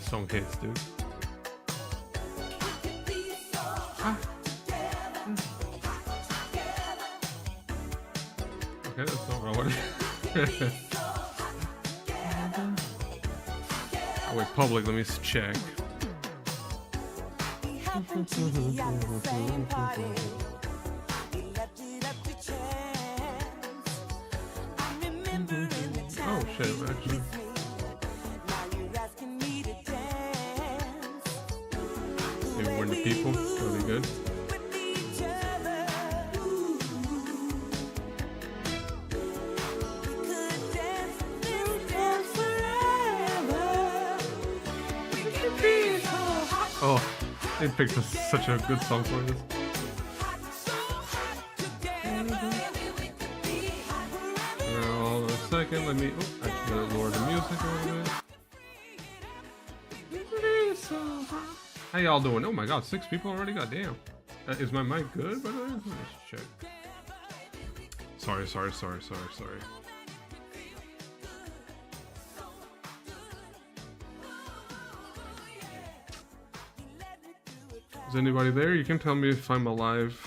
Song hits, dude. Okay, that's not what I wanted. Oh, wait, public, let me check. Oh shit, actually. Maybe we're the people, really good. Oh, they picked such a good song for this. Hold on a second, let me actually lower the music a little bit. How y'all doing? Oh my god, 6 people already? God damn. Is my mic good, by the way? Let's check. Sorry. Is anybody there? You can tell me if I'm alive.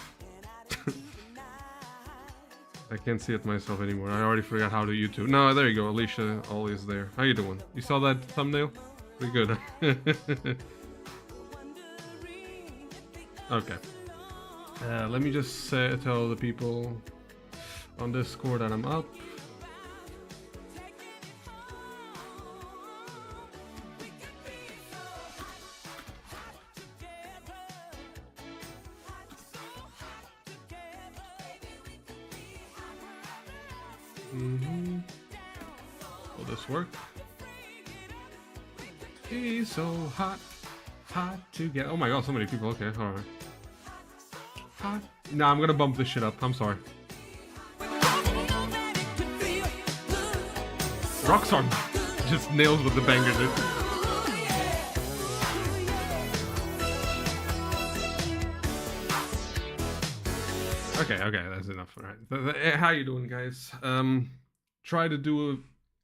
I can't see it myself anymore. I already forgot how to YouTube. No, there you go. Alicia always there. How you doing? You saw that thumbnail? Pretty good. Okay. Let me just tell the people on Discord that I'm up. Will this work? He's so hot to get. Oh my god, so many people. Okay, alright. Hot. Nah, I'm gonna bump this shit up. I'm sorry. Rockstar just nails with the banger, dude. Okay, that's enough. All right. How you doing, guys? Try to do a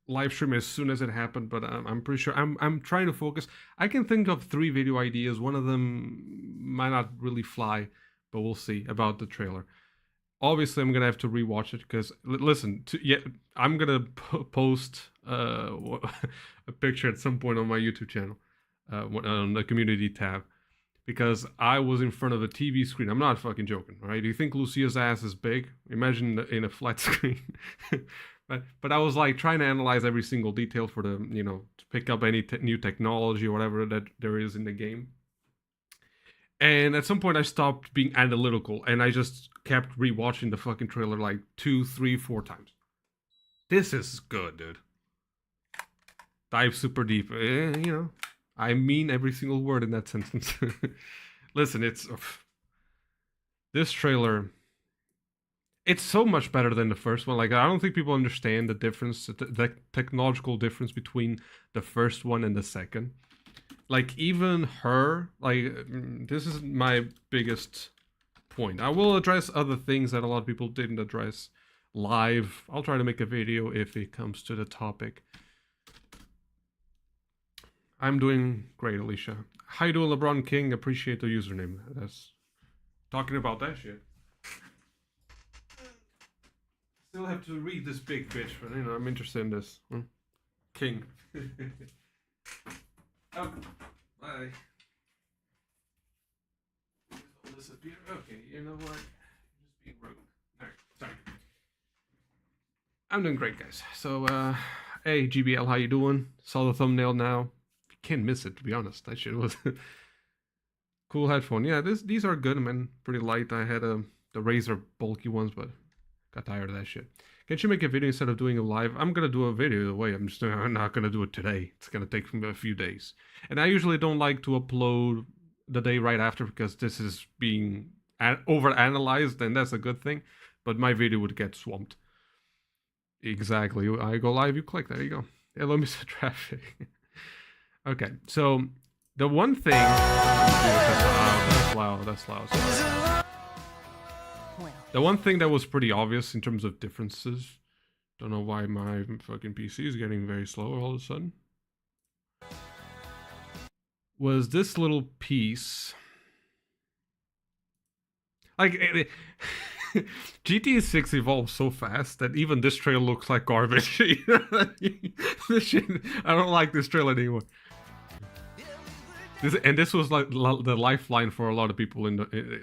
live stream as soon as it happened, but I'm pretty sure I'm trying to focus. I can think of 3 video ideas. One of them might not really fly, but we'll see about the trailer. Obviously, I'm gonna have to rewatch it because listen, I'm gonna post a picture at some point on my YouTube channel, on the community tab. Because I was in front of a TV screen. I'm not fucking joking, right? Do you think Lucia's ass is big? Imagine in a flat screen. but I was like trying to analyze every single detail for the, to pick up any new technology or whatever that there is in the game. And at some point I stopped being analytical and I just kept rewatching the fucking trailer like 2, 3, 4 times. This is good, dude. Dive super deep, I mean every single word in that sentence. Listen, this trailer, it's so much better than the first one. Like, I don't think people understand the difference, the technological difference between the first one and the second. Like, even her, like, this is my biggest point. I will address other things that a lot of people didn't address live. I'll try to make a video if it comes to the topic. I'm doing great, Alicia. How you doing, LeBron King? Appreciate the username. That's talking about that shit. Still have to read this big bitch, but I'm interested in this. King. Oh, bye. All disappear. Okay, you know what? Just being rude. Alright, sorry. I'm doing great, guys. So, hey, GBL, how you doing? Saw the thumbnail now. Can't miss it, to be honest. That shit was cool headphone. Yeah, these are good, man. Pretty light. I had the Razer bulky ones, but got tired of that shit. Can't you make a video instead of doing a live? I'm gonna do a video either way. I'm not gonna do it today. It's gonna take a few days. And I usually don't like to upload the day right after because this is being over-analyzed, and that's a good thing. But my video would get swamped. Exactly. I go live, you click. There you go. Yeah, let me set traffic. Okay, so the one thing. That's loud. The one thing that was pretty obvious in terms of differences. Don't know why my fucking PC is getting very slow all of a sudden. was this little piece. Like, GTA 6 evolves so fast that even this trailer looks like garbage. This shit, I don't like this trailer anymore. This was like the lifeline for a lot of people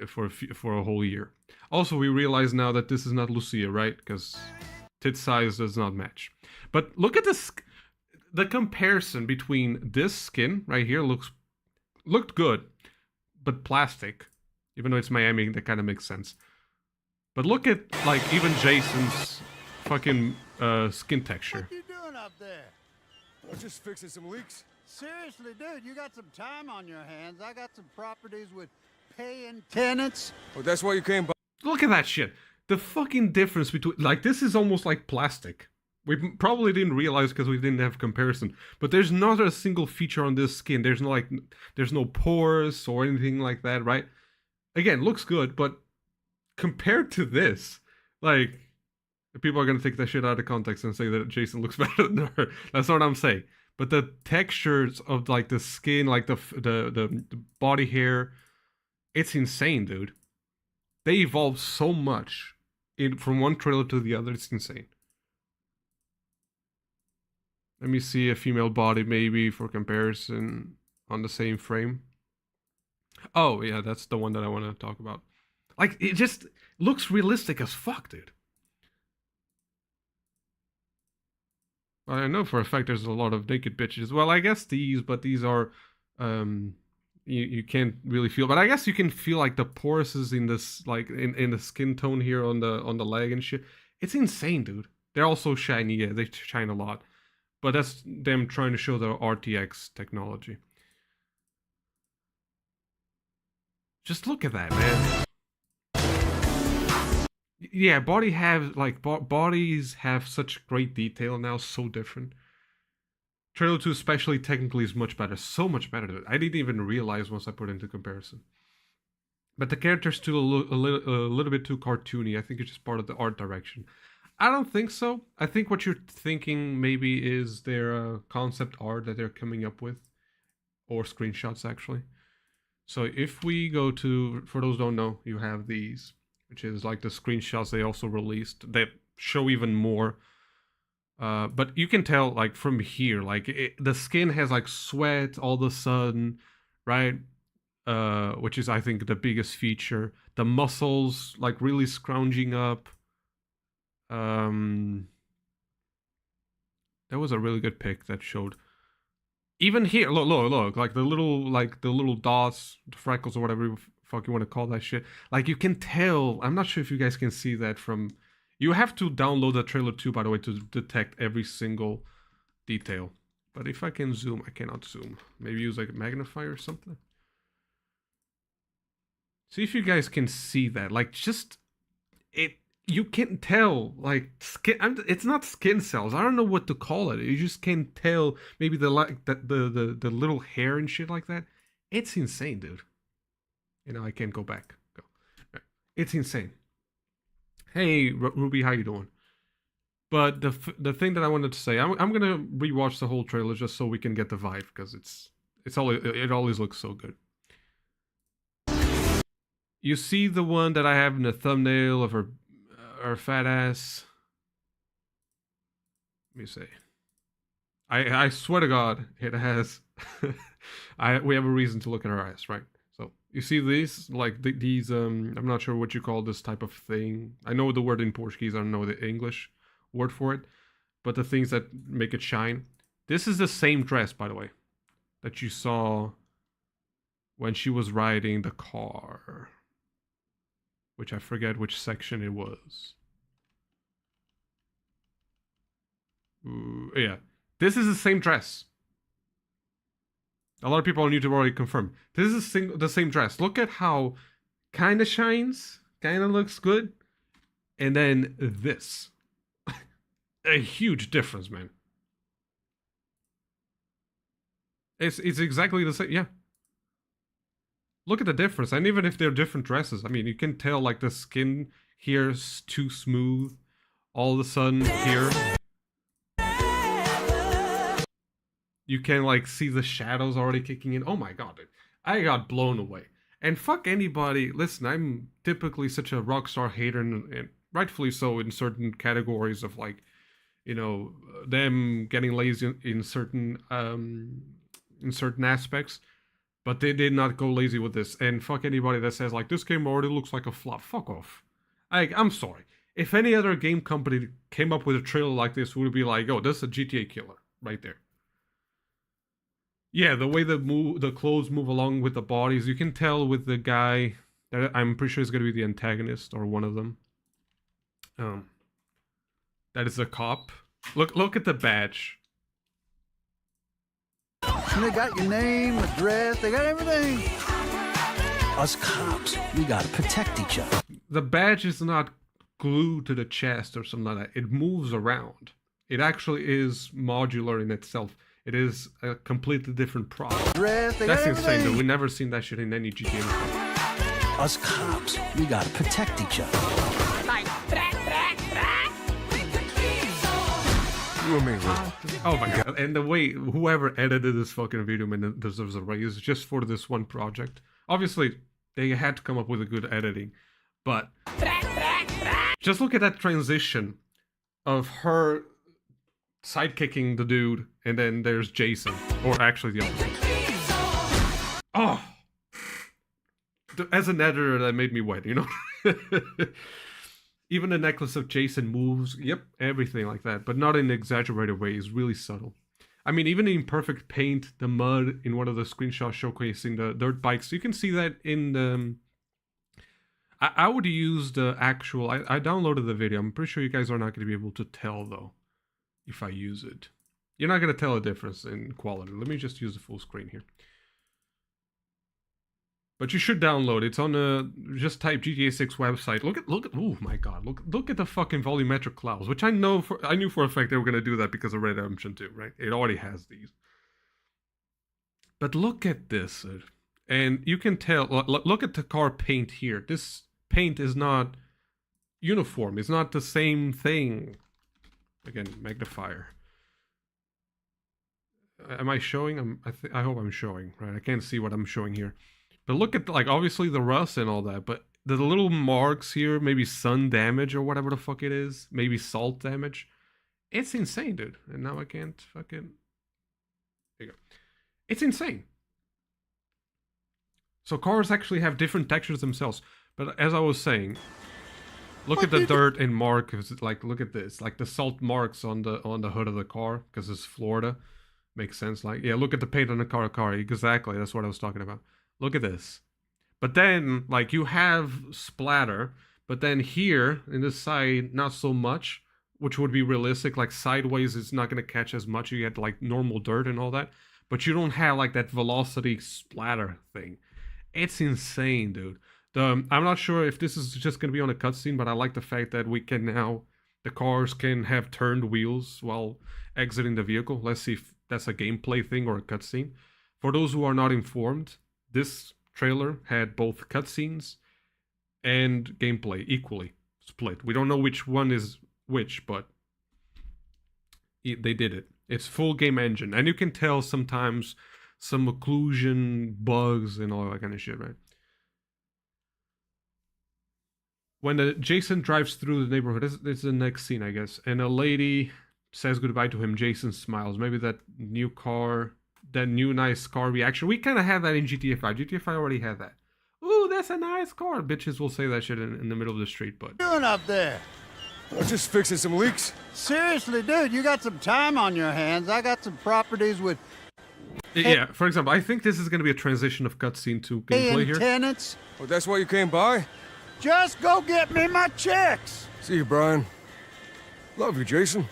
for a whole year. Also, we realize now that this is not Lucia, right? Because tit size does not match. But look at this. The comparison between this skin right here looked good, but plastic. Even though it's Miami, that kind of makes sense. But look at, like, even Jason's fucking skin texture. What you doing up there? I'm just fixing some leaks. Seriously, dude, you got some time on your hands. I got some properties with paying tenants. Oh, that's why you came by. Look at that shit. The fucking difference between, like, this is almost like plastic. We probably didn't realize because we didn't have comparison. But there's not a single feature on this skin. There's no pores or anything like that, right? Again, looks good, but compared to this, like, people are gonna take that shit out of context and say that Jason looks better than her. That's not what I'm saying. But the textures of, like, the skin, like the body hair, it's insane, dude. They evolved so much from one trailer to the other. It's insane. Let me see a female body maybe for comparison on the same frame. Oh, yeah, that's the one that I want to talk about. Like, it just looks realistic as fuck, dude. Well, I know for a fact there's a lot of naked bitches. Well, I guess but these are, you can't really feel. But I guess you can feel, like, the pores in this, like, in the skin tone here on the leg and shit. It's insane, dude. They're also shiny. Yeah, they shine a lot. But that's them trying to show the RTX technology. Just look at that, man. Yeah, bodies have such great detail now, so different. Trailer 2 especially technically is much better, so much better. I didn't even realize once I put it into comparison. But the character's still a little bit too cartoony. I think it's just part of the art direction. I don't think so. I think what you're thinking maybe is their concept art that they're coming up with. Or screenshots, actually. So if we go to, for those who don't know, you have these, which is like the screenshots they also released that show even more. But you can tell, like, from here, like, the skin has, like, sweat all of a sudden, right? Which is, I think, the biggest feature. The muscles, like, really scrounging up. That was a really good pic that showed. Even here, look, like the little dots, the freckles, or whatever the fuck you want to call that shit. Like, you can tell. I'm not sure if you guys can see that from. You have to download the trailer 2, by the way, to detect every single detail. But if I can zoom, I cannot zoom. Maybe use, like, a magnifier or something. See if you guys can see that. Like, just it. You can tell, like, skin. It's not skin cells. I don't know what to call it. You just can tell. Maybe the little hair and shit like that. It's insane, dude. You know, I can't go back. Go. It's insane. Hey, Ruby, how you doing? But the thing that I wanted to say, I'm gonna rewatch the whole trailer just so we can get the vibe, because it always looks so good. You see the one that I have in the thumbnail of her fat ass. Let me see. I swear to God, it has. We have a reason to look at her ass, right? So you see these, like these. I'm not sure what you call this type of thing. I know the word in Portuguese. I don't know the English word for it, but the things that make it shine. This is the same dress, by the way, that you saw when she was riding the car, which I forget which section it was. Ooh, yeah, this is the same dress. A lot of people on YouTube already confirmed. This is the same dress. Look at how kind of shines, kind of looks good. And then this. A huge difference, man. It's exactly the same, yeah. Look at the difference. And even if they're different dresses, I mean, you can tell, like, the skin here is too smooth. All of a sudden, here. You can like see the shadows already kicking in. Oh my god, dude. I got blown away. And fuck anybody. Listen, I'm typically such a Rockstar hater, and rightfully so in certain categories of like, you know, them getting lazy in certain aspects. But they did not go lazy with this. And fuck anybody that says like this game already looks like a flop. Fuck off. I'm sorry. If any other game company came up with a trailer like this, would be like, oh, this is a GTA killer right there. Yeah, the way the clothes move along with the bodies, you can tell with the guy that I'm pretty sure is going to be the antagonist or one of them. That is a cop. Look at the badge. And they got your name, address, they got everything. Us cops, we gotta protect each other. The badge is not glued to the chest or something like that. It moves around. It actually is modular in itself. It is a completely different product. Address, they That's got insane, everything. though. We've never seen that shit in any GTA game. Us cops, we gotta protect each other. You and me, Rick. Oh my god. And the way whoever edited this fucking video, man, deserves a raise just for this one project. Obviously, they had to come up with a good editing, but just look at that transition of her sidekicking the dude, and then there's Jason, or actually the opposite. Oh, as an editor, that made me wet, you know. Even the necklace of Jason moves, yep, everything like that, but not in an exaggerated way. It's really subtle. I mean, even in perfect paint, the mud in one of the screenshots showcasing the dirt bikes, you can see that in the... I would use the actual... I downloaded the video. I'm pretty sure you guys are not going to be able to tell, though, if I use it. You're not going to tell a difference in quality. Let me just use the full screen here. But you should download it. It's on just type GTA 6 website. Look at oh my god, look at the fucking volumetric clouds, which I knew for a fact they were gonna do that because of Red Redemption 2, right? It already has these. But look at this, and you can tell. Look at the car paint here. This paint is not uniform. It's not the same thing. Again, magnifier. Am I showing? I hope I'm showing. Right, I can't see what I'm showing here. But look at, like, obviously the rust and all that, but the little marks here, maybe sun damage or whatever the fuck it is, maybe salt damage. It's insane, dude. And now I can't fucking... There you go. It's insane. So cars actually have different textures themselves. But as I was saying, look at the dirt and mark. Like, look at this. Like the salt marks on the hood of the car, because it's Florida. Makes sense. Like, yeah, look at the paint on the car. Exactly, that's what I was talking about. Look at this. But then, like, you have splatter, but then here, in this side, not so much, which would be realistic. Like, sideways, it's not going to catch as much. You get, like, normal dirt and all that. But you don't have, like, that velocity splatter thing. It's insane, dude. I'm not sure if this is just going to be on a cutscene, but I like the fact that we can now... The cars can have turned wheels while exiting the vehicle. Let's see if that's a gameplay thing or a cutscene. For those who are not informed... This trailer had both cutscenes and gameplay equally split. We don't know which one is which, but they did it. It's full game engine. And you can tell sometimes some occlusion bugs and all that kind of shit, right? When Jason drives through the neighborhood, this is the next scene, I guess, and a lady says goodbye to him. Jason smiles. Maybe that new car... That new nice car reaction. We kind of have that in GTA 5. GTA 5 already had that. Ooh, that's a nice car. Bitches will say that shit in the middle of the street, but... What are you doing up there? I'm just fixing some leaks. Seriously, dude, you got some time on your hands. I got some properties with Yeah, for example, I think this is going to be a transition of cutscene to gameplay paying here. tenants. Oh, that's why you came by? Just go get me my checks. See you, Brian. Love you, Jason.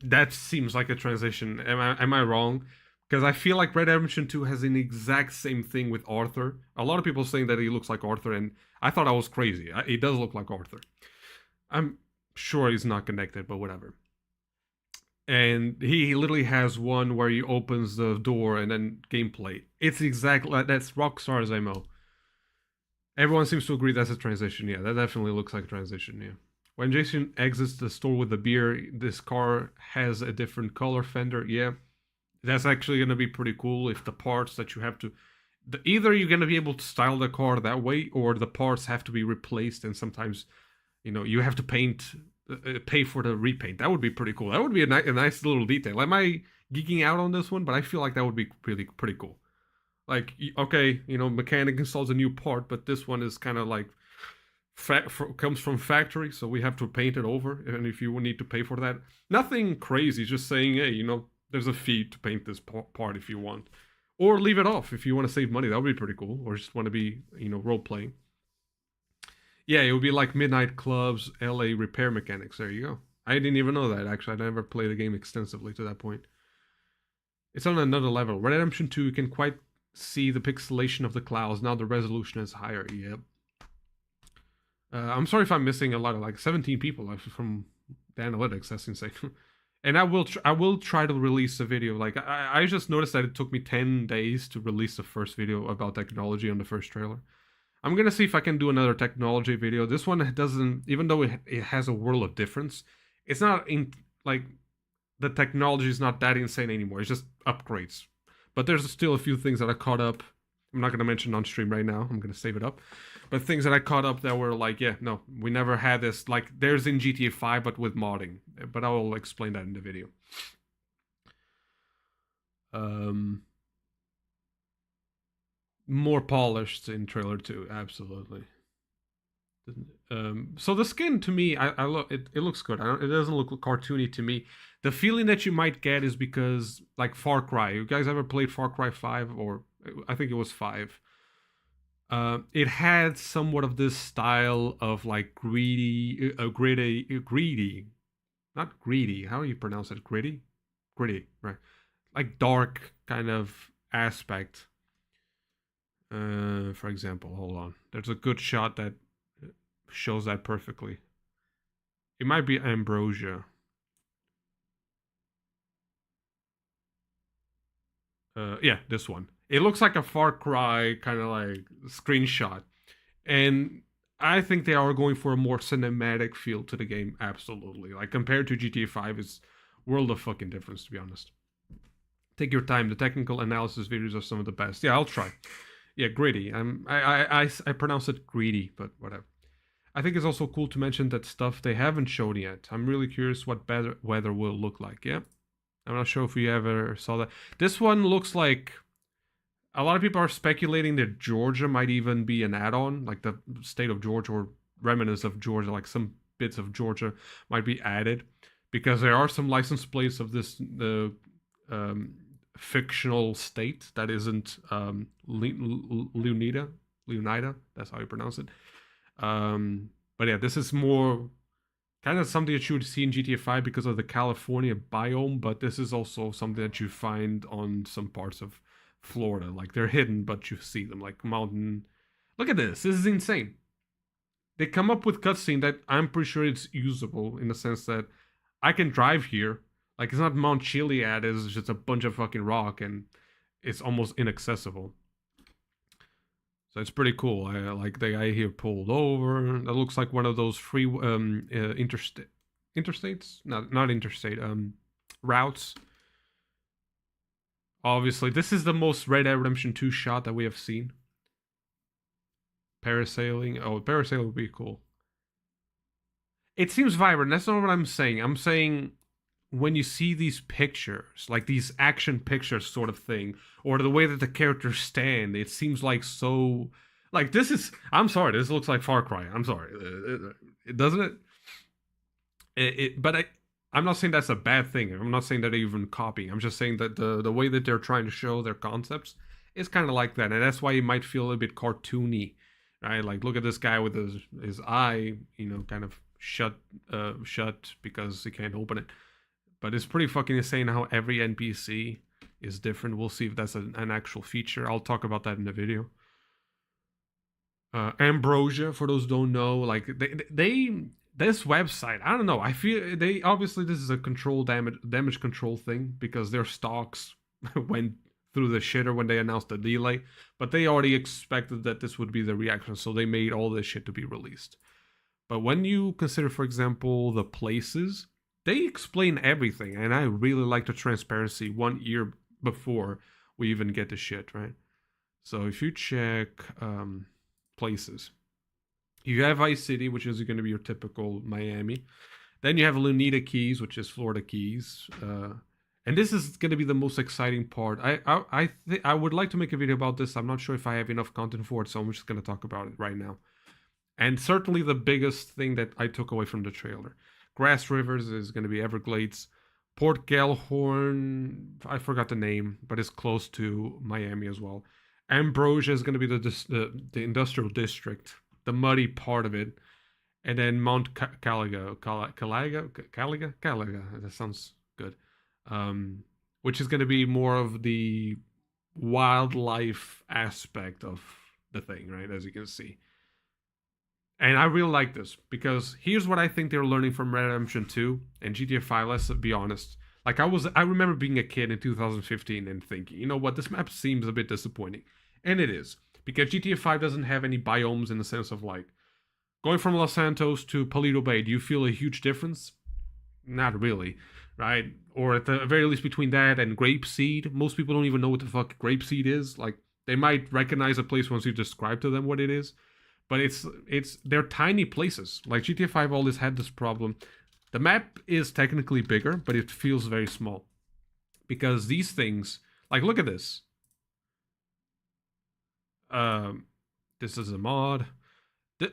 That seems like a transition. Am I wrong? Because I feel like Red Redemption 2 has an exact same thing with Arthur. A lot of people saying that he looks like Arthur, and I thought I was crazy. He does look like Arthur. I'm sure he's not connected, but whatever. And he literally has one where he opens the door and then gameplay. It's exactly... That's Rockstar's MO. Everyone seems to agree that's a transition. Yeah, that definitely looks like a transition, yeah. When Jason exits the store with the beer, this car has a different color fender. Yeah, that's actually going to be pretty cool if the parts that you have to. Either you're going to be able to style the car that way, or the parts have to be replaced, and sometimes, you have to pay for the repaint. That would be pretty cool. That would be a nice little detail. Am I geeking out on this one? But I feel like that would be really pretty cool. Like, okay, mechanic installs a new part, but this one is kind of like comes from factory, so we have to paint it over, and if you need to pay for that, nothing crazy, just saying, hey, there's a fee to paint this part if you want, or leave it off if you want to save money. That would be pretty cool, or just want to be, role playing. Yeah, it would be like Midnight Club's LA repair mechanics. There you go. I didn't even know that, actually. I never played the game extensively to that point. It's on another level. Redemption 2, you can quite see the pixelation of the clouds. Now the resolution is higher. Yep. I'm sorry if I'm missing a lot of, like, 17 people from the analytics. That's insane. And I will try to release a video. Like, I just noticed that it took me 10 days to release the first video about technology on the first trailer. I'm gonna see if I can do another technology video. This one doesn't, even though it has a world of difference, it's not like, the technology is not that insane anymore. It's just upgrades. But there's still a few things that I caught up. I'm not gonna mention on stream right now. I'm gonna save it up. But things that I caught up that were like, yeah, no, we never had this. Like, there's in GTA 5, but with modding. But I will explain that in the video. More polished in trailer 2, absolutely. So the skin, to me, I look, it looks good. It doesn't look cartoony to me. The feeling that you might get is because, like, Far Cry. You guys ever played Far Cry 5? Or I think it was 5. It had somewhat of this style of, like, greedy, not greedy. How do you pronounce it? Gritty, right? Like dark kind of aspect. For example, hold on. There's a good shot that shows that perfectly. It might be Ambrosia. Yeah, this one. It looks like a Far Cry kind of like screenshot. And I think they are going for a more cinematic feel to the game, absolutely. Like, compared to GTA 5, it's world of fucking difference, to be honest. Take your time. The technical analysis videos are some of the best. Yeah, I'll try. Yeah, gritty. I pronounce it greedy, but whatever. I think it's also cool to mention that stuff they haven't shown yet. I'm really curious what better weather will look like. Yeah, I'm not sure if you ever saw that. This one looks like, a lot of people are speculating that Georgia might even be an add-on, like the state of Georgia or remnants of Georgia, like some bits of Georgia might be added, because there are some license plates of this fictional state that isn't Leonida. That's how you pronounce it. But yeah, this is more kind of something that you would see in GTA 5 because of the California biome, but this is also something that you find on some parts of Florida. Like, they're hidden, but you see them, like mountain. Look at this. This is insane. They come up with cutscene that I'm pretty sure it's usable in the sense that I can drive here. Like, it's not Mount Chiliad, it's just a bunch of fucking rock, and it's almost inaccessible. So it's pretty cool. I like the guy here pulled over. That looks like one of those free interstates? Not interstate. Routes. Obviously, this is the most Red Dead Redemption 2 shot that we have seen. Parasailing. Oh, parasailing would be cool. It seems vibrant. That's not what I'm saying. I'm saying when you see these pictures, like these action pictures sort of thing, or the way that the characters stand, it seems like so... Like, this is... I'm sorry, this looks like Far Cry. I'm sorry. It doesn't it? But I'm not saying that's a bad thing. I'm not saying that they're even copying. I'm just saying that the way that they're trying to show their concepts is kind of like that. And that's why it might feel a bit cartoony, right? Like, look at this guy with his eye, kind of shut because he can't open it. But it's pretty fucking insane how every NPC is different. We'll see if that's an actual feature. I'll talk about that in the video. Ambrosia, for those who don't know, like this website, I don't know. I feel obviously this is a damage control thing because their stocks went through the shitter when they announced the delay. But they already expected that this would be the reaction, so they made all this shit to be released. But when you consider, for example, the places, they explain everything, and I really like the transparency 1 year before we even get the shit, right? So if you check places, you have Vice City, which is going to be your typical Miami. Then you have Lunita Keys, which is Florida Keys. And this is going to be the most exciting part. I would like to make a video about this. I'm not sure if I have enough content for it, so I'm just going to talk about it right now. And certainly the biggest thing that I took away from the trailer. Grass Rivers is going to be Everglades. Port Gellhorn, I forgot the name, but it's close to Miami as well. Ambrosia is going to be the industrial district, the muddy part of it. And then Mount Caliga, that sounds good. Which is going to be more of the wildlife aspect of the thing, right? As you can see. And I really like this because here's what I think they're learning from Red Dead Redemption 2 and GTA 5. Let's be honest. Like I remember being a kid in 2015 and thinking, you know what, this map seems a bit disappointing, and it is because GTA 5 doesn't have any biomes in the sense of like going from Los Santos to Paleto Bay. Do you feel a huge difference? Not really, right? Or at the very least between that and Grapeseed, most people don't even know what the fuck Grapeseed is. Like they might recognize a place once you describe to them what it is. But they're tiny places. Like GTA 5 always had this problem. The map is technically bigger, but it feels very small. Because these things, like look at this. This is a mod.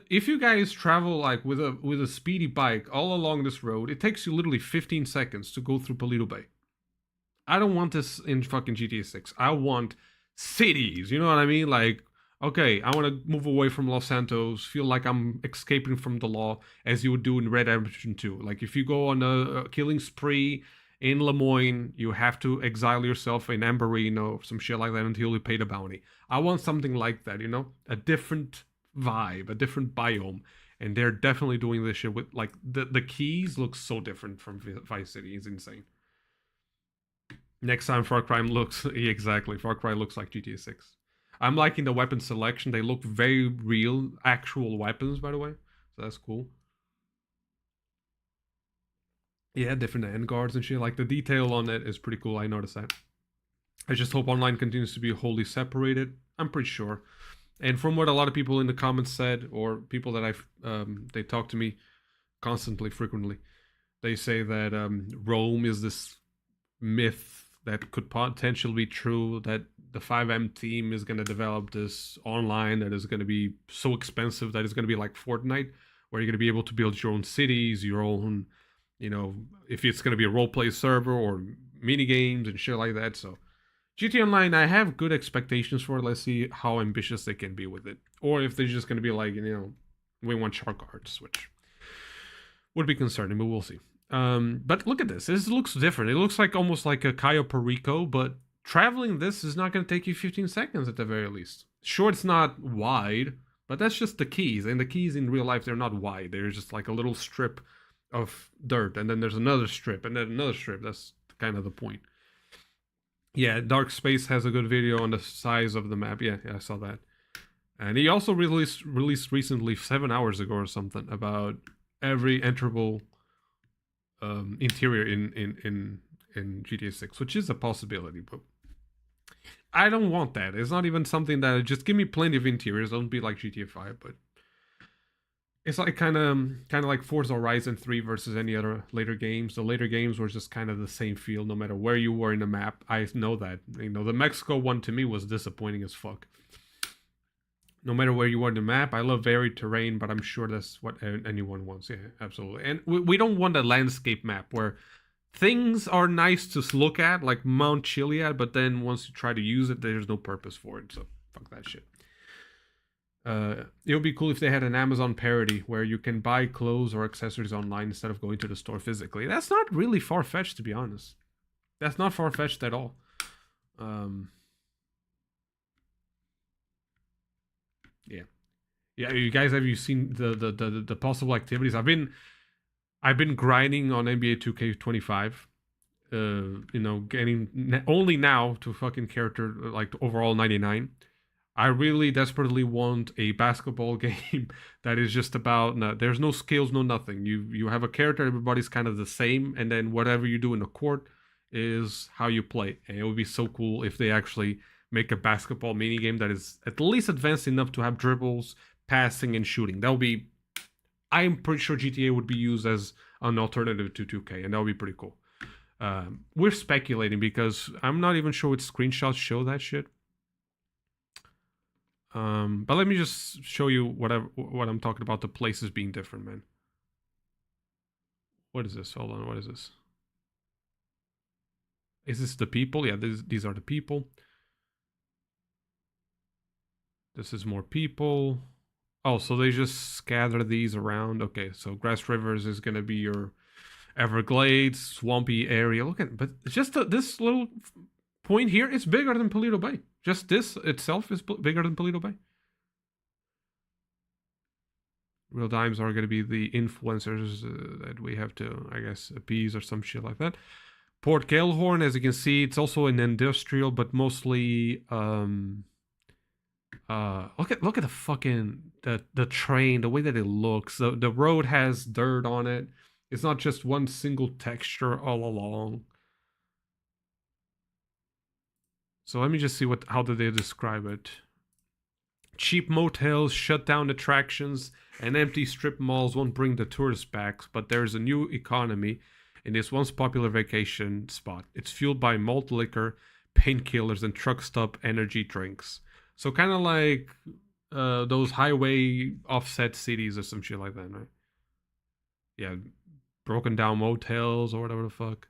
If you guys travel like with a speedy bike all along this road, it takes you literally 15 seconds to go through Paleto Bay. I don't want this in fucking GTA 6. I want cities, you know what I mean? Like, okay, I want to move away from Los Santos, feel like I'm escaping from the law, as you would do in Red Dead Redemption 2. Like, if you go on a killing spree in Lemoyne, you have to exile yourself in Amberino, some shit like that, until you pay the bounty. I want something like that, you know? A different vibe, a different biome. And they're definitely doing this shit with, like, the keys look so different from Vice City. It's insane. Next time Far Cry looks, exactly, Far Cry looks like GTA 6. I'm liking the weapon selection. They look very real, actual weapons, by the way. So that's cool. Yeah, different end guards and shit. Like, the detail on it is pretty cool. I noticed that. I just hope online continues to be wholly separated. I'm pretty sure. And from what a lot of people in the comments said, or people that they talk to me constantly, frequently, they say that Rome is this myth that could potentially be true, that the 5M team is going to develop this online that is going to be so expensive that it's going to be like Fortnite, where you're going to be able to build your own cities, your own, you know, if it's going to be a roleplay server or mini games and shit like that. So GTA Online, I have good expectations for it. Let's see how ambitious they can be with it. Or if they're just going to be like, you know, we want shark arts, which would be concerning, but we'll see. But look at this. This looks different. It looks like almost like a Cayo Perico, but traveling this is not going to take you 15 seconds at the very least. Sure, it's not wide, but that's just the keys. And the keys in real life, they're not wide. They're just like a little strip of dirt. And then there's another strip and then another strip. That's kind of the point. Yeah, Dark Space has a good video on the size of the map. Yeah, I saw that. And he also released recently, 7 hours ago or something, about every enterable interior in GTA 6, which is a possibility, but I don't want that. It's not even something that just give me plenty of interiors. Don't be like GTA 5, but it's like kind of like Forza Horizon 3 versus any other later games. The later games were just kind of the same feel, no matter where you were in the map. I know that. You know, the Mexico one to me was disappointing as fuck. No matter where you were in the map, I love varied terrain, but I'm sure that's what anyone wants. Yeah, absolutely. And we don't want a landscape map where things are nice to look at, like Mount Chiliad, but then once you try to use it, there's no purpose for it. So fuck that shit. It would be cool if they had an Amazon parody where you can buy clothes or accessories online instead of going to the store physically. That's not really far-fetched, to be honest. That's not far-fetched at all. Yeah, you guys, have you seen the possible activities? I've been grinding on NBA 2K25. You know, getting only now to fucking character like overall 99. I really desperately want a basketball game that is just about no, there's no skills, no nothing. You have a character, everybody's kind of the same, and then whatever you do in the court is how you play. And it would be so cool if they actually make a basketball mini game that is at least advanced enough to have dribbles, passing, and shooting. That would be. I'm pretty sure GTA would be used as an alternative to 2K, and that would be pretty cool. We're speculating because I'm not even sure what screenshots show that shit. But let me just show you what I'm talking about. The places being different, man. What is this? Hold on. What is this? Is this the people? Yeah, these are the people. This is more people. Oh, so they just scatter these around. Okay, so Grass Rivers is gonna be your Everglades, swampy area. Look at, but just this little point here, it's bigger than Paleto Bay. Just this itself is bigger than Paleto Bay. Real dimes are going to be the influencers that we have to, I guess, appease or some shit like that. Port Gellhorn, as you can see, it's also an industrial, but mostly look at the fucking the train, the way that it looks. The road has dirt on it. It's not just one single texture all along. So let me just see how do they describe it. Cheap motels, shut down attractions, and empty strip malls won't bring the tourists back, but there's a new economy in this once popular vacation spot. It's fueled by malt liquor, painkillers, and truck stop energy drinks. So kind of like those highway offset cities or some shit like that, right? Yeah, broken down motels or whatever the fuck.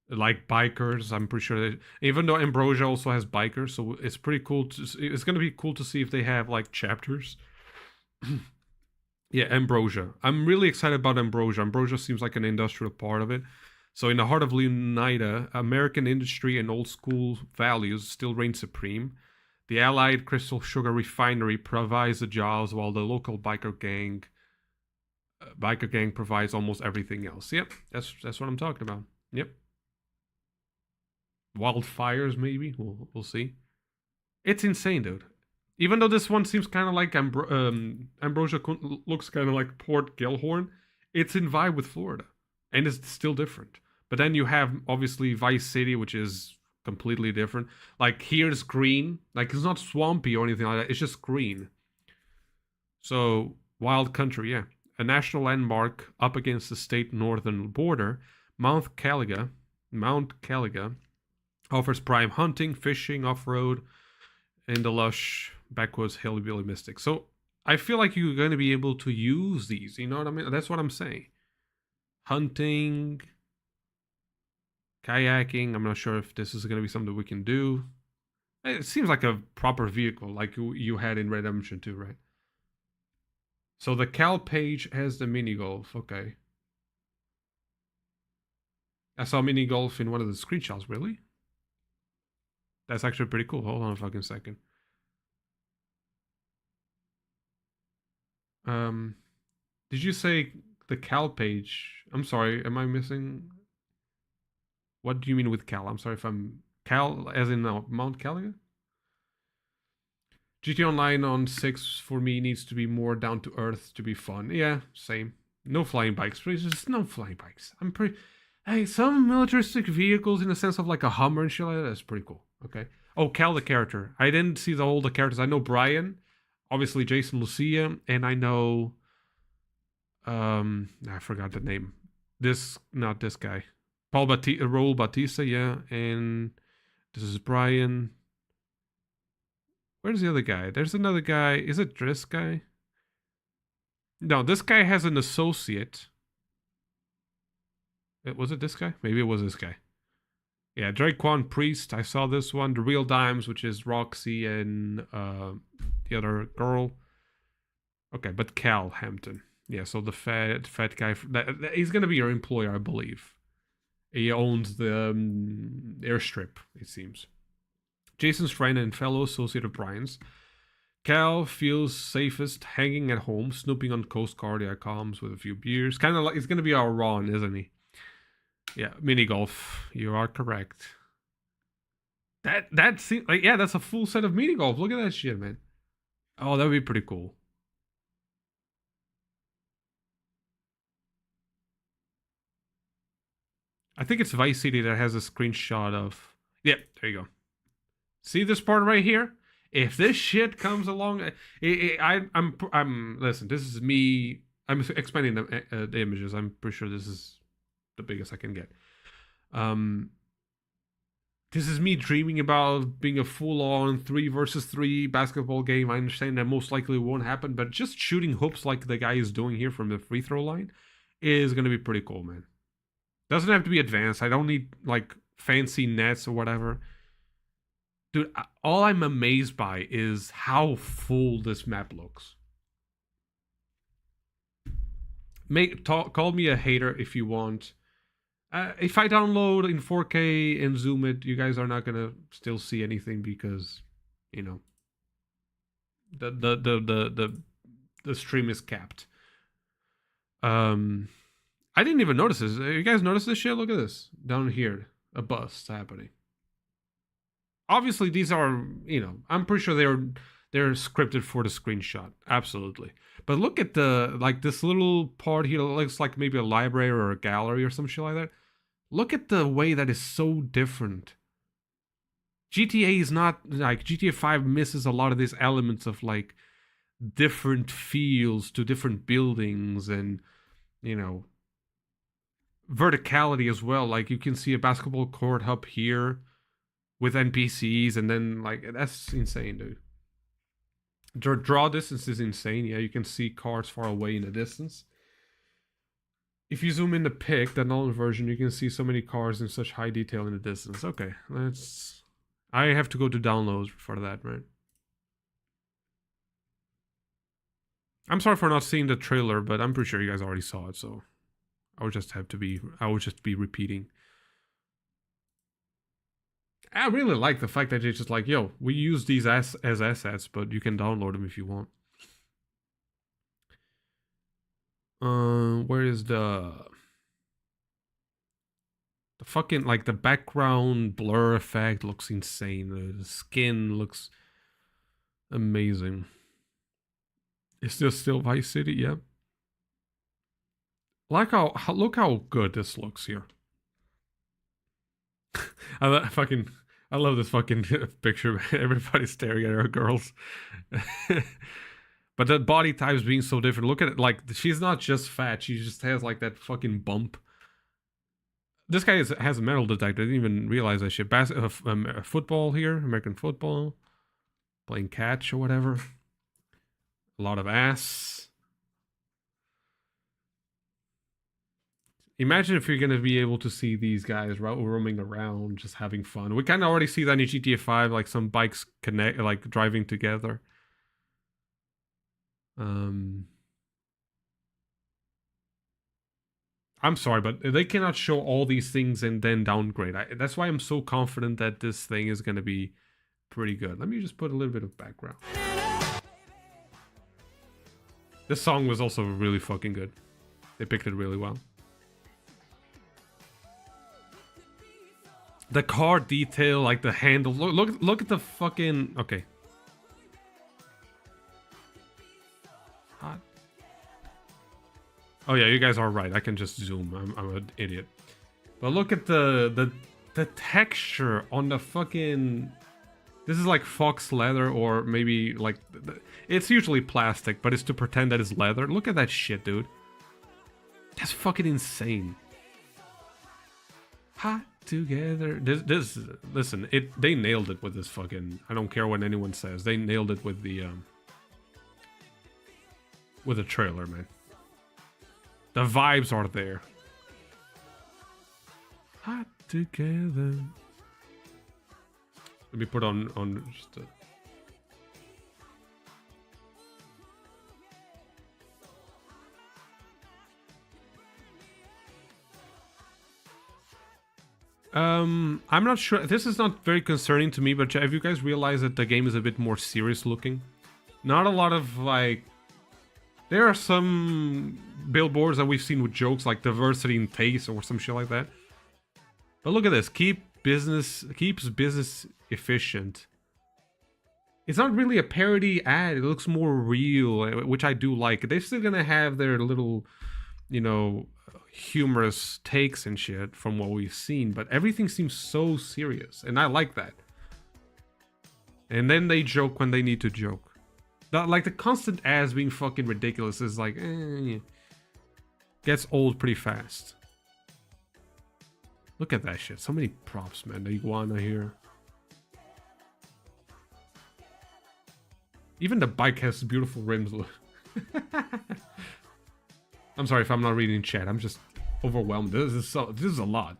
Like bikers, I'm pretty sure even though Ambrosia also has bikers, so it's pretty cool it's gonna be cool to see if they have like chapters. Yeah, Ambrosia, I'm really excited about Ambrosia. Ambrosia seems like an industrial part of it. So in the heart of Leonida, American industry and old school values still reign supreme. The Allied Crystal Sugar Refinery provides the jobs, while the local biker gang provides almost everything else. Yep, that's what I'm talking about. Yep. Wildfires, maybe. We'll see. It's insane, dude. Even though this one seems kind of like Ambrosia looks kind of like Port Gellhorn, it's in vibe with Florida, and it's still different. But then you have obviously Vice City, which is completely different. Like here's green, like it's not swampy or anything like that. It's just green. So wild country, yeah. A national landmark up against the state northern border, Mount Caliga offers prime hunting, fishing, off-road, and the lush backwoods hillbilly mystic. So I feel like you're going to be able to use these. You know what I mean? That's what I'm saying. Hunting, kayaking. I'm not sure if this is going to be something we can do. It seems like a proper vehicle, like you had in Redemption 2, right? So the Cal page has the mini golf. Okay. I saw mini golf in one of the screenshots. Really? That's actually pretty cool. Hold on a fucking second. Did you say the Cal page? I'm sorry, am I missing? What do you mean with Cal? I'm sorry if I'm Cal as in Mount Caliga? GT Online on 6 for me needs to be more down to earth to be fun. Yeah, same. No flying bikes, please. Just no flying bikes. I'm pretty. Hey, some militaristic vehicles in the sense of like a Hummer and shit like that. That's pretty cool. Okay. Oh, Cal the character. I didn't see all the characters. I know Brian, obviously Jason Lucia, and I know I forgot the name. Not this guy. Raul Batista, yeah, and this is Brian. Where's the other guy? There's another guy. Is it this guy? No, this guy has an associate. Was it this guy? Maybe it was this guy. Yeah, Draquan Priest. I saw this one. The Real Dimes, which is Roxy and the other girl. Okay, but Cal Hampton. Yeah, so the fat guy. He's gonna be your employer, I believe. He owns the airstrip, it seems. Jason's friend and fellow associate of Brian's. Cal feels safest hanging at home, snooping on Coast Guard comms with a few beers. Kind of like, it's gonna be our Ron, isn't he? Yeah, mini golf. You are correct. That seems like, yeah, that's a full set of mini golf. Look at that shit, man. Oh, that would be pretty cool. I think it's Vice City that has a screenshot of. Yeah, there you go. See this part right here? If this shit comes along, I'm. Listen, this is me. I'm expanding the images. I'm pretty sure this is the biggest I can get. This is me dreaming about being a full-on 3 versus 3 basketball game. I understand that most likely won't happen, but just shooting hoops like the guy is doing here from the free throw line is gonna be pretty cool, man. Doesn't have to be advanced. I don't need like fancy nets or whatever. Dude, all I'm amazed by is how full this map looks. Call me a hater if you want. If I download in 4K and zoom it, you guys are not gonna still see anything because, you know, the stream is capped. I didn't even notice this. You guys notice this shit? Look at this down here. A bust happening. Obviously, these are, you know, I'm pretty sure they're scripted for the screenshot. Absolutely. But look at the, like, this little part here. It looks like maybe a library or a gallery or some shit like that. Look at the way that is so different. GTA is not, like, GTA 5 misses a lot of these elements of, like, different feels to different buildings and, you know, verticality as well. Like, you can see a basketball court up here with NPCs, and then, like, that's insane, dude. The draw distance is insane. Yeah, you can see cars far away in the distance. If you zoom in the pic, the null version, you can see so many cars in such high detail in the distance. Okay, let's... I have to go to downloads for that, right? I'm sorry for not seeing the trailer, but I'm pretty sure you guys already saw it, so I would just be repeating. I really like the fact that it's just like, yo, we use these as assets, but you can download them if you want. Where is the fucking, like, the background blur effect looks insane. The skin looks amazing. Is this still Vice City? Yep. Like look how good this looks here. I love this fucking picture. Everybody's staring at her girls. But the body types being so different. Look at it. Like, she's not just fat. She just has, like, that fucking bump. This guy has a metal detector. I didn't even realize that shit. Football here. American football. Playing catch or whatever. A lot of ass. Imagine if you're going to be able to see these guys roaming around, just having fun. We kind of already see that in GTA 5, like some bikes connect, like driving together. I'm sorry, but they cannot show all these things and then downgrade. That's why I'm so confident that this thing is going to be pretty good. Let me just put a little bit of background. This song was also really fucking good. They picked it really well. The car detail, like the handle. Look at the fucking... Okay. Hot. Oh yeah, you guys are right. I can just zoom. I'm an idiot. But look at the texture on the fucking... This is like fox leather, or maybe like... It's usually plastic, but it's to pretend that it's leather. Look at that shit, dude. That's fucking insane. Hot together. Listen, they nailed it with this fucking... I don't care what anyone says. They nailed it with the trailer, man. The vibes are there. Hot together. Let me put on just a... I'm not sure. This is not very concerning to me, but have you guys realized that the game is a bit more serious looking? Not a lot of, like... There are some billboards that we've seen with jokes like diversity in taste or some shit like that. But look at this. Keeps business efficient. It's not really a parody ad. It looks more real, which I do like. They're still gonna have their little, you know, humorous takes and shit from what we've seen, but everything seems so serious, and I like that. And then they joke when they need to joke. Like the constant ads being fucking ridiculous is like, gets old pretty fast. Look at that shit. So many props, man. The iguana here. Even the bike has beautiful rims. I'm sorry if I'm not reading chat. I'm just overwhelmed. This is a lot.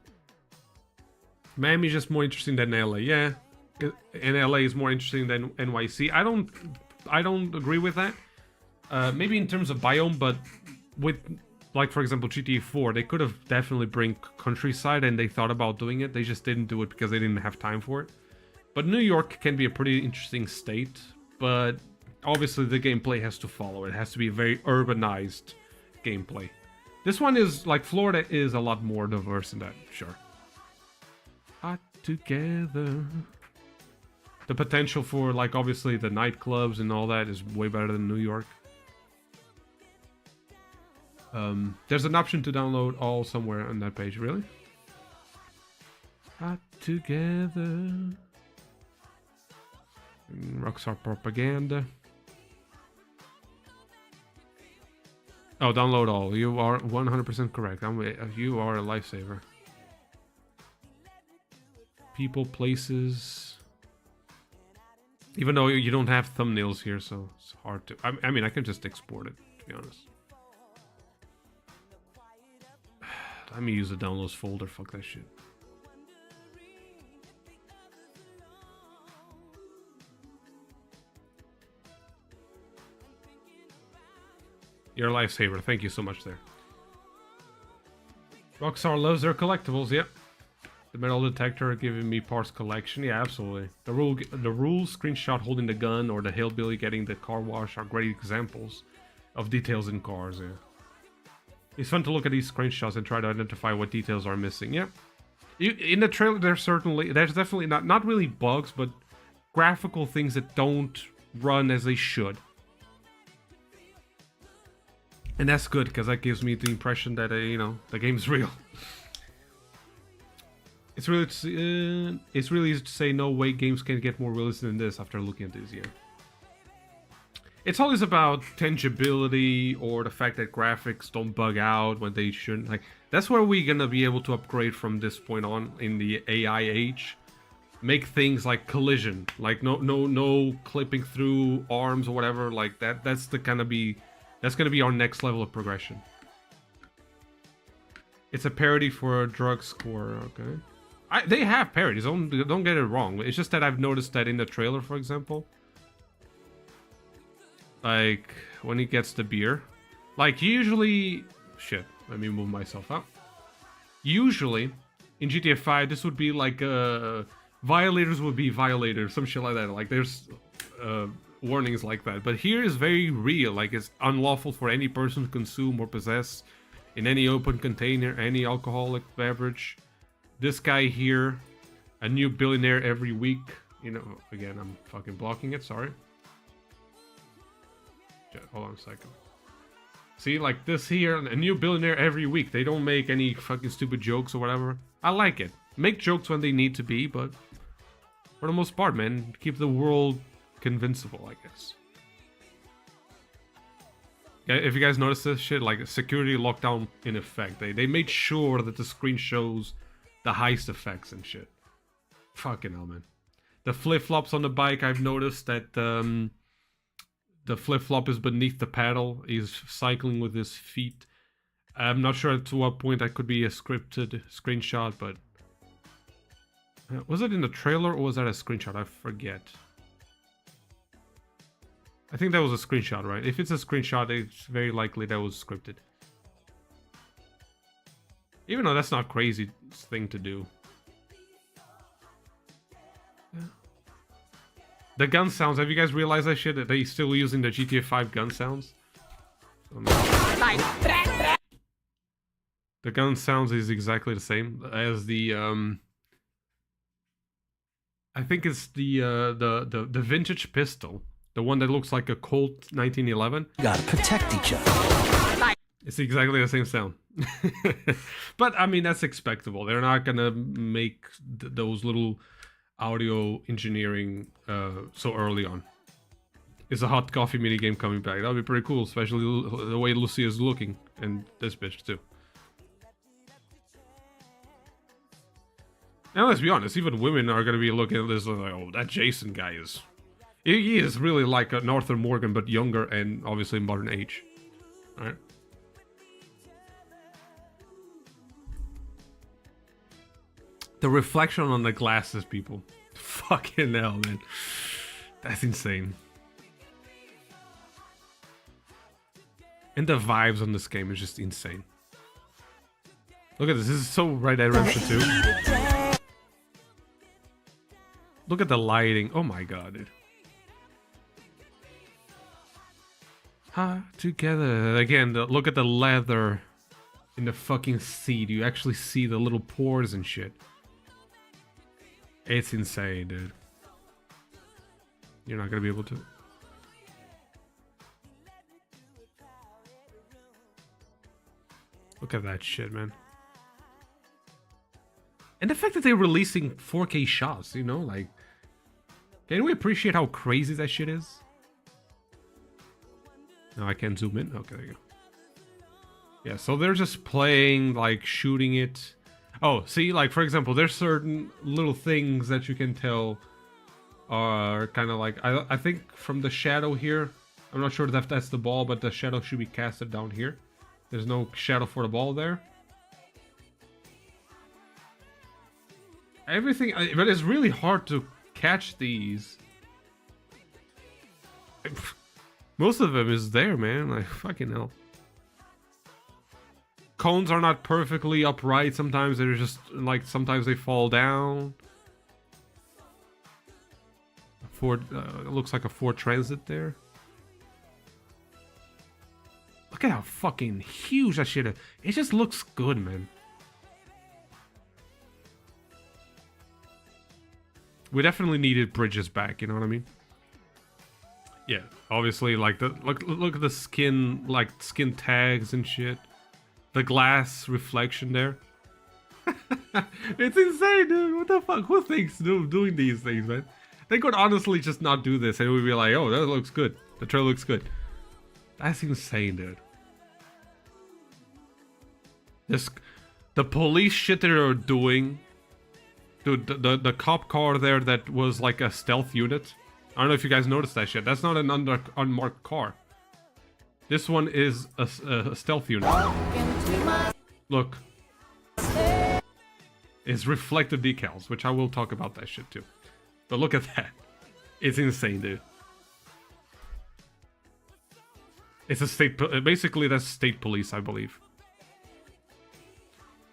Miami's just more interesting than LA. Yeah, and LA is more interesting than NYC. I don't agree with that. Maybe in terms of biome, but with, like, for example, GTA 4, they could have definitely bring countryside, and they thought about doing it. They just didn't do it because they didn't have time for it. But New York can be a pretty interesting state, but obviously the gameplay has to follow. It has to be very urbanized gameplay. This one is, like, Florida is a lot more diverse in that, sure. Hot together. The potential for, like, obviously the nightclubs and all that is way better than New York. There's an option to download all somewhere on that page, really? Hot together. Rockstar propaganda. Oh, download all. You are 100% correct. You are a lifesaver. People, places. Even though you don't have thumbnails here, so it's hard to... I mean, I can just export it, to be honest. Let me use the downloads folder. Fuck that shit. You're a lifesaver. Thank you so much there. Rockstar loves their collectibles. Yep. The metal detector giving me parts collection. Yeah, absolutely. The rule screenshot holding the gun or the hillbilly getting the car wash are great examples of details in cars. Yeah. It's fun to look at these screenshots and try to identify what details are missing. Yep. In the trailer, there's definitely not really bugs, but graphical things that don't run as they should. And that's good, because that gives me the impression that, you know, the game's real. It's really easy to say no way games can get more realistic than this after looking at this year. It's always about tangibility or the fact that graphics don't bug out when they shouldn't. Like, that's where we're gonna be able to upgrade from this point on in the AI age. Make things like collision, like no clipping through arms or whatever like that. That's gonna be our next level of progression. It's a parody for a drug score, okay? They have parodies, don't get it wrong. It's just that I've noticed that in the trailer, for example, like when he gets the beer, like usually, shit, let me move myself up. Usually in GTA 5, this would be like violators would be violators, some shit like that. Like there's warnings like that, but here is very real. Like it's unlawful for any person to consume or possess in any open container any alcoholic beverage. This guy here, a new billionaire every week. You know, again, I'm fucking blocking it, sorry. Hold on a second. See, like this here, a new billionaire every week. They don't make any fucking stupid jokes or whatever. I like it. Make jokes when they need to be, but for the most part, man, keep the world convincible, I guess. Yeah, if you guys notice this shit, like security lockdown in effect. They made sure that the screen shows the heist effects and shit. Fucking hell, man. The flip-flops on the bike, I've noticed that the flip-flop is beneath the pedal. He's cycling with his feet. I'm not sure to what point that could be a scripted screenshot, but... was it in the trailer or was that a screenshot? I forget. I think that was a screenshot, right? If it's a screenshot, it's very likely that was scripted. Even though that's not a crazy thing to do. Yeah. The gun sounds, have you guys realized that shit? That they're still using the GTA 5 gun sounds? The gun sounds is exactly the same as the I think it's the vintage pistol, the one that looks like a Colt 1911. We gotta protect each other. It's exactly the same sound. But I mean, that's expectable. They're not gonna make those little audio engineering so early on. Is a hot coffee minigame coming back? That'll be pretty cool, especially the way Lucy is looking, and this bitch too. And let's be honest, even women are gonna be looking at this like, oh, that Jason guy is... He is really like an Arthur Morgan, but younger and obviously modern age. Alright. The reflection on the glasses, people. Fucking hell, man. That's insane. And the vibes on this game is just insane. Look at this. This is so Red Dead Redemption 2. Look at the lighting. Oh my god, dude. Together. Again, look at the leather in the fucking seat. You actually see the little pores and shit. It's insane, dude. You're not gonna be able to. Look at that shit, man. And the fact that they're releasing 4K shots, you know, like... Can we appreciate how crazy that shit is? No, I can't zoom in. Okay, there you go. Yeah, so they're just playing, like, shooting it. Oh, see, like, for example, there's certain little things that you can tell are kind of like... I think from the shadow here, I'm not sure if that's the ball, but the shadow should be casted down here. There's no shadow for the ball there. Everything, but it's really hard to catch these. Most of them is there, man. Like, fucking hell. Cones are not perfectly upright. Sometimes they're just, like, sometimes they fall down. Ford, looks like a Ford Transit there. Look at how fucking huge that shit is. It just looks good, man. We definitely needed bridges back, you know what I mean? Yeah, obviously, like, the look at the skin, like, skin tags and shit. The glass reflection there. It's insane, dude. What the fuck? Who thinks doing these things, man? They could honestly just not do this and we'd be like, oh, that looks good. The trailer looks good. That's insane, dude. The police shit that they're doing. Dude, the cop car there that was like a stealth unit. I don't know if you guys noticed that shit. That's not an unmarked car. This one is a stealth unit. Look. It's reflective decals, which I will talk about that shit too. But look at that. It's insane, dude. It's a state... Basically, that's state police, I believe.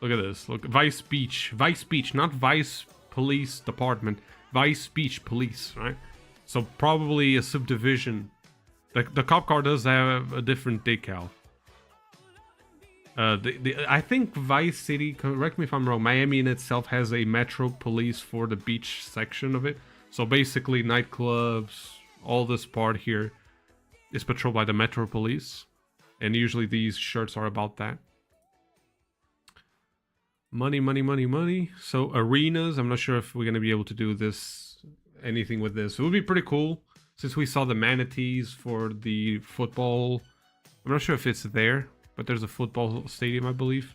Look at this. Look, Vice Beach. Vice Beach, not Vice Police Department. Vice Beach Police, right? So probably a subdivision. The cop car does have a different decal. I think Vice City, correct me if I'm wrong, Miami in itself has a metro police for the beach section of it. So basically nightclubs, all this part here is patrolled by the metro police. And usually these shirts are about that. Money, money, money, money. So arenas, I'm not sure if we're going to be able to do this, anything with this. It would be pretty cool since we saw the manatees for the football. I'm not sure if it's there, but there's a football stadium, I believe.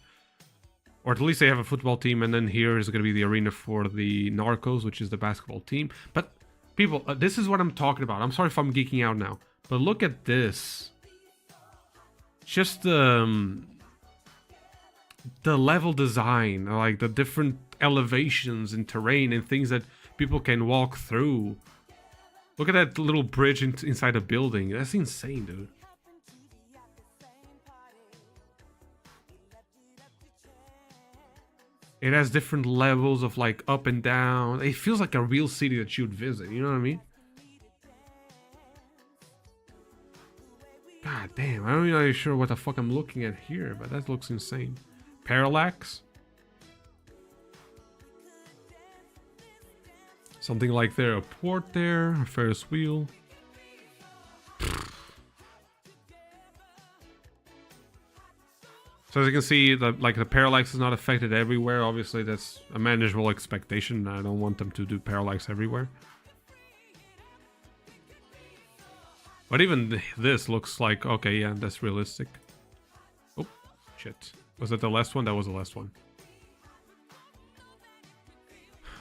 Or at least they have a football team, and then here is going to be the arena for the Narcos, which is the basketball team. But people, this is what I'm talking about. I'm sorry if I'm geeking out now, but look at this. Just the level design, like the different elevations and terrain and things that people can walk through. Look at that little bridge inside a building. That's insane, dude. It has different levels of like up and down. It feels like a real city that you'd visit, you know what I mean? God damn, I'm not even sure what the fuck I'm looking at here, but that looks insane. parallax. Something like there, a port there, a Ferris wheel. So as you can see, the parallax is not affected everywhere. Obviously, that's a manageable expectation. I don't want them to do parallax everywhere. But even this looks like, okay, yeah, that's realistic. Oh, shit. Was that the last one? That was the last one.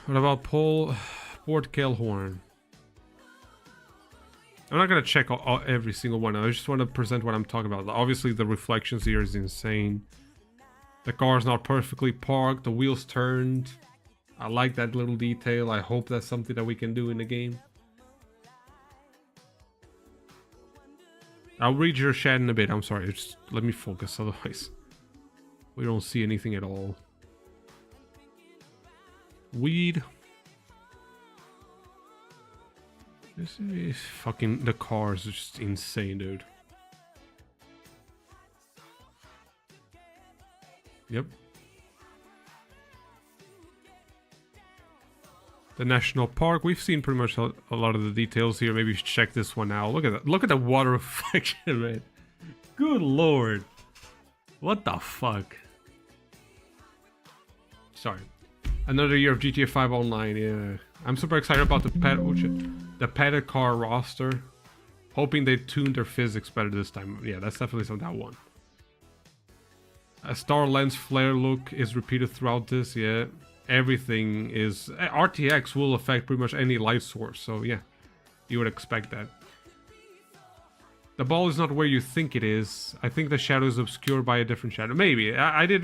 What about Port Kelhorn? I'm not gonna check every single one. I just want to present what I'm talking about. Obviously, the reflections here is insane. The car's not perfectly parked. The wheels turned. I like that little detail. I hope that's something that we can do in the game. I'll read your chat in a bit. I'm sorry. Just let me focus. Otherwise, we don't see anything at all. Weed. This is fucking... The cars are just insane, dude. Yep. The national park. We've seen pretty much a lot of the details here. Maybe you should check this one out. Look at that. Look at the water reflection, man. Good lord. What the fuck? Sorry. Another year of GTA 5 Online, yeah. I'm super excited about the padded car roster. Hoping they tuned their physics better this time. Yeah, that's definitely something I want. A star lens flare look is repeated throughout this, yeah. Everything is... RTX will affect pretty much any light source, so yeah. You would expect that. The ball is not where you think it is. I think the shadow is obscured by a different shadow. Maybe. I did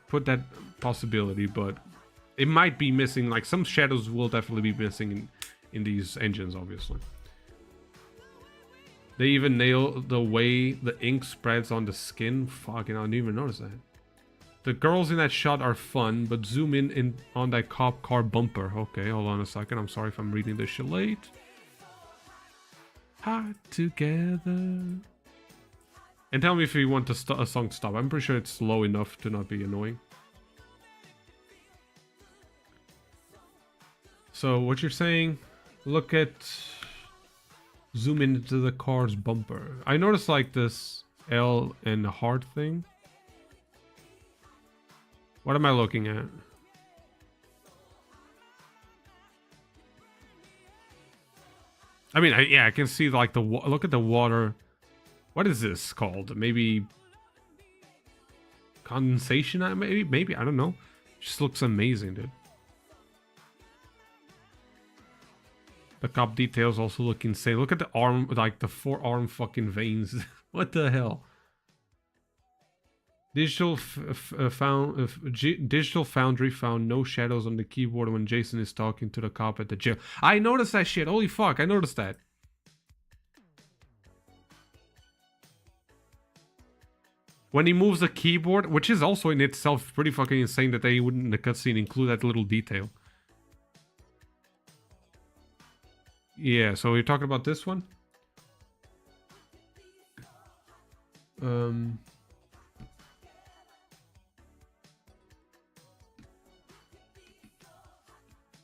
put that possibility, but... It might be missing, like some shadows will definitely be missing in these engines, obviously. They even nail the way the ink spreads on the skin. Fucking, I didn't even notice that. The girls in that shot are fun, but zoom in on that cop car bumper. Okay, hold on a second. I'm sorry if I'm reading this shit late. Hot together. And tell me if you want a song to stop. I'm pretty sure it's low enough to not be annoying. So what you're saying, look at, zoom into the car's bumper. I noticed like this L and heart thing. What am I looking at? I mean, yeah, I can see like look at the water. What is this called? Maybe condensation? Maybe, I don't know. Just looks amazing, dude. The cop details also look insane. Look at the arm, like the forearm fucking veins. What the hell? Digital Foundry found no shadows on the keyboard when Jason is talking to the cop at the jail. I noticed that shit. Holy fuck, I noticed that. When he moves the keyboard, which is also in itself pretty fucking insane that they wouldn't in the cutscene include that little detail. Yeah, so we're talking about this one.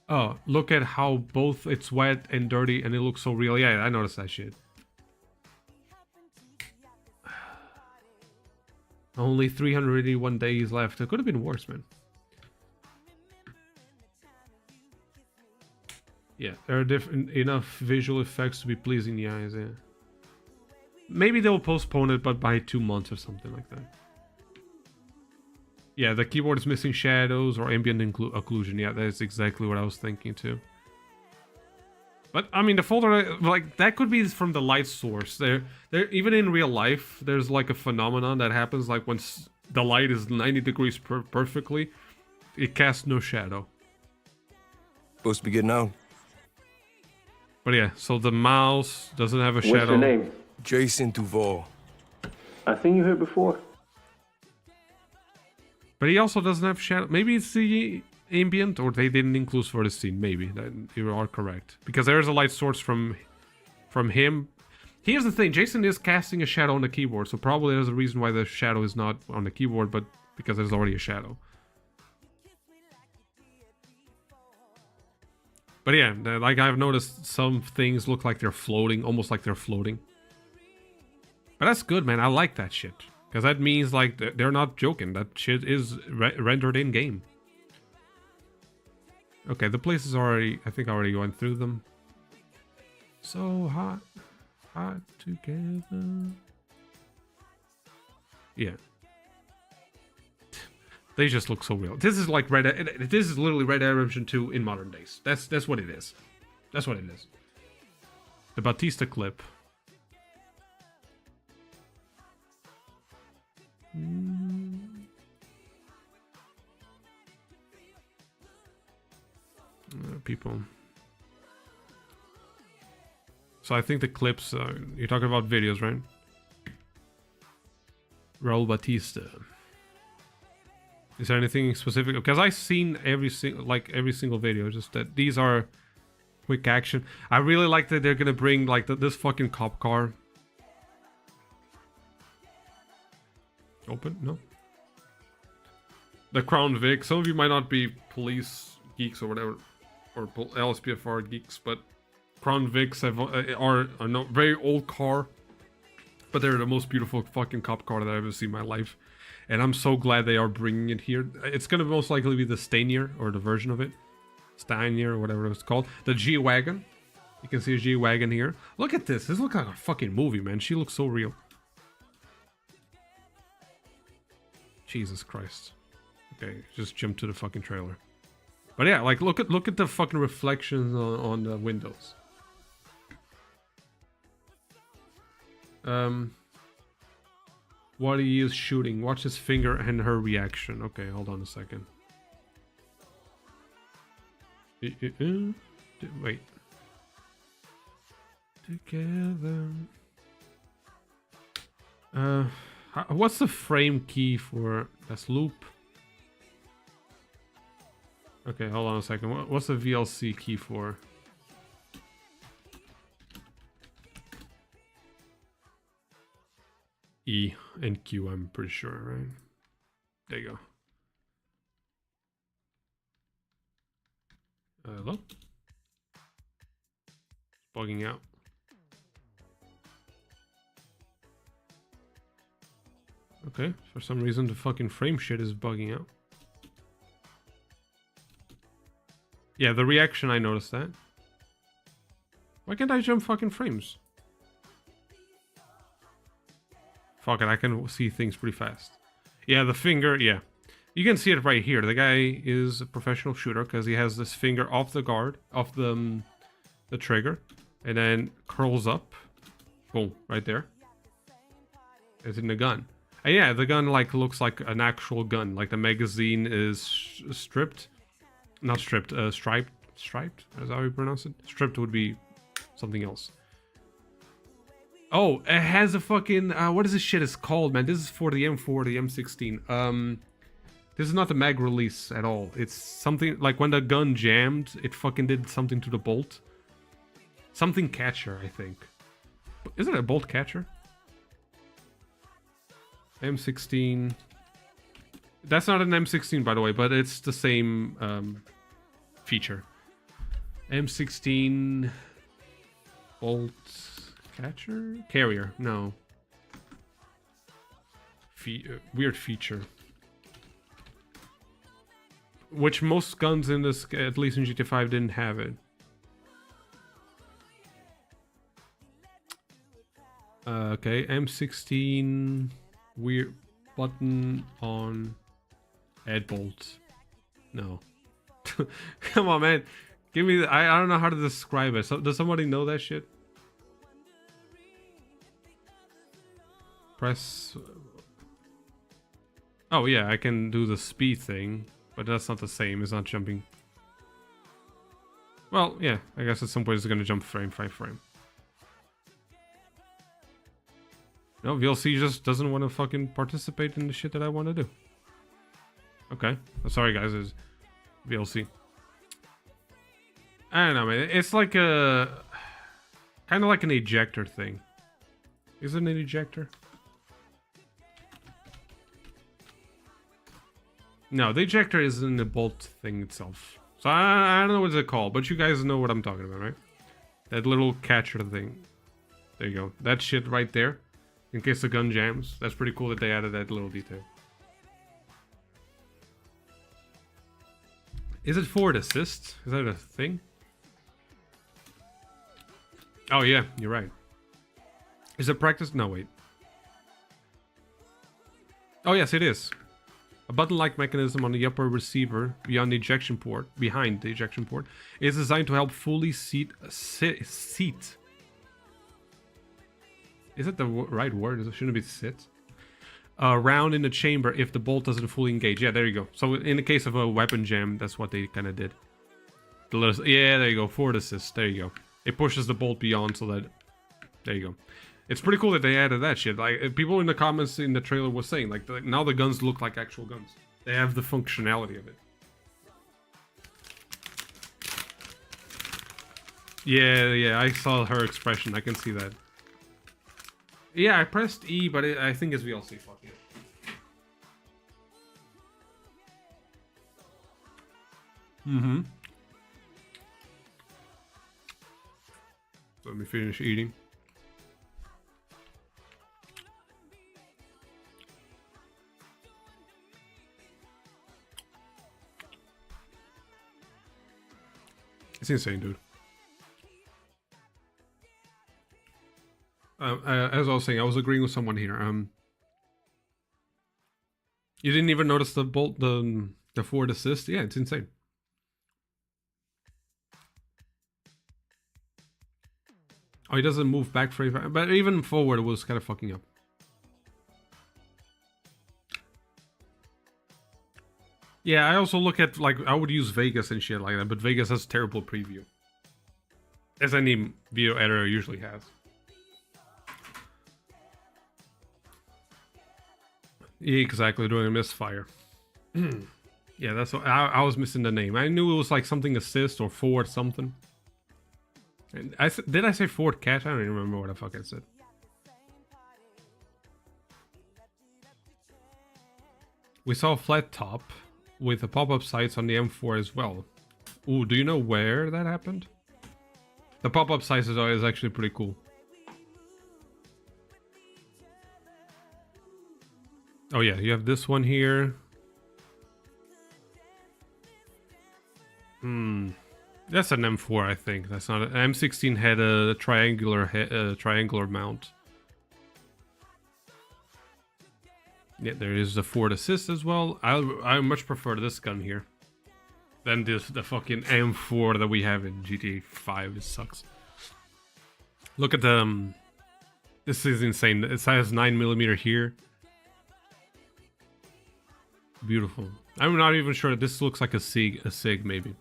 Oh, look at how both it's wet and dirty and it looks so real. Yeah, I noticed that shit. Only 381 days left. It could have been worse, man. Yeah, there are different enough visual effects to be pleasing the eyes, yeah. Maybe they'll postpone it, but by 2 months or something like that. Yeah, the keyboard is missing shadows or ambient occlusion. Yeah, that's exactly what I was thinking too. But, I mean, the folder, like, that could be from the light source. There, even in real life, there's like a phenomenon that happens, like, when the light is 90 degrees perfectly, it casts no shadow. Supposed to be getting out. But yeah, so the mouse doesn't have a shadow. What's your name? Jason Duval. I've seen you here before. But he also doesn't have shadow. Maybe it's the ambient, or they didn't include for the scene. Maybe you are correct, because there's a light source from him. Here's the thing: Jason is casting a shadow on the keyboard, so probably there's a reason why the shadow is not on the keyboard. But because there's already a shadow. But yeah, like I've noticed some things look like they're floating, almost like they're floating. But that's good, man. I like that shit. Because that means like they're not joking. That shit is rendered in game. Okay, the places already, I think I already went through them. So hot, hot together. Yeah. They just look so real. This is like this is literally Red Dead Redemption 2 in modern days. That's what it is. That's what it is. The Batista clip. People. So I think the clips, you're talking about videos, right? Raul Batista. Is there anything specific? Because I've seen every single video. Just that these are quick action. I really like that they're gonna bring like this fucking cop car. Open? No. The Crown Vic. Some of you might not be police geeks or whatever, or LSPFR geeks, but Crown Vics are a very old car, but they're the most beautiful fucking cop car that I've ever seen in my life. And I'm so glad they are bringing it here. It's going to most likely be the Steyr, or the version of it. Steyr, or whatever it's called. The G-Wagon. You can see a G-Wagon here. Look at this. This looks like a fucking movie, man. She looks so real. Jesus Christ. Okay, just jump to the fucking trailer. But yeah, like, look at the fucking reflections on the windows. What he is shooting. Watch his finger and her reaction. Okay, hold on a second. Wait. Together. What's the frame key for this loop? Okay, hold on a second. What's the VLC key for? E and Q, I'm pretty sure, right? There you go. Hello? It's bugging out. Okay, for some reason the fucking frame shit is bugging out. Yeah, the reaction, I noticed that. Why can't I jump fucking frames? Fuck it, I can see things pretty fast. Yeah, the finger, yeah. You can see it right here. The guy is a professional shooter because he has this finger off the guard, off the trigger, and then curls up. Boom, right there. It's in the gun. And yeah, the gun like looks like an actual gun. Like the magazine is stripped. Not stripped, striped. Striped? Is that how you pronounce it? Stripped would be something else. Oh, it has a fucking, what is this shit is called, man? This is for the M4, the M16. This is not the mag release at all. It's something, like when the gun jammed, it fucking did something to the bolt. Something catcher, I think. Is it a bolt catcher? M16. That's not an M16, by the way, but it's the same feature. M16 bolt catcher? Carrier? No. Weird feature. Which most guns in this, at least in GTA 5, didn't have it. Okay, M16 weird button on head bolt. No. Come on, man. Give me the, I don't know how to describe it. So, does somebody know that shit? Press. Oh yeah, I can do the speed thing, but that's not the same. It's not jumping. Well, yeah, I guess at some point it's gonna jump frame by frame. No, VLC just doesn't want to fucking participate in the shit that I want to do. Okay, sorry guys, it's VLC. I don't know, man. It's like a kind of like an ejector thing. Is it an ejector? No, the ejector is in the bolt thing itself. So I don't know what it's called, but you guys know what I'm talking about, right? That little catcher thing. There you go. That shit right there. In case the gun jams. That's pretty cool that they added that little detail. Is it forward assist? Is that a thing? Oh yeah, you're right. Is it practice? No, wait. Oh yes, it is. A button-like mechanism on the upper receiver behind the ejection port is designed to help fully seat. Is that the right word? Shouldn't it be sit? Round in the chamber if the bolt doesn't fully engage. Yeah, there you go. So in the case of a weapon jam, that's what they kind of did. Yeah, there you go. Forward assist. There you go. It pushes the bolt beyond so that... There you go. It's pretty cool that they added that shit. Like, people in the comments in the trailer were saying, like, now the guns look like actual guns. They have the functionality of it. Yeah, I saw her expression. I can see that. Yeah, I pressed E, but I think it's VLC. Fuck it. Mm-hmm. Let me finish eating. It's insane, dude. As I was saying, I was agreeing with someone here. You didn't even notice the bolt, the forward assist? Yeah, it's insane. Oh, he doesn't move back very far, but even forward was kind of fucking up. Yeah, I also look at, like, I would use Vegas and shit like that, but Vegas has terrible preview. As any video editor usually has. Yeah, exactly, doing a misfire. Yeah, that's what I was missing the name. I knew it was like something assist or forward something. And did I say forward catch? I don't even remember what the fuck I said. We saw a flat top with the pop-up sights on the M4 as well. Ooh, do you know where that happened? The pop-up sights is actually pretty cool. Oh yeah, you have this one here. That's an M4, I think. That's not an M16 had a triangular mount. Yeah, there is the forward assist as well. I much prefer this gun here than the fucking M4 that we have in GTA 5. It sucks. Look at the this is insane. It has 9mm here. Beautiful. I'm not even sure. This looks like a SIG maybe.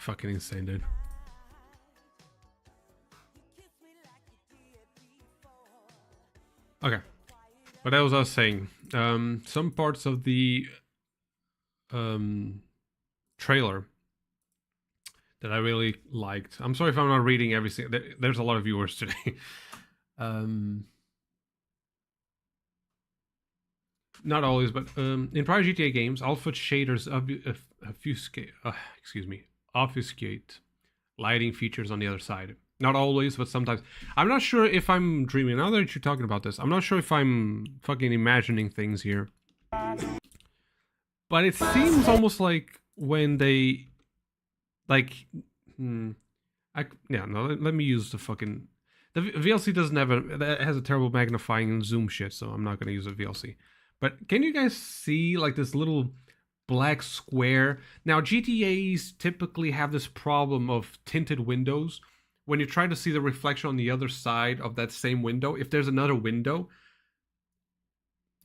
Fucking insane, dude. Okay, but as I was saying, some parts of the trailer that I really liked. I'm sorry if I'm not reading everything. There's a lot of viewers today. Not always, but in prior GTA games, alpha shaders obfuscate lighting features on the other side. Not always, but sometimes. I'm not sure if I'm dreaming. Now that you're talking about this, I'm not sure if I'm fucking imagining things here. But it seems almost like when they... Like... let me use the fucking... The VLC doesn't have it has a terrible magnifying and zoom shit, so I'm not going to use a VLC. But can you guys see, like, this little black square? Now, GTAs typically have this problem of tinted windows. When you try to see the reflection on the other side of that same window, if there's another window,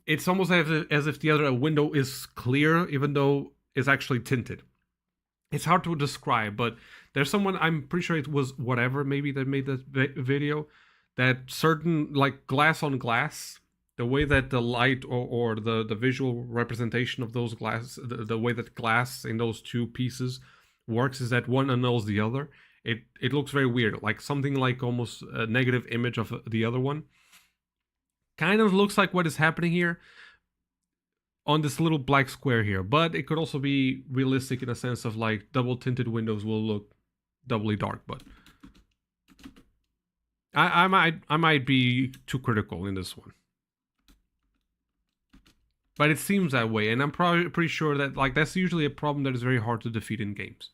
it's almost as if the other window is clear, even though it's actually tinted. It's hard to describe, but there's someone, I'm pretty sure it was whatever, maybe that made that video, that certain, like, glass on glass, the way that the light or the visual representation of those glass, the way that glass in those two pieces works is that one annuls the other. it looks very weird, like something like almost a negative image of the other one. Kind of looks like what is happening here on this little black square here, but it could also be realistic in a sense of like double tinted windows will look doubly dark. But I might be too critical in this one, but it seems that way, and I'm probably pretty sure that like that's usually a problem that is very hard to defeat in games.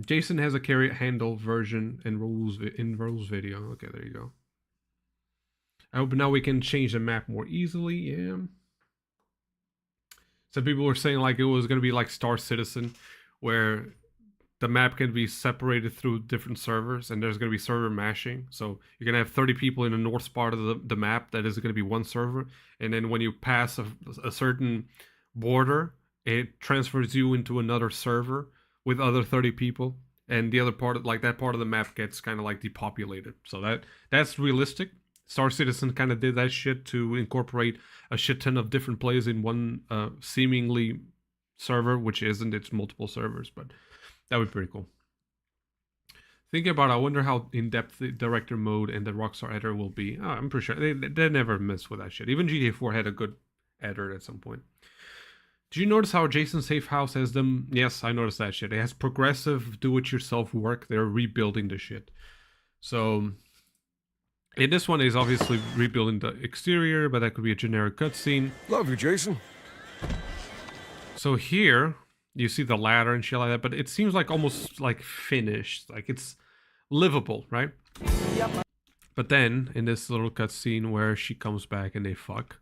Jason has a carry handle version in rules video. Okay, there you go. I hope now we can change the map more easily. Yeah. Some people were saying like it was going to be like Star Citizen, where the map can be separated through different servers, and there's going to be server mashing. So you're going to have 30 people in the north part of the map that is going to be one server, and then when you pass a certain border, it transfers you into another server with other 30 people, and the other part of like that part of the map gets kind of like depopulated. So that's realistic. Star Citizen kind of did that shit to incorporate a shit ton of different players in one seemingly server, which isn't. It's multiple servers, but that would be pretty cool. Thinking about it, I wonder how in-depth the director mode and the Rockstar editor will be. Oh, I'm pretty sure they never mess with that shit. Even GTA 4 had a good editor at some point. Did you notice how Jason's safe house has them? Yes, I noticed that shit. It has progressive do-it-yourself work. They're rebuilding the shit. So in this one is obviously rebuilding the exterior, but that could be a generic cutscene. Love you, Jason. So here you see the ladder and shit like that, but it seems like almost like finished, like it's livable, right? Yep. But then in this little cutscene where she comes back and they fuck.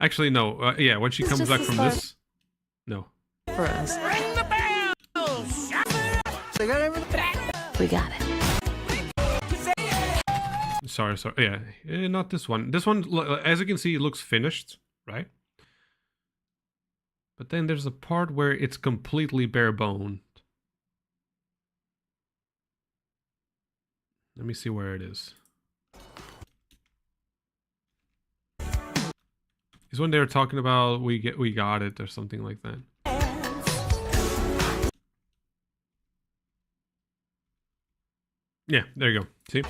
Actually, no. Yeah, when she comes back from this, no. For us. Ring the bells! They got everything. We got it. Sorry. Yeah, not this one. This one, as you can see, it looks finished, right? But then there's a part where it's completely bare boned. Let me see where it is. Is when they were talking about we got it or something like that. Yeah, there you go. See?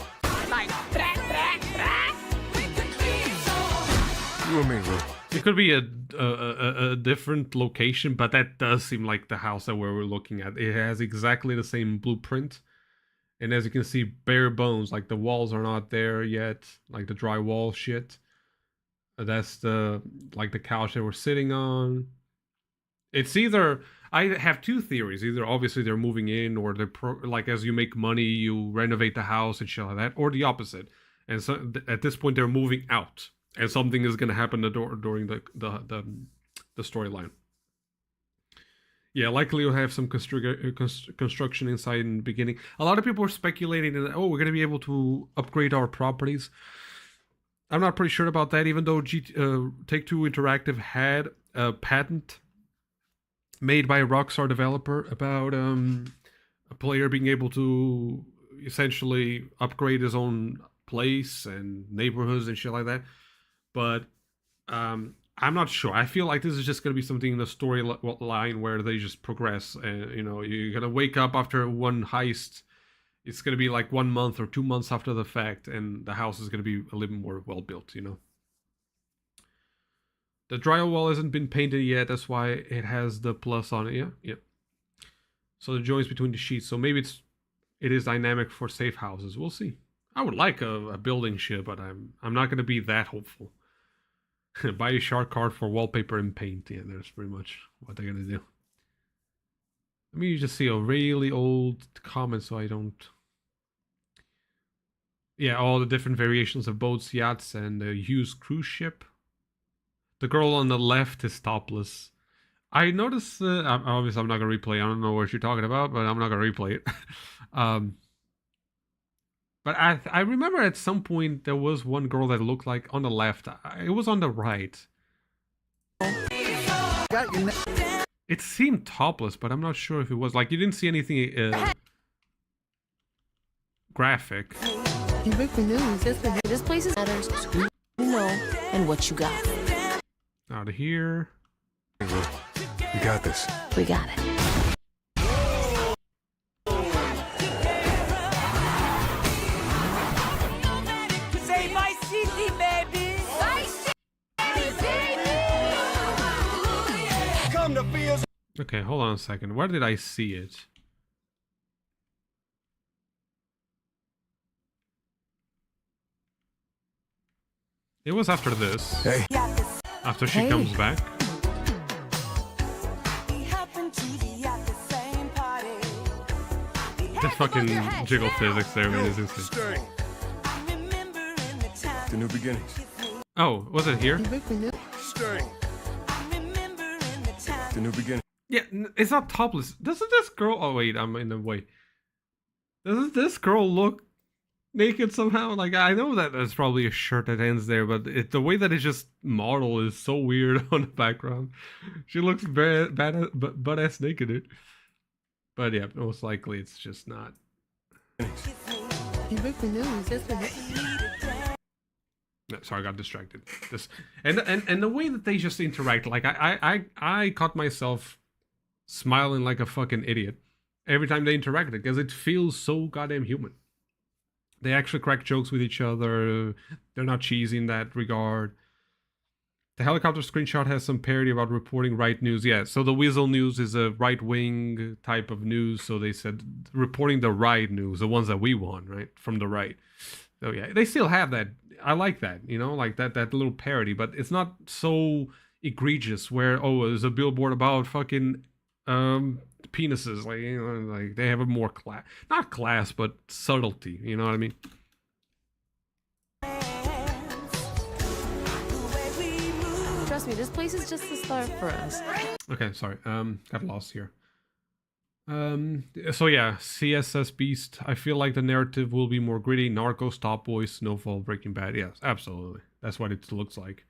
You and me, bro. It could be a different location, but that does seem like the house that we're looking at. It has exactly the same blueprint. And as you can see, bare bones. Like the walls are not there yet. Like the drywall shit. That's the couch that we're sitting on. It's either, I have two theories. Either obviously they're moving in, or they're like as you make money, you renovate the house and shit like that, or the opposite. And so at this point they're moving out, and something is going to happen during the storyline. Yeah, likely you'll have some construction inside in the beginning. A lot of people are speculating that, oh, we're going to be able to upgrade our properties. I'm not pretty sure about that, even though Take-Two Interactive had a patent made by a Rockstar developer about a player being able to essentially upgrade his own place and neighborhoods and shit like that. But I'm not sure. I feel like this is just going to be something in the storyline where they just progress. And, you know, you're going to wake up after one heist. It's going to be like 1 month or 2 months after the fact, and the house is going to be a little more well built, you know. The drywall hasn't been painted yet. That's why it has the plus on it. Yeah. So the joints between the sheets. So maybe it is dynamic for safe houses. We'll see. I would like a building shit, but I'm not going to be that hopeful. Buy a shark card for wallpaper and paint. Yeah, that's pretty much what they're going to do. Let me just see a really old comment so I don't... Yeah, all the different variations of boats, yachts, and a used cruise ship. The girl on the left is topless. I noticed... obviously, I'm not going to replay. I don't know what you're talking about, but I'm not going to replay it. But I remember at some point there was one girl that looked like on the left. It was on the right. It seemed topless, but I'm not sure if it was. Like, you didn't see anything graphic. You break the news. This place is matters to who you know and what you got. Out of here. We got this. We got it. Okay, hold on a second. Where did I see it? It was after this. Hey. After she Hey. comes back. The fucking jiggle physics there, man, is insane. Stay. The new beginnings. Oh, was it here? You break the news. Stay. The new beginning. Yeah, it's not topless. Doesn't this girl... Oh, wait, I'm in the way. Doesn't this girl look naked somehow? Like, I know that there's probably a shirt that ends there, but the way that it's just model is so weird on the background. She looks butt-ass naked, dude. But yeah, most likely it's just not. You break the news. It's the No, sorry, I got distracted. This and the way that they just interact, like I caught myself smiling like a fucking idiot every time they interacted because it feels so goddamn human. They actually crack jokes with each other. They're not cheesy in that regard. The helicopter screenshot has some parody about reporting right news. Yeah, so the Weasel News is a right-wing type of news. So they said reporting the right news, the ones that we want, right, from the right. So yeah, they still have that. I like that, you know, like that little parody, but it's not so egregious where, oh, there's a billboard about fucking penises. Like, you know, like they have a more class, not class, but subtlety. You know what I mean? Trust me, this place is just the start for us. Okay, sorry. Got lost here. So yeah, CSS Beast. I feel like the narrative will be more gritty. Narcos, Top Boy, Snowfall, Breaking Bad. Yes, absolutely. That's what it looks like.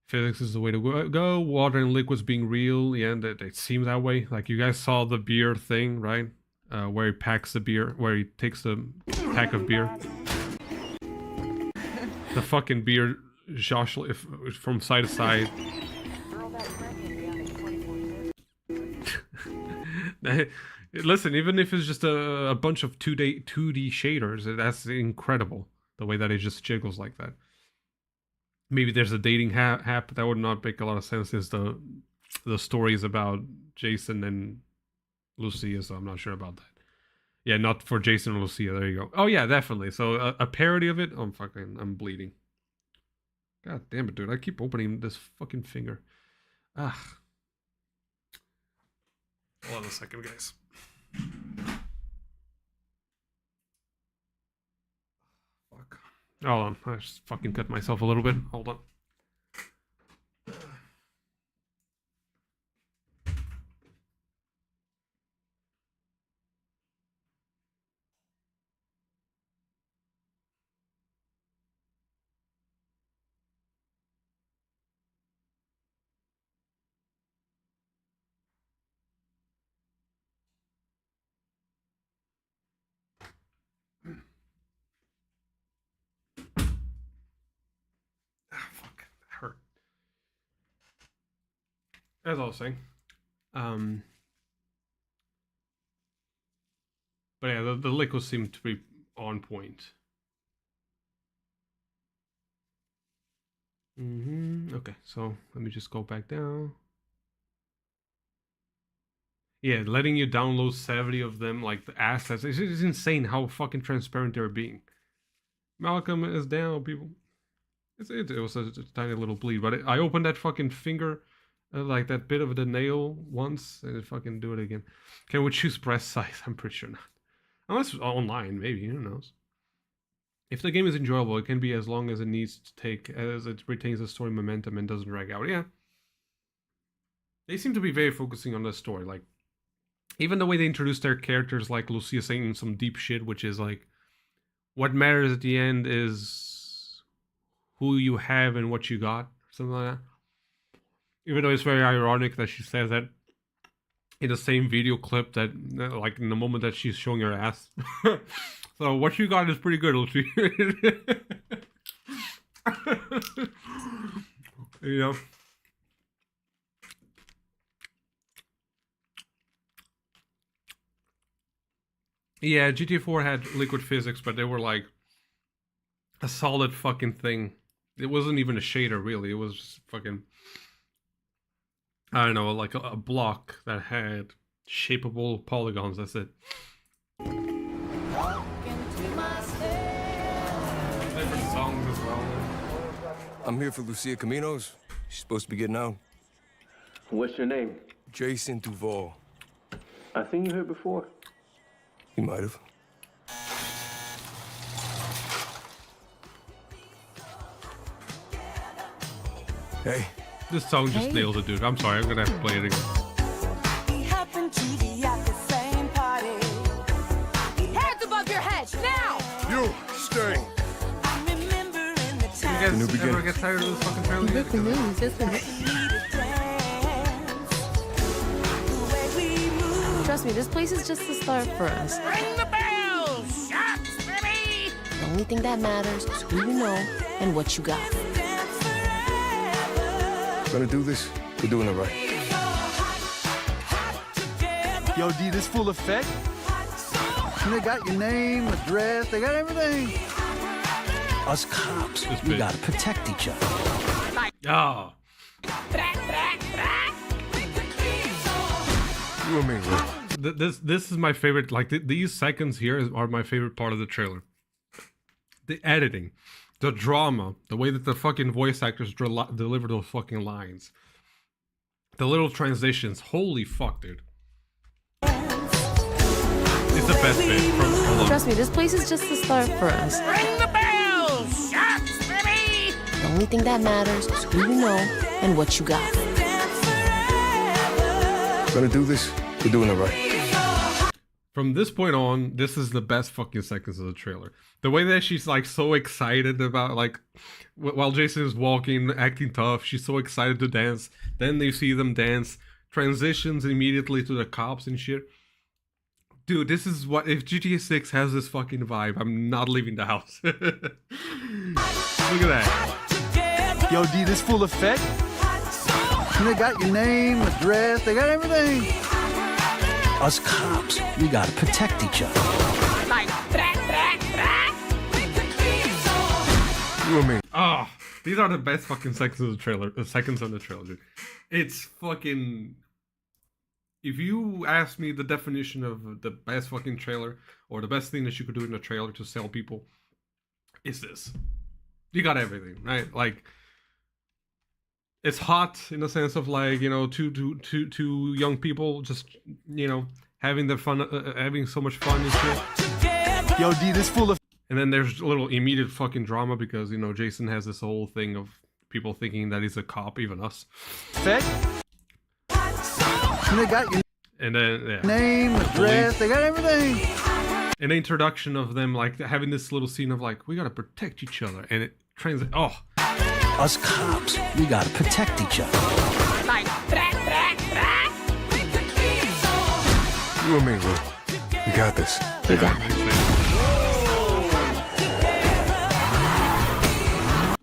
Physics is the way to go. Water and liquids being real. Yeah, they seem that way. Like you guys saw the beer thing, right? Where he packs the beer, where he takes the pack of beer. The fucking beer josh from side to side. Listen, even if it's just a bunch of 2D shaders, that's incredible. The way that it just jiggles like that. Maybe there's a dating app that would not make a lot of sense. Is the stories about Jason and Lucia, so I'm not sure about that. Yeah, not for Jason and Lucia. There you go. Oh yeah, definitely. So a parody of it. I'm bleeding. God damn it, dude! I keep opening this fucking finger. Ah. Hold on a second, guys. Fuck. Hold on. I just fucking cut myself a little bit. Hold on. Fuck. That hurt. As I was saying. But yeah, the liquids seem to be on point. Okay, so let me just go back down. Yeah, letting you download 70 of them, like the assets. It's insane how fucking transparent they're being. Malcolm is down, people. It was a tiny little bleed, but I opened that fucking finger, like that bit of the nail once, and it fucking do it again. Can we choose breast size? I'm pretty sure not. Unless online, maybe, who knows. If the game is enjoyable, it can be as long as it needs to take, as it retains the story momentum and doesn't drag out. Yeah. They seem to be very focusing on the story, like, even the way they introduce their characters, like Lucia saying some deep shit, which is like, what matters at the end is who you have and what you got, something like that. Even though it's very ironic that she says that in the same video clip that, like, in the moment that she's showing her ass. So what you got is pretty good, Lucia. You know. Yeah, GTA 4 had liquid physics, but they were like a solid fucking thing. It wasn't even a shader, really. It was just fucking... I don't know, like a block that had shapeable polygons. That's it. Favorite songs as well. I'm here for Lucia Caminos. She's supposed to be getting out. What's your name? Jason Duval. I think you heard before. You might have. Hey, This song just Hey. nails it, dude. I'm sorry, I'm gonna have to play it again. We happen to be at the same party. Hands above your head, now! you stay. I'm remembering the You time guys new ever beginning. get tired of this fucking trailer Good yet? for news, isn't it? we needed dance. The way we move. Trust me, this place is just the start for us. Ring the bell, shots, baby. The only thing that matters is who you know and what you got. Dance forever. Gonna do this? We're doing it right. Together. Yo, D, this full effect? They got your name, address, they got everything. Us cops, This we big. gotta protect each other. Oh, You and me, Rick. this is my favorite. Like these seconds here are my favorite part of the trailer. The editing, the drama, the way that the fucking voice actors deliver those fucking lines, the little transitions. Holy fuck, dude! It's the best bit from Alone. Trust me, this place is just the start for us. Ring the bell, shots, baby. The only thing that matters is who you know and what you got. Dance forever. Gonna do this? We're doing it right. From this point on, this is the best fucking seconds of the trailer. The way that she's like so excited about like while Jason is walking, acting tough, she's so excited to dance. Then they see them dance, transitions immediately to the cops and shit. Dude, this is what if GTA 6 has this fucking vibe, I'm not leaving the house. Look at that. Yo, D, this full effect? They got your name, address, they got everything. Us cops, we gotta protect each other. You and me. Oh, these are the best fucking seconds of the trailer. Seconds on the trailer, dude. It's fucking. If you ask me the definition of the best fucking trailer or the best thing that you could do in a trailer to sell people, it's this. You got everything, right? Like, it's hot in the sense of like, you know, two young people just, you know, having the fun, having so much fun and shit. Yo, D, this full effect? And then there's a little immediate fucking drama because, you know, Jason has this whole thing of people thinking that he's a cop, even us. They got your And then, yeah. name, address, they got everything. An introduction of them, like, having this little scene of, like, we gotta protect each other. And it translates, oh. Us cops, we gotta protect each other. You and me, Rick. We got this. You got it.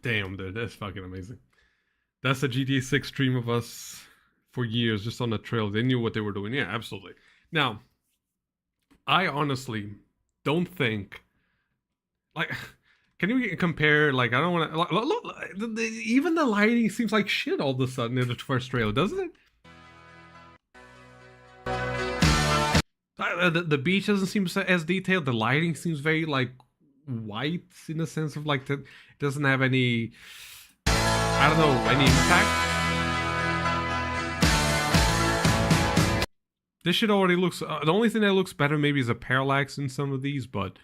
Damn, dude, that's fucking amazing. That's a GTA 6 stream of us for years, just on the trail. They knew what they were doing. Yeah, absolutely. Now, I honestly don't think, like, can you compare, like, I don't want to, look, even the lighting seems like shit all of a sudden in the first trailer, doesn't it? The beach doesn't seem as detailed. The lighting seems very, like, white in the sense of, like, that it doesn't have any, I don't know, any impact. This shit already looks, the only thing that looks better maybe is a parallax in some of these, but,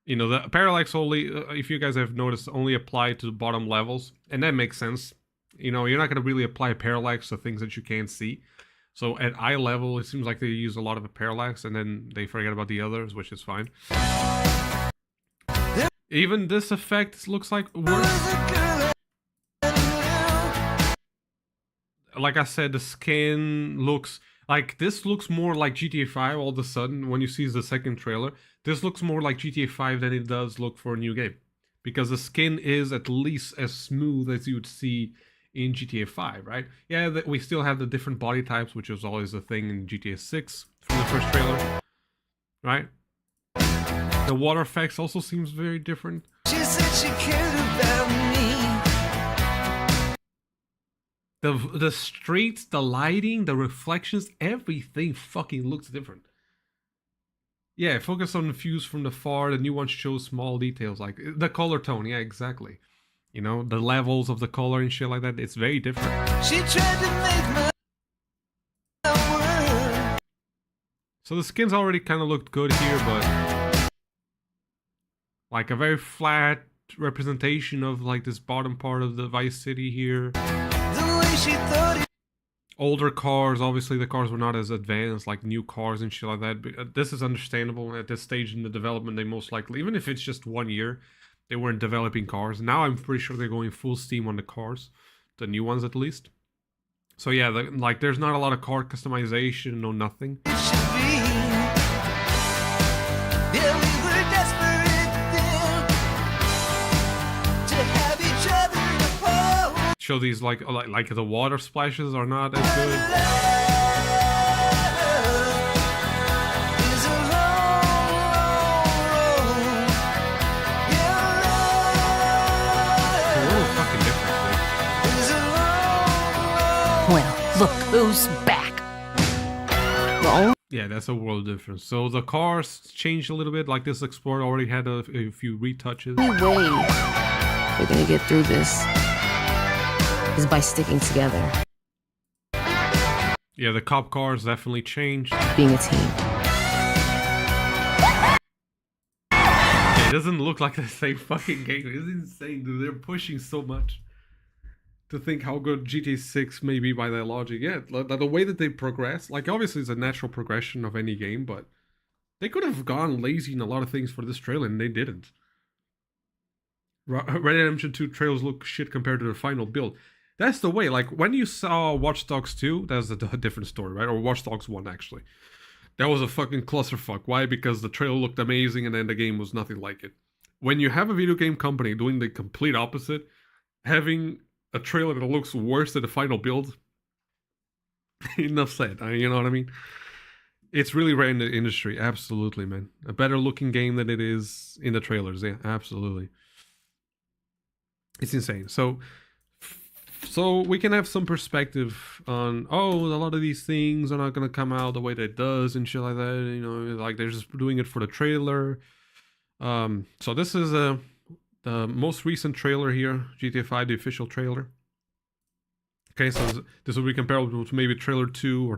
you know, the parallax only, if you guys have noticed, only apply to the bottom levels, and that makes sense. You know, you're not going to really apply parallax to things that you can't see. So at eye level, it seems like they use a lot of a parallax, and then they forget about the others, which is fine. Even this effect looks like worse. Like I said, the skin looks like, this looks more like GTA 5 all of a sudden when you see the second trailer. This looks more like GTA 5 than it does look for a new game. Because the skin is at least as smooth as you would see in GTA 5, right? Yeah, we still have the different body types, which was always a thing in GTA 6 from the first trailer, right? The water effects also seems very different. She said she cared about me. The streets, the lighting, the reflections, everything fucking looks different. Yeah, focus on the views from the far. The new one shows small details like the color tone. Yeah, exactly. You know, the levels of the color and shit like that. It's very different. She tried to make my world. So the skins already kind of looked good here, but like a very flat representation of like this bottom part of the Vice City here. The way she thought it. Older cars, obviously the cars were not as advanced, like new cars and shit like that. But this is understandable. At this stage in the development, they most likely, even if it's just 1 year, they weren't developing cars. Now I'm pretty sure they're going full steam on the cars, the new ones at least. So yeah, like there's not a lot of car customization, no nothing. Should be. Yeah, we were desperate then to have each other apart. Show these like the water splashes are not as good. Is a long road. Yeah, It's a little fucking different. is a long road. Well, look who's back. Well, Yeah, that's a world difference. So the cars changed a little bit. Like this Explorer already had a few retouches. only way we're gonna get through this is by sticking together, Yeah, the cop cars definitely changed. being a team. It doesn't look like the same fucking game. It's insane, dude. They're pushing so much. To think how good GTA 6 may be by that logic. Yeah, the way that they progress, like obviously it's a natural progression of any game, but they could have gone lazy in a lot of things for this trailer and they didn't. Red Dead Redemption 2 trailers look shit compared to the final build. That's the way, like when you saw Watch Dogs 2, that's a different story, right? Or Watch Dogs 1 actually. That was a fucking clusterfuck. Why? Because the trailer looked amazing and then the game was nothing like it. When you have a video game company doing the complete opposite, having a trailer that looks worse than the final build, enough said. You know what I mean? It's really rare in the industry. Absolutely, man. A better looking game than it is in the trailers. Yeah, absolutely. It's insane. So we can have some perspective on, oh, a lot of these things are not going to come out the way that it does and shit like that. You know, like they're just doing it for the trailer. So this is the most recent trailer here, GTA 5, the official trailer. Okay, so this will be comparable to maybe trailer 2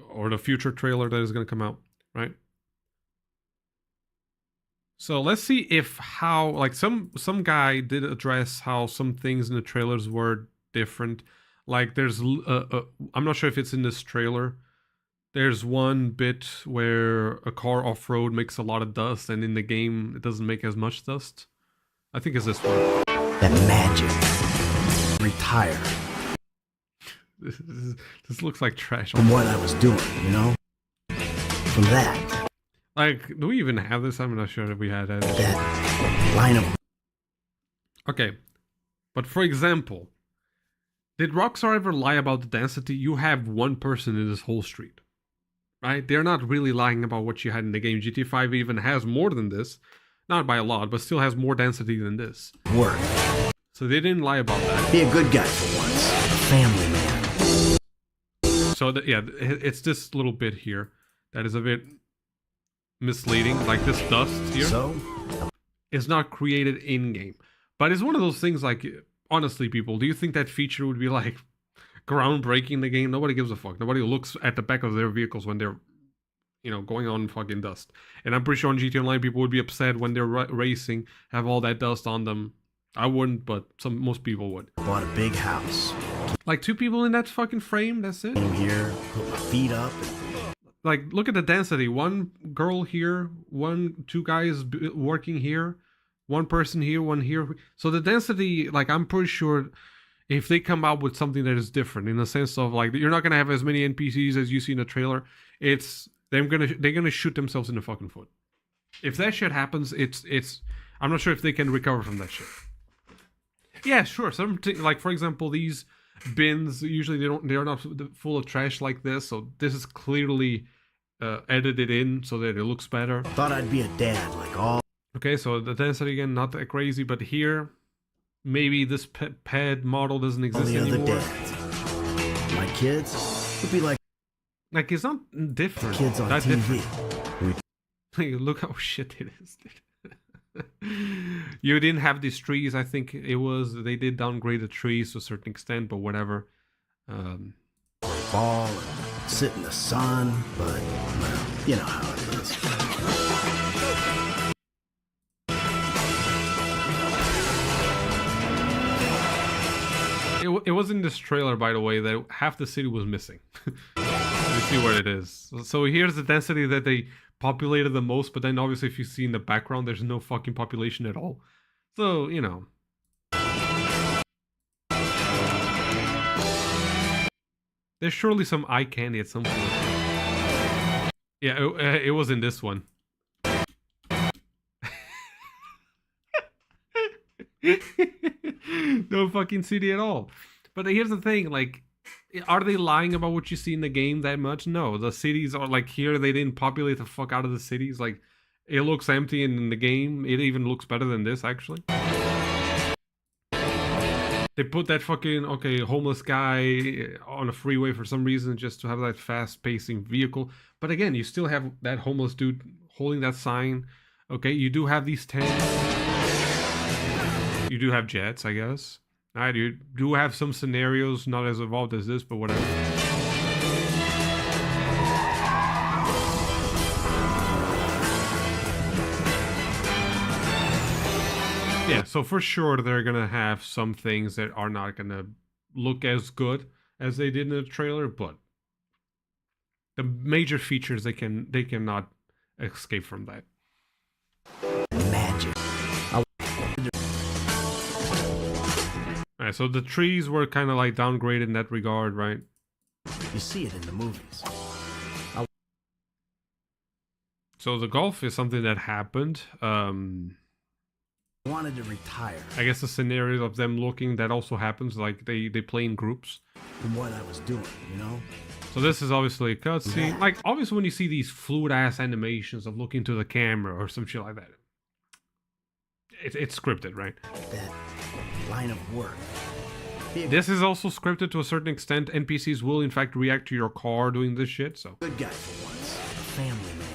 or the future trailer that is going to come out, right? So let's see if how, like some guy did address how some things in the trailers were different. Like there's, I'm not sure if it's in this trailer. There's one bit where a car off-road makes a lot of dust, and in the game it doesn't make as much dust. I think it's this one. That magic. Retire This looks like trash. from what I was doing, you know? From that Like, do we even have this? I'm not sure if we had it. that line of Okay, but for example, did Rockstar ever lie about the density? You have one person in this whole street, right? They're not really lying about what you had in the game. GTA 5 even has more than this. Not by a lot, but still has more density than this. work. So they didn't lie about that. Be a good guy for once. A family man. So yeah, it's this little bit here that is a bit misleading. Like this dust here So, is not created in-game. But it's one of those things like, honestly, people, do you think that feature would be like groundbreaking in the game? Nobody gives a fuck. Nobody looks at the back of their vehicles when they're, you know, going on fucking dust. And I'm pretty sure on GTA Online people would be upset when they're racing, have all that dust on them. I wouldn't, but most people would. bought a big house. Like 2 people in that fucking frame, that's it. Came here, put my feet up. Like, look at the density. 1 girl here, 2 guys working here, 1 person here, 1 here. So the density, like, I'm pretty sure if they come out with something that is different in the sense of like you're not gonna have as many NPCs as you see in the trailer, they're gonna shoot themselves in the fucking foot. If that shit happens, it's I'm not sure if they can recover from that shit. Yeah, sure. Like for example, these bins usually they're not full of trash like this, so this is clearly edited in so that it looks better. Thought I'd be a dad like all. Okay, so the density again not that crazy, but here maybe this pet model doesn't exist the other anymore. dads. My kids would be like It's not different. kids on that TV. different. Look how shit it is, dude. You didn't have these trees. I think they did downgrade the trees to a certain extent, but whatever. Ball and sit in the sun, but well, you know how it is. It was in this trailer, by the way, that half the city was missing. Let me see what it is. So here's the density that they populated the most, but then obviously if you see in the background, there's no fucking population at all. So, you know. There's surely some eye candy at some point. Yeah, it was in this one. No fucking CD at all. But here's the thing, like, are they lying about what you see in the game that much? No, the cities are like here, they didn't populate the fuck out of the cities. Like, it looks empty, and in the game, it even looks better than this, actually. They put that fucking, homeless guy on a freeway for some reason just to have that fast-pacing vehicle. But again, you still have that homeless dude holding that sign. Okay, you do have these tents. You do have jets, I guess. Alright, you do have some scenarios, not as evolved as this, but whatever. Yeah, so for sure they're gonna have some things that are not gonna look as good as they did in the trailer, but the major features they cannot escape from that. Magic. Alright, so the trees were kind of like downgraded in that regard, right? You see it in the movies. So the golf is something that happened. Wanted to retire I guess the scenario of them looking, that also happens, like they play in groups. from what I was doing, you know? So this is obviously a cutscene. Like, obviously when you see these fluid-ass animations of looking to the camera or some shit like that, it's scripted, right? That line of work. This is also scripted to a certain extent. NPCs will, in fact, react to your car doing this shit, so... Good guy for once. A family man.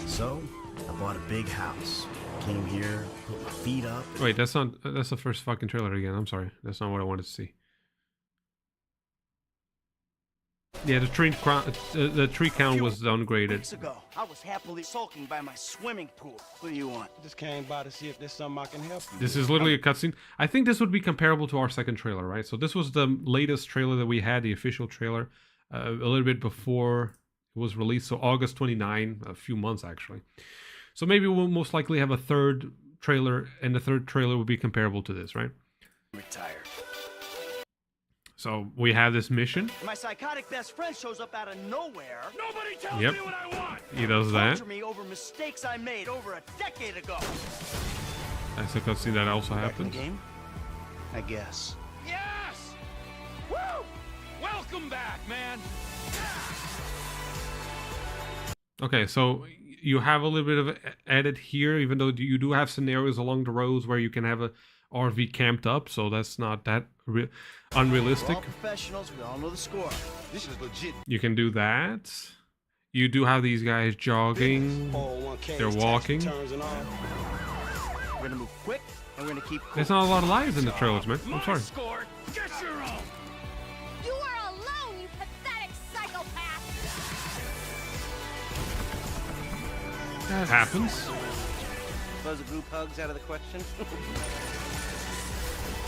So, I bought a big house. Came here, put my feet up. Wait, that's the first fucking trailer again. I'm sorry. That's not what I wanted to see. Yeah, the tree count was downgraded. Weeks ago, I was happily sulking by my swimming pool. What do you want? Just came by to see if there's something I can help you. This is literally a cutscene. I think this would be comparable to our second trailer, right? So this was the latest trailer that we had, the official trailer, a little bit before it was released. So August 29, a few months actually. So maybe we'll most likely have a third trailer, and the third trailer will be comparable to this, right? Retired. So we have this mission. My psychotic best friend shows up out of nowhere. Nobody tells Yep. me what I want. He does that. Torture me over mistakes I made over a decade ago. That's a cutscene that also Back in happens. the game? I guess. Yes! Woo! Welcome back, man. Okay, so you have a little bit of edit here, even though you do have scenarios along the roads where you can have a RV camped up, so that's not that We're unrealistic. all professionals. We all know the score. This is legit. You can do that. You do have these guys jogging. 401k, They're tax walking. returns and all. We're gonna move quick, and we're gonna keep cool. There's not a lot of lives in the trailers, man. I'm My sorry. score. Get your own. You are alone, you pathetic psychopath! That happens. Buzz of group hugs out of the question.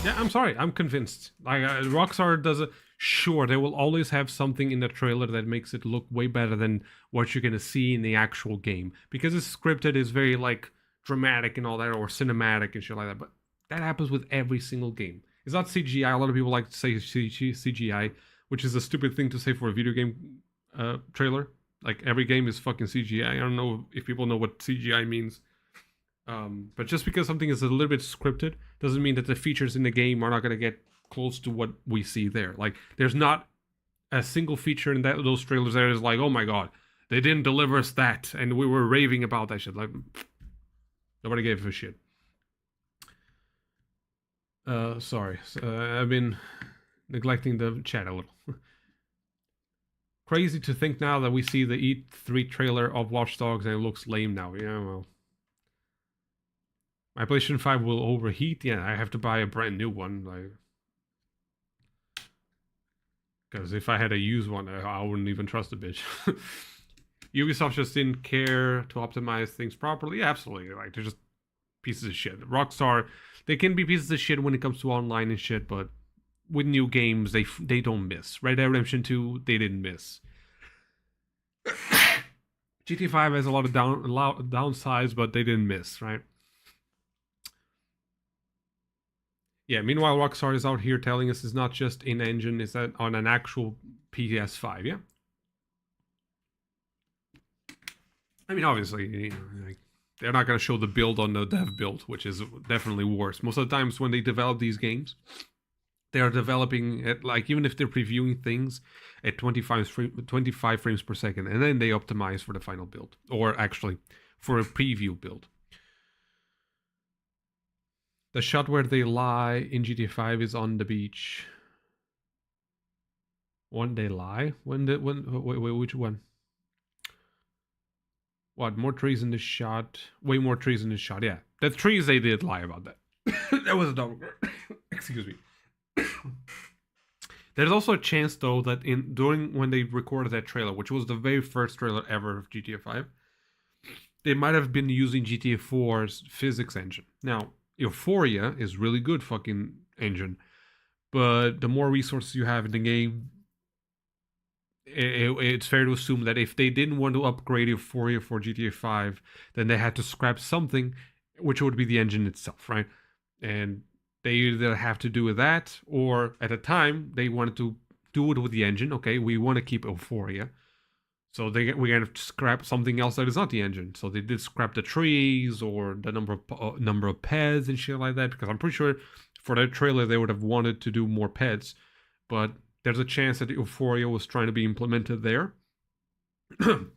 Yeah, I'm sorry. I'm convinced. Like Rockstar does it. Sure, they will always have something in the trailer that makes it look way better than what you're gonna see in the actual game, because it's scripted, it's very like dramatic and all that, or cinematic and shit like that. But that happens with every single game. It's not CGI. A lot of people like to say CGI, which is a stupid thing to say for a video game trailer. Like every game is fucking CGI. I don't know if people know what CGI means. But just because something is a little bit scripted doesn't mean that the features in the game are not going to get close to what we see there. Like, there's not a single feature in those trailers that is like, oh my god, they didn't deliver us that, and we were raving about that shit. Like, nobody gave a shit. Sorry. I've been neglecting the chat a little. Crazy to think now that we see the E3 trailer of Watch Dogs and it looks lame now. Yeah, well. My PlayStation 5 will overheat. Yeah, I have to buy a brand new one. Like, because if I had a used one, I wouldn't even trust the bitch. Ubisoft just didn't care to optimize things properly. Yeah, absolutely. Like, they're just pieces of shit. Rockstar, they can be pieces of shit when it comes to online and shit, but with new games, they don't miss. Red Dead Redemption 2, they didn't miss. GTA 5 has a lot of downsides, but they didn't miss, right? Yeah, meanwhile, Rockstar is out here telling us it's not just in-engine, it's that on an actual PS5, yeah? I mean, obviously, you know, like, they're not going to show the build on the dev build, which is definitely worse. Most of the times when they develop these games, they are developing at, like, even if they're previewing things at 25 frames per second, and then they optimize for the final build, or actually for a preview build. The shot where they lie in GTA 5 is on the beach. When they lie? Wait, which one? What, more trees in this shot? Way more trees in this shot, yeah. The trees, they did lie about that. That was a double. Excuse me. There's also a chance, though, that during when they recorded that trailer, which was the very first trailer ever of GTA 5, they might have been using GTA 4's physics engine. Now, Euphoria is really good fucking engine, but the more resources you have in the game, it's fair to assume that if they didn't want to upgrade Euphoria for GTA 5, then they had to scrap something, which would be the engine itself, right? And they either have to do with that, or at the time they wanted to do it with the engine. Okay, we want to keep Euphoria, so we're gonna scrap something else that is not the engine. So they did scrap the trees or the number of pads and shit like that. Because I'm pretty sure for that trailer they would have wanted to do more pads, but there's a chance that Euphoria was trying to be implemented there. And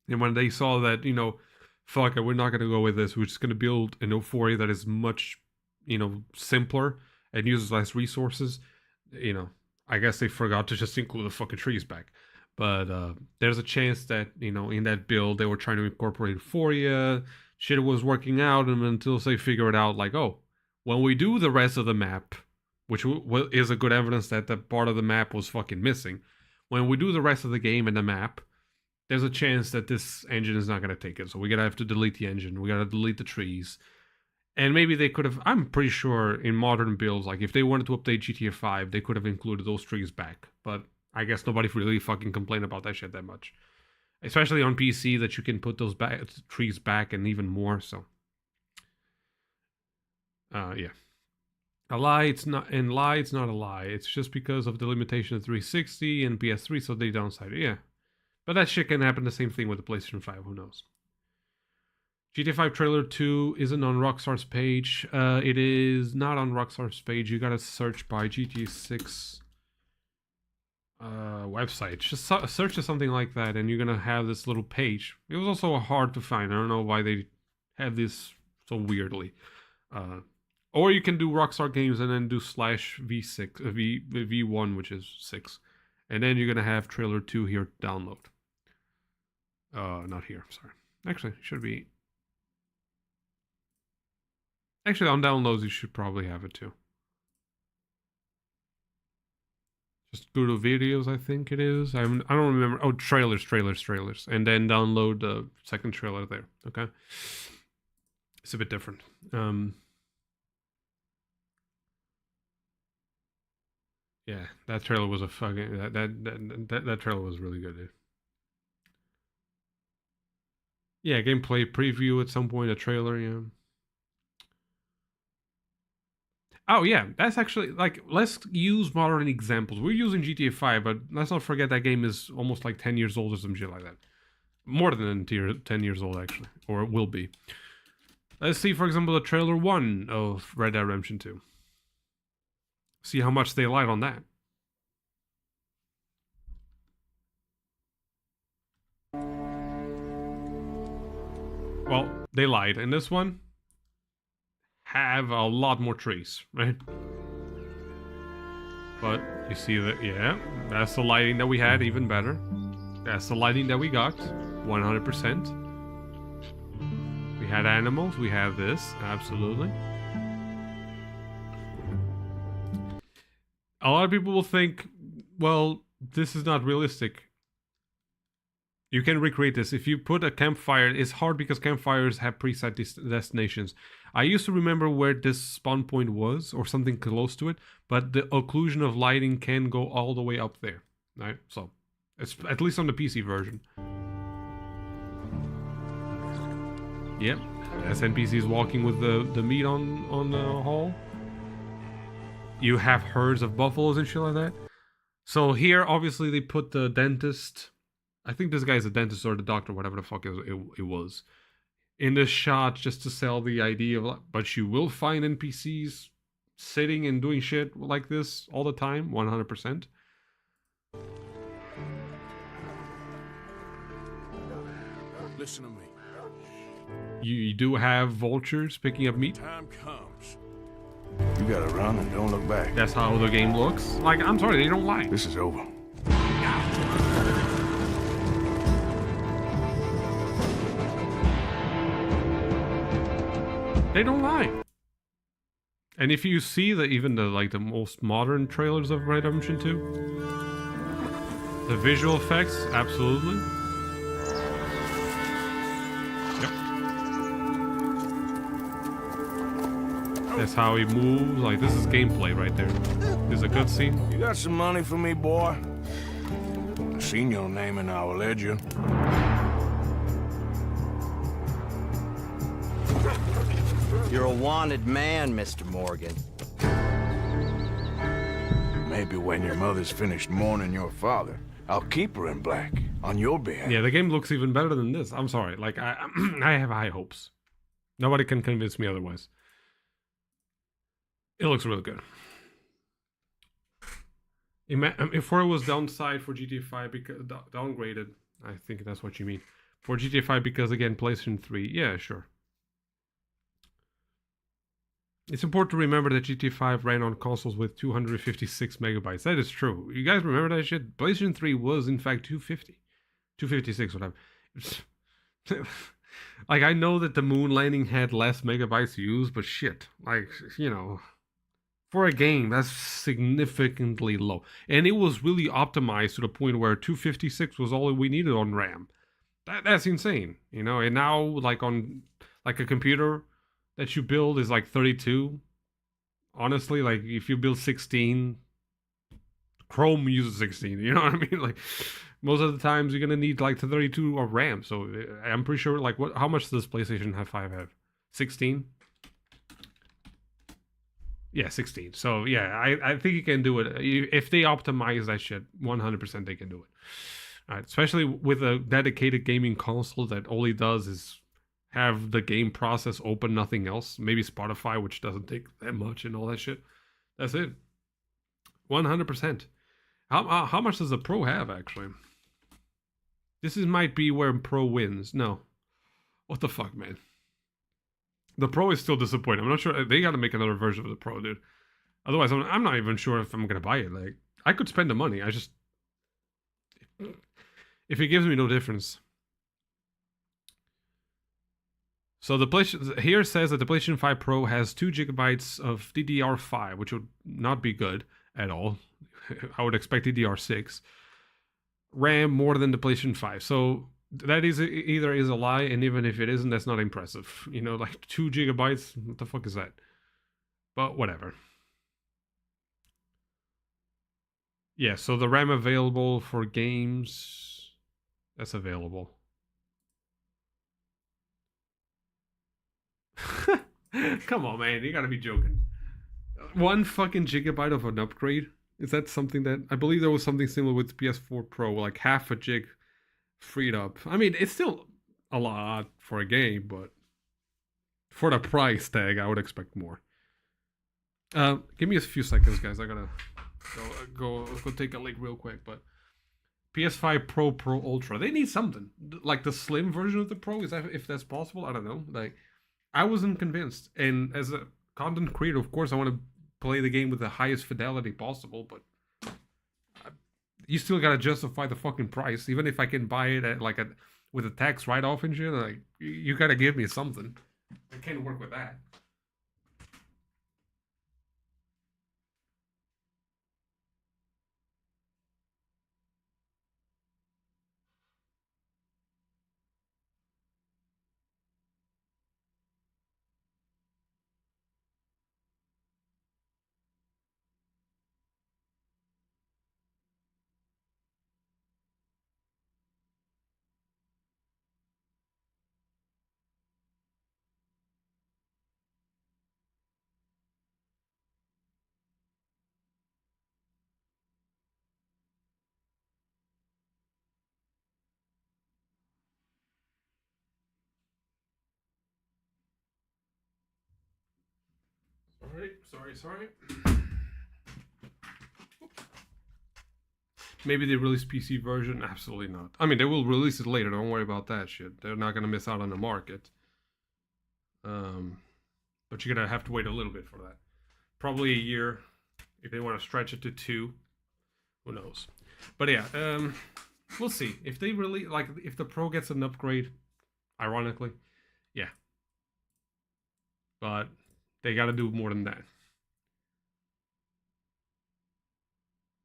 when they saw that, you know, fuck it, we're not gonna go with this. We're just gonna build an Euphoria that is much, you know, simpler and uses less resources. You know, I guess they forgot to just include the fucking trees back. But there's a chance that, you know, in that build, they were trying to incorporate Euphoria. Shit was working out, and until they figured out, like, oh, when we do the rest of the map, which is a good evidence that that part of the map was fucking missing. When we do the rest of the game and the map, there's a chance that this engine is not going to take it. So we're going to have to delete the engine. We got to delete the trees. And maybe they could have, I'm pretty sure in modern builds, like if they wanted to update GTA 5, they could have included those trees back. But I guess nobody really fucking complained about that shit that much. Especially on PC, that you can put those trees back and even more, so. Yeah. A lie, it's not a lie. It's just because of the limitation of 360 and PS3, so they downside it, yeah. But that shit can happen the same thing with the PlayStation 5, who knows. GTA 5 Trailer 2 isn't on Rockstar's page. It is not on Rockstar's page. You gotta search by GTA 6 website. Just search for something like that, and you're gonna have this little page. It was also hard to find. I don't know why they have this so weirdly. Or you can do Rockstar Games and then do /V6 V1, which is 6, and then you're gonna have Trailer 2 here to download. Not here. Sorry. Actually, it should be. Actually, on downloads, you should probably have it too. Just go to videos, I think it is. I don't remember. Oh, trailers. And then download the second trailer there. Okay. It's a bit different. Yeah, that trailer was a fucking... That trailer was really good, dude. Yeah, gameplay preview at some point, a trailer, yeah. Oh yeah, that's actually, like, let's use modern examples. We're using GTA 5, but let's not forget that game is almost like 10 years old or some shit like that. More than 10 years old, actually. Or it will be. Let's see, for example, the trailer 1 of Red Dead Redemption 2. See how much they lied on that. Well, they lied. In this one, have a lot more trees, right? But you see that, yeah, that's the lighting that we had, even better. That's the lighting that we got, 100%. We had animals, we have this, absolutely. A lot of people will think, well, this is not realistic. You can recreate this. If you put a campfire, it's hard because campfires have preset destinations. I used to remember where this spawn point was, or something close to it, but the occlusion of lighting can go all the way up there, right? So, it's at least on the PC version. Yep, as NPCs walking with the meat on the hall. You have herds of buffaloes and shit like that. So here, obviously, they put the dentist. I think this guy's a dentist or the doctor, whatever the fuck it was, in this shot just to sell the idea of. But you will find NPCs sitting and doing shit like this all the time, 100%. Listen to me. You do have vultures picking up meat. Time comes. You gotta run and don't look back. That's how the game looks. Like, I'm sorry, they don't lie. This is over. They don't lie. And if you see even the most modern trailers of Redemption 2, the visual effects, absolutely. Yep. That's how he moves. Like, this is gameplay right there. There's a cutscene. You got some money for me, boy? I seen your name in our ledger. You're a wanted man, Mr. Morgan. Maybe when your mother's finished mourning your father, I'll keep her in black on your behalf. Yeah, the game looks even better than this. I'm sorry. Like, I have high hopes. Nobody can convince me otherwise. It looks really good. If it was downside for GTA 5 because downgraded, I think that's what you mean. For GTA 5 because, again, PlayStation 3. Yeah, sure. It's important to remember that GTA 5 ran on consoles with 256 megabytes. That is true. You guys remember that shit? PlayStation 3 was, in fact, 250. 256, whatever. Like, I know that the moon landing had less megabytes used, but shit. Like, you know, for a game, that's significantly low. And it was really optimized to the point where 256 was all we needed on RAM. That's insane, you know? And now, like, on, like, a computer that you build is like 32. Honestly, like if you build 16, Chrome uses 16. You know what I mean? Like most of the times you're gonna need like 32 of RAM. So I'm pretty sure. Like how much does PlayStation 5 have? 16. Yeah, 16. So yeah, I think you can do it if they optimize that shit. 100% they can do it. All right, especially with a dedicated gaming console that all it does is have the game process open, nothing else. Maybe Spotify, which doesn't take that much and all that shit. That's it. 100%. How much does the Pro have, actually? This might be where Pro wins. No. What the fuck, man? The Pro is still disappointing. I'm not sure. They got to make another version of the Pro, dude. Otherwise, I'm not even sure if I'm going to buy it. Like, I could spend the money. I just... If it gives me no difference... So the PlayStation here says that the PlayStation 5 Pro has 2 GB of DDR5, which would not be good at all. I would expect DDR6. RAM more than the PlayStation 5. So that is either is a lie, and even if it isn't, that's not impressive. You know, like 2 GB, what the fuck is that? But whatever. Yeah, so the RAM available for games, that's available. Come on, man, you gotta be joking. 1 fucking gigabyte of an upgrade? Is that something that... I believe there was something similar with PS4 Pro, like half a gig freed up. I mean, it's still a lot for a game, but for the price tag, I would expect more. Give me a few seconds, guys. I gotta go take a leak real quick, but PS5 Pro Ultra, they need something. Like the slim version of the Pro, is that if that's possible? I don't know. Like, I wasn't convinced, and content creator, of course, I want to play the game with the highest fidelity possible, but you still gotta justify the fucking price. Even if I can buy it at like with a tax write-off and shit, like you gotta give me something. I can't work with that. Sorry. Maybe they release PC version? Absolutely not. I mean, they will release it later. Don't worry about that shit. They're not gonna miss out on the market. But you're gonna have to wait a little bit for that. Probably a year if they want to stretch it to 2. Who knows? But yeah, we'll see if they really like if the Pro gets an upgrade. Ironically, yeah. But they gotta do more than that.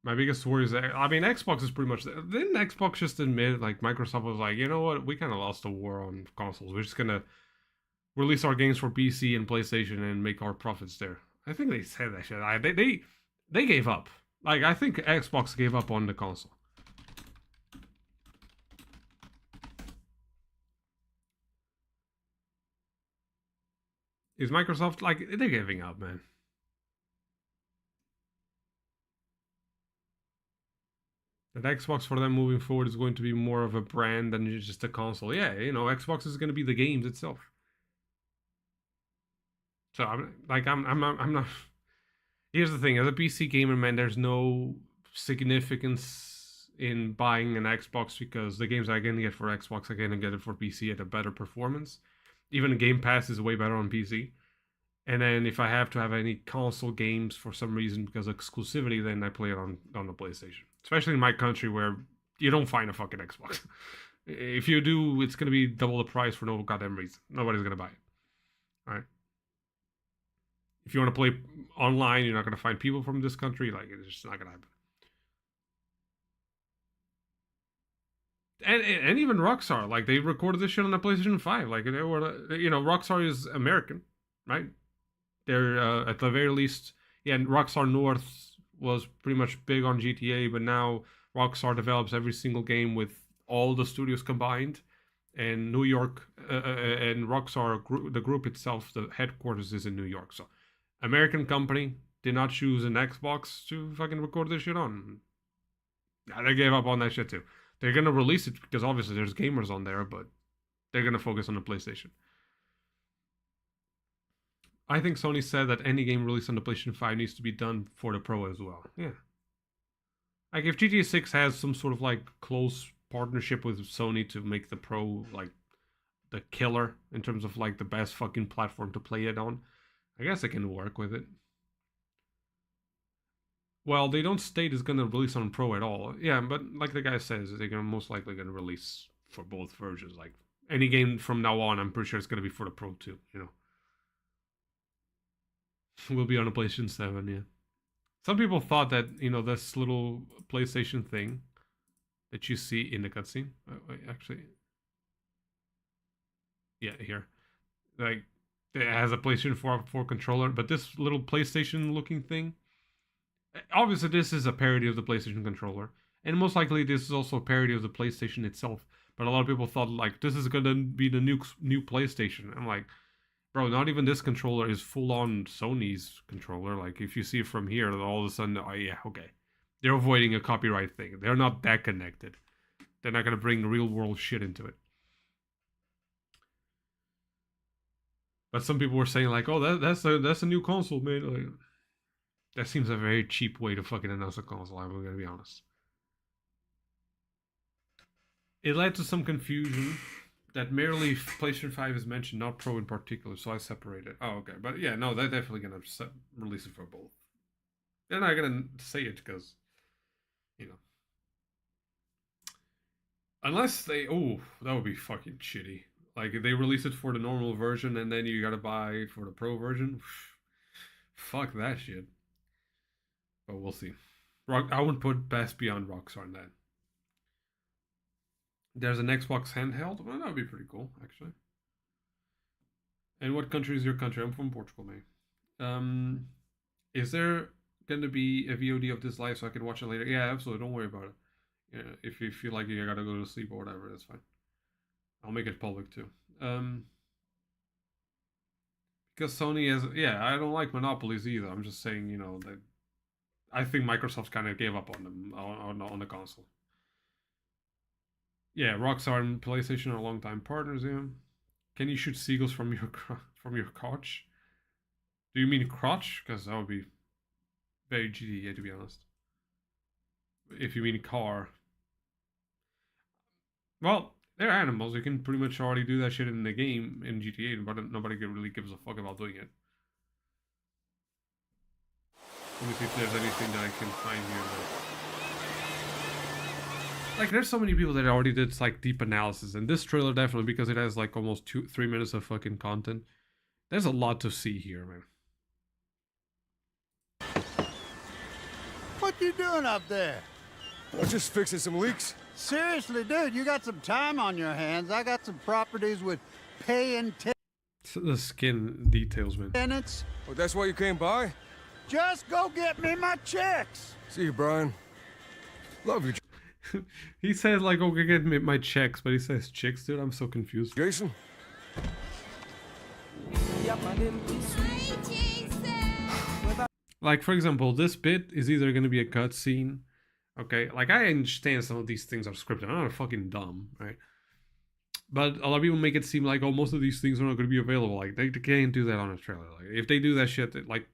My biggest worry is that, I mean, Xbox is pretty much... Didn't Xbox just admit, like, Microsoft was like, you know what, we kind of lost the war on consoles. We're just gonna release our games for PC and PlayStation and make our profits there. I think they said that shit. They gave up. Like, I think Xbox gave up on the console. Is Microsoft, like, they're giving up, man. That Xbox for them moving forward is going to be more of a brand than just a console. Yeah, you know, Xbox is going to be the games itself. So I'm not. Here's the thing: as a PC gamer, man, there's no significance in buying an Xbox because the games I can get for Xbox, I can get it for PC at a better performance. Even Game Pass is way better on PC. And then if I have to have any console games for some reason because of exclusivity, then I play it on the PlayStation. Especially in my country where you don't find a fucking Xbox. If you do, it's going to be double the price for no goddamn reason. Nobody's going to buy it. Alright? If you want to play online, you're not going to find people from this country. Like, it's just not going to happen. And even Rockstar, like, they recorded this shit on the PlayStation 5. Like, they were, you know, Rockstar is American, right? They're, at the very least, yeah, and Rockstar North was pretty much big on GTA, but now Rockstar develops every single game with all the studios combined. And New York, and Rockstar, the group itself, the headquarters is in New York. So, American company did not choose an Xbox to fucking record this shit on. Yeah, they gave up on that shit too. They're gonna release it because obviously there's gamers on there, but they're gonna focus on the PlayStation. I think Sony said that any game released on the PlayStation 5 needs to be done for the Pro as well. Yeah. Like, if GTA 6 has some sort of, like, close partnership with Sony to make the Pro, like, the killer in terms of, like, the best fucking platform to play it on, I guess I can work with it. Well, they don't state it's gonna release on Pro at all. Yeah, but like the guy says, they're gonna most likely gonna release for both versions. Like, any game from now on, I'm pretty sure it's gonna be for the Pro too, you know. Will be on a PlayStation 7, yeah. Some people thought that, you know, this little PlayStation thing that you see in the cutscene. Wait, actually. Yeah, here. Like, it has a PlayStation 4 controller, but this little PlayStation looking thing, obviously this is a parody of the PlayStation controller. And most likely this is also a parody of the PlayStation itself. But a lot of people thought, like, this is gonna be the new PlayStation. I'm like, bro, not even this controller is full-on Sony's controller. Like, if you see it from here, all of a sudden, oh yeah, okay. They're avoiding a copyright thing. They're not that connected. They're not going to bring real-world shit into it. But some people were saying, like, oh, that's a new console, man. Like, that seems a very cheap way to fucking announce a console, I'm going to be honest. It led to some confusion. that merely PlayStation 5 is mentioned, not Pro in particular, so I separated. Oh, okay. But yeah, no, they're definitely gonna release it for both. They're not gonna say it because, you know. Unless they, oh, that would be fucking shitty. Like, if they release it for the normal version and then you gotta buy for the Pro version, fuck that shit. But we'll see. I wouldn't put best beyond Rockstar on that. There's an Xbox handheld. Well, that would be pretty cool, actually. And what country is your country? I'm from Portugal, mate. Is there going to be a VOD of this live so I can watch it later? Yeah, absolutely. Don't worry about it. Yeah, if you feel like you gotta go to sleep or whatever, that's fine. I'll make it public too. Because Sony has, yeah, I don't like monopolies either. I'm just saying, you know, that I think Microsoft kind of gave up on them on the console. Yeah, Rockstar and PlayStation are longtime partners. Yeah. Can you shoot seagulls from your crotch? Do you mean crotch? Because that would be very GTA, to be honest. If you mean car, well, they're animals. You can pretty much already do that shit in the game in GTA, but nobody really gives a fuck about doing it. Let me see if there's anything that I can find here. Like, there's so many people that already did like deep analysis, and this trailer definitely, because it has like almost 2-3 minutes of fucking content. There's a lot to see here, man. What you doing up there? I'm just fixing some leaks. Seriously, dude, you got some time on your hands. I got some properties with paying The skin details, man. tenants. Oh, that's why you came by? Just go get me my checks. See you, Brian. Love you, He says like, "Oh, get me my checks," but he says chicks, dude. I'm so confused. Jason. Like, for example, this bit is either going to be a cutscene. Okay, like, I understand some of these things are scripted. I'm not fucking dumb, right? But a lot of people make it seem like, oh, most of these things are not going to be available. Like, they can't do that on a trailer. Like, if they do that shit, like,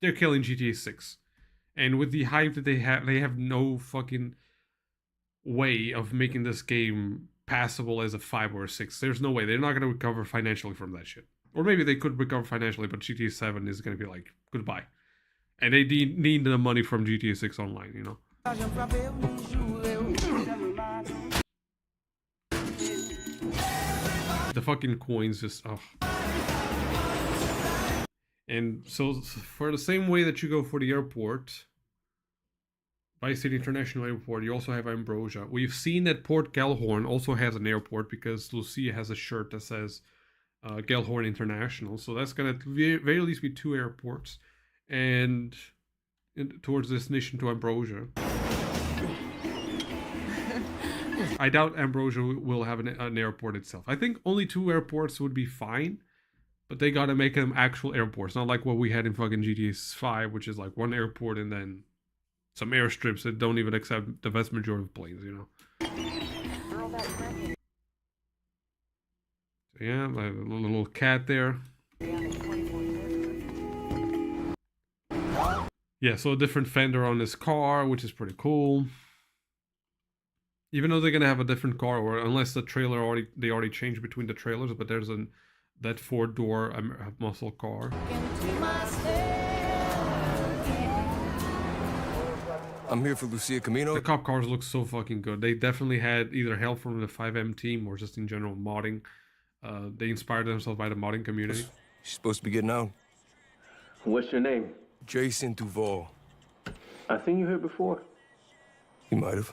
they're killing GTA 6. And with the hype that they have no fucking way of making this game passable as a 5 or a 6. There's no way. They're not going to recover financially from that shit. Or maybe they could recover financially, but GTA 7 is going to be like, goodbye. And they need the money from GTA 6 Online, you know? The fucking coins just, oh. And so, for the same way that you go for the airport, Vice City International Airport, you also have Ambrosia. We've seen that Port Gellhorn also has an airport because Lucia has a shirt that says Gellhorn International. So that's going to very least be 2 airports. And towards destination to Ambrosia. I doubt Ambrosia will have an airport itself. I think only 2 airports would be fine. But they gotta make them actual airports. Not like what we had in fucking GTA 5, which is like 1 airport and then some airstrips that don't even accept the vast majority of planes, you know? So yeah, like a little cat there. Yeah, so a different fender on this car, which is pretty cool. Even though they're gonna have a different car, or unless the trailer they already changed between the trailers, but there's that 4-door muscle car. I'm here for Lucia Camino. The cop cars look so fucking good. They definitely had either help from the 5M team or just in general modding. They inspired themselves by the modding community. She's supposed to be getting out. What's your name? Jason Duval. I think you heard before. You might have.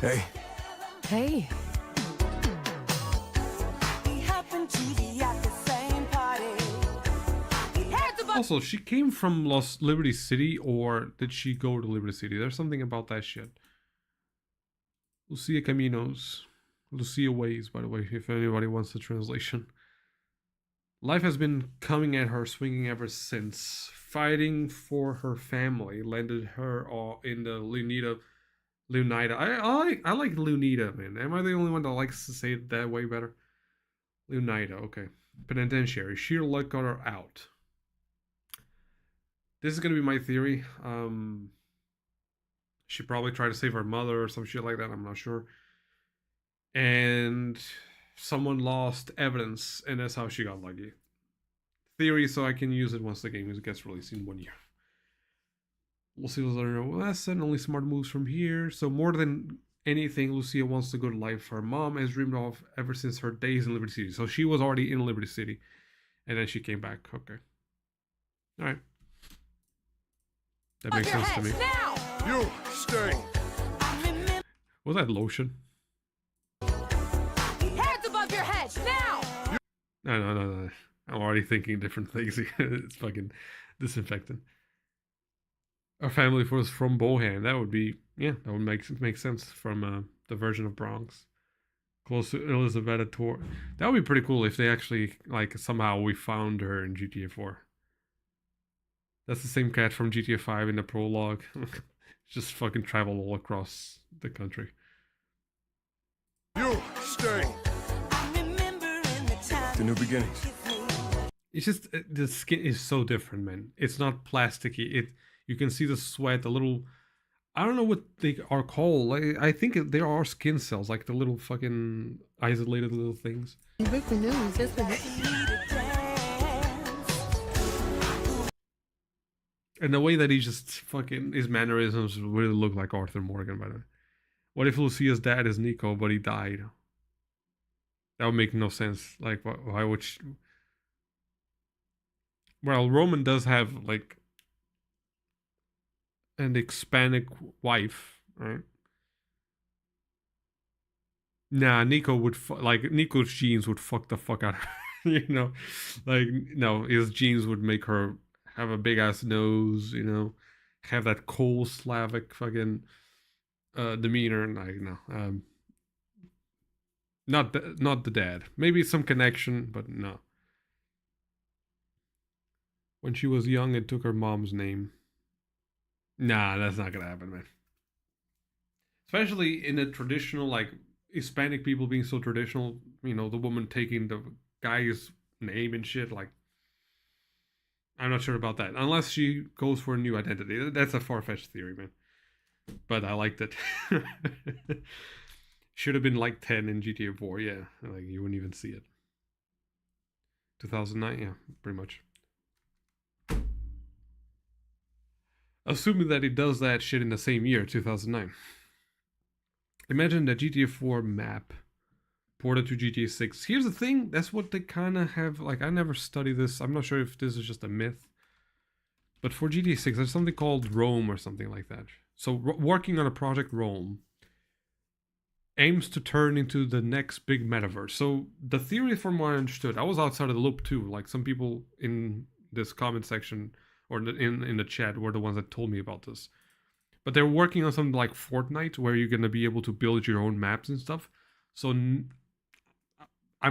Hey. Hey. Also, she came from Liberty City, or did she go to Liberty City? There's something about that shit. Lucia Caminos. Lucia Ways, by the way, if anybody wants the translation. Life has been coming at her, swinging ever since. Fighting for her family landed her in the Leonida. I like Leonida, man. Am I the only one that likes to say it that way better? Leonida, okay. Penitentiary. Sheer luck got her out. This is gonna be my theory. She probably tried to save her mother or some shit like that. I'm not sure. And someone lost evidence, and that's how she got lucky. Theory, so I can use it once the game gets released in 1 year. Lucille's learned a lesson. Only smart moves from here. So more than anything, Lucia wants the good life her mom has dreamed of ever since her days in Liberty City. So she was already in Liberty City, and then she came back. Okay. All right. That makes sense to me. You stay. Was that lotion? Hands above your head, now! No. I'm already thinking different things. It's fucking disinfectant. Our family was from Bohan. That would be, yeah, that would make sense from the version of Bronx. Close to Elizabeth Tor. That would be pretty cool if they actually, like, somehow we found her in GTA 4. That's the same cat from GTA 5 in the prologue. Just fucking travel all across the country. You stay. The new beginnings. It's just the skin is so different, man. It's not plasticky. You can see the sweat, the little. I don't know what they are called. Like, I think there are skin cells, like the little fucking isolated little things. You break the news. That's the And the way that he just fucking his mannerisms really look like Arthur Morgan. By the way, what if Lucia's dad is Nico, but he died? That would make no sense. Like, why would she... Well, Roman does have, like, an Hispanic wife, right? Nah, Nico would, like, Nico's genes would fuck the fuck out of her, you know? Like, no, his genes would make her have a big-ass nose, you know? Have that cold Slavic fucking demeanor, like, no. Not the dad. Maybe some connection, but no. When she was young, it took her mom's name. Nah, that's not gonna happen, man. Especially in a traditional, like, Hispanic people being so traditional, you know, the woman taking the guy's name and shit, like, I'm not sure about that. Unless she goes for a new identity. That's a far-fetched theory, man. But I liked it. Should have been like 10 in GTA 4, yeah. Like, you wouldn't even see it. 2009, yeah, pretty much. Assuming that it does that shit in the same year, 2009. Imagine the GTA 4 map ported to GTA 6. Here's the thing, that's what they kind of have, like, I never studied this. I'm not sure if this is just a myth. But for GTA 6, there's something called Rome or something like that. So working on a project Rome aims to turn into the next big metaverse. So the theory, from what I understood, I was outside of the loop too. Like, some people in this comment section or in the chat were the ones that told me about this. But they're working on something like Fortnite, where you're going to be able to build your own maps and stuff. So I'm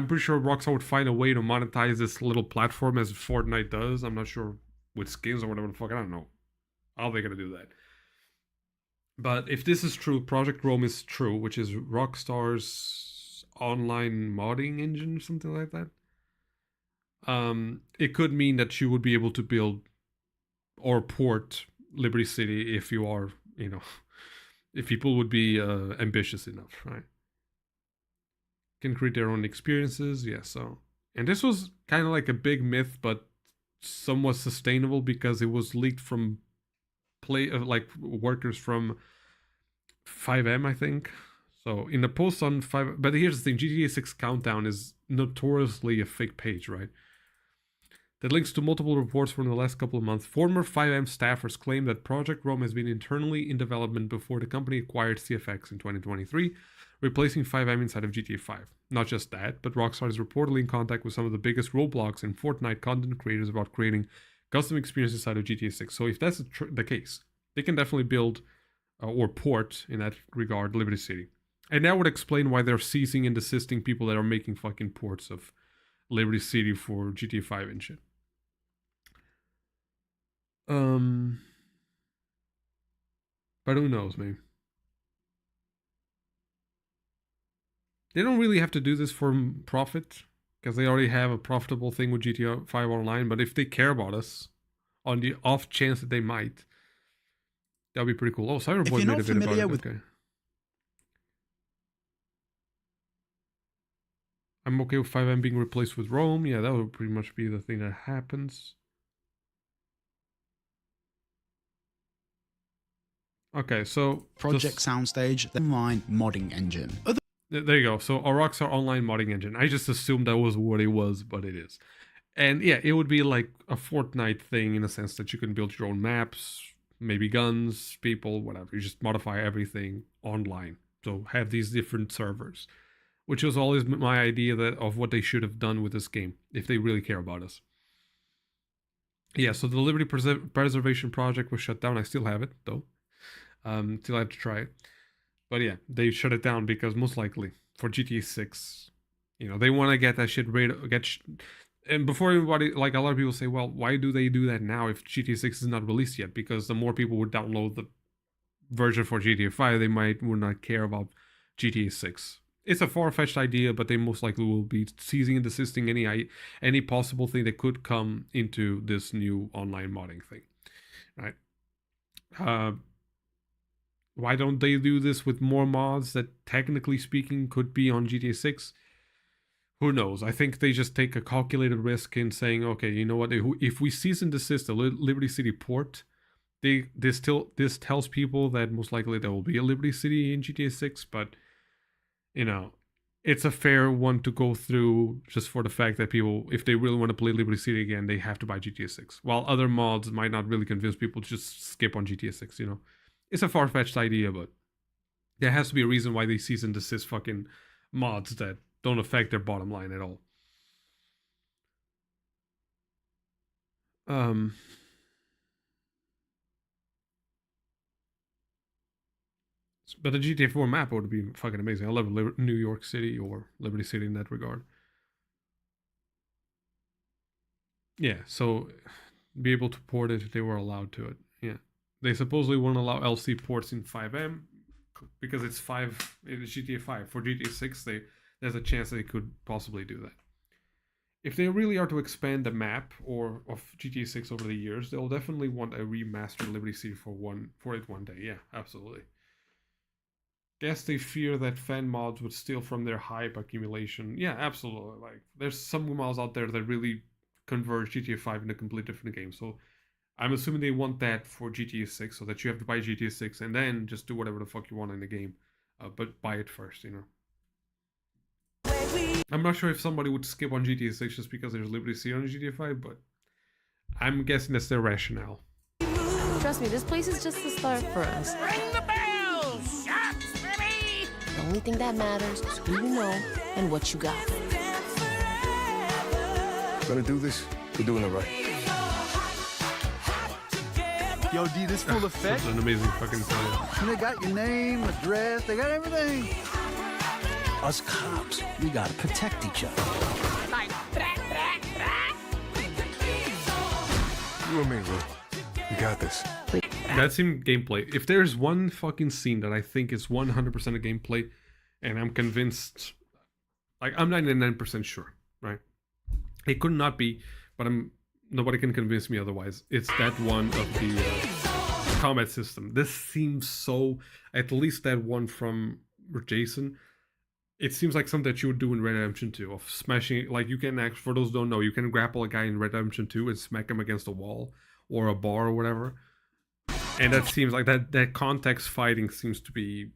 pretty sure Rockstar would find a way to monetize this little platform as Fortnite does. I'm not sure with skins or whatever the fuck. I don't know how they're going to do that. But if this is true, Project Rome is true, which is Rockstar's online modding engine or something like that. It could mean that you would be able to build or port Liberty City if you are, you know, if people would be ambitious enough, right? Can create their own experiences, yeah. So, and this was kind of like a big myth, but somewhat sustainable because it was leaked from like workers from 5M, I think. So in the post on 5, but here's the thing: GTA 6 Countdown is notoriously a fake page, right? That links to multiple reports from the last couple of months. Former 5M staffers claim that Project Rome has been internally in development before the company acquired CFX in 2023, replacing 5M inside of GTA 5. Not just that, but Rockstar is reportedly in contact with some of the biggest roadblocks in Fortnite content creators about creating custom experiences inside of GTA 6. So if that's the case, they can definitely build or port, in that regard, Liberty City. And that would explain why they're ceasing and desisting people that are making fucking ports of Liberty City for GTA 5 and shit. But who knows, man. They don't really have to do this for profit, because they already have a profitable thing with GTA 5 Online. But if they care about us, on the off chance that they might, That'd be pretty cool. Oh, If Cyberboy you're made not a bit about familiar it. with- Okay. I'm okay with 5M being replaced with Rome. Yeah, that would pretty much be the thing that happens. Okay, so Project Soundstage, the online modding engine. There you go. So a Rockstar online modding engine. I just assumed that was what it was, but it is. And yeah, it would be like a Fortnite thing in the sense that you can build your own maps, maybe guns, people, whatever. You just modify everything online. So have these different servers, which was always my idea of what they should have done with this game, if they really care about us. Yeah, so the Liberty Preservation Project was shut down. I still have it, though. Still have to try it. But yeah, they shut it down because most likely for GTA 6, you know, they want to get that shit and before everybody, like a lot of people say, well, why do they do that now if GTA 6 is not released yet? Because the more people would download the version for GTA 5, they would not care about GTA 6. It's a far-fetched idea, but they most likely will be ceasing and desisting any possible thing that could come into this new online modding thing, right? Why don't they do this with more mods that, technically speaking, could be on GTA 6? Who knows? I think they just take a calculated risk in saying, okay, you know what? If we cease and desist the Liberty City port, this tells people that most likely there will be a Liberty City in GTA 6, but, you know, it's a fair one to go through just for the fact that people, if they really want to play Liberty City again, they have to buy GTA 6. While other mods might not really convince people to just skip on GTA 6, you know? It's a far-fetched idea, but there has to be a reason why they cease and desist fucking mods that don't affect their bottom line at all. But the GTA 4 map would be fucking amazing. I love New York City or Liberty City in that regard. Yeah, so be able to port it if they were allowed to it. Yeah. They supposedly won't allow LC ports in 5M because it's GTA 5. For GTA 6, there's a chance they could possibly do that. If they really are to expand the map of GTA 6 over the years, they'll definitely want a remastered Liberty City for it one day. Yeah, absolutely. Guess they fear that fan mods would steal from their hype accumulation. Yeah, absolutely. Like, there's some mods out there that really convert GTA 5 into a completely different game. So I'm assuming they want that for GTA 6, so that you have to buy GTA 6 and then just do whatever the fuck you want in the game. But buy it first, you know. I'm not sure if somebody would skip on GTA 6 just because there's Liberty City on GTA 5, but I'm guessing that's their rationale. Trust me, this place is just the start for us. Ring the bell! Shots, baby! The only thing that matters is who you know and what you got. Gonna do this? We're doing it right. Yo, D, this full effect. That's an amazing fucking title. And they got your name, address, they got everything. Us cops, we gotta protect each other. Like, You and me, bro. We got this. That seemed gameplay. If there's one fucking scene that I think is 100% a gameplay, and I'm convinced, like, I'm 99% sure, right? It could not be, but nobody can convince me otherwise. It's that one of the combat system. This seems so, at least that one from Jason, it seems like something that you would do in Red Redemption 2, of smashing, like, you can actually, for those who don't know, you can grapple a guy in Red Redemption 2 and smack him against a wall or a bar or whatever. And that seems like that context fighting seems to be,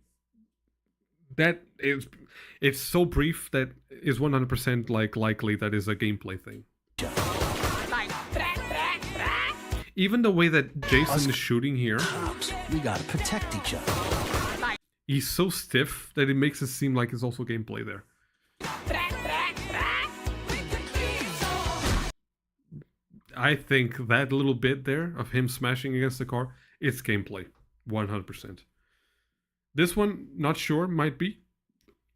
it's so brief that is 100% like likely that is a gameplay thing. Even the way that Jason is shooting here, Cops, we gotta protect each other. he's so stiff that it makes it seem like it's also gameplay there. I think that little bit there of him smashing against the car, it's gameplay, 100%. This one, not sure, might be.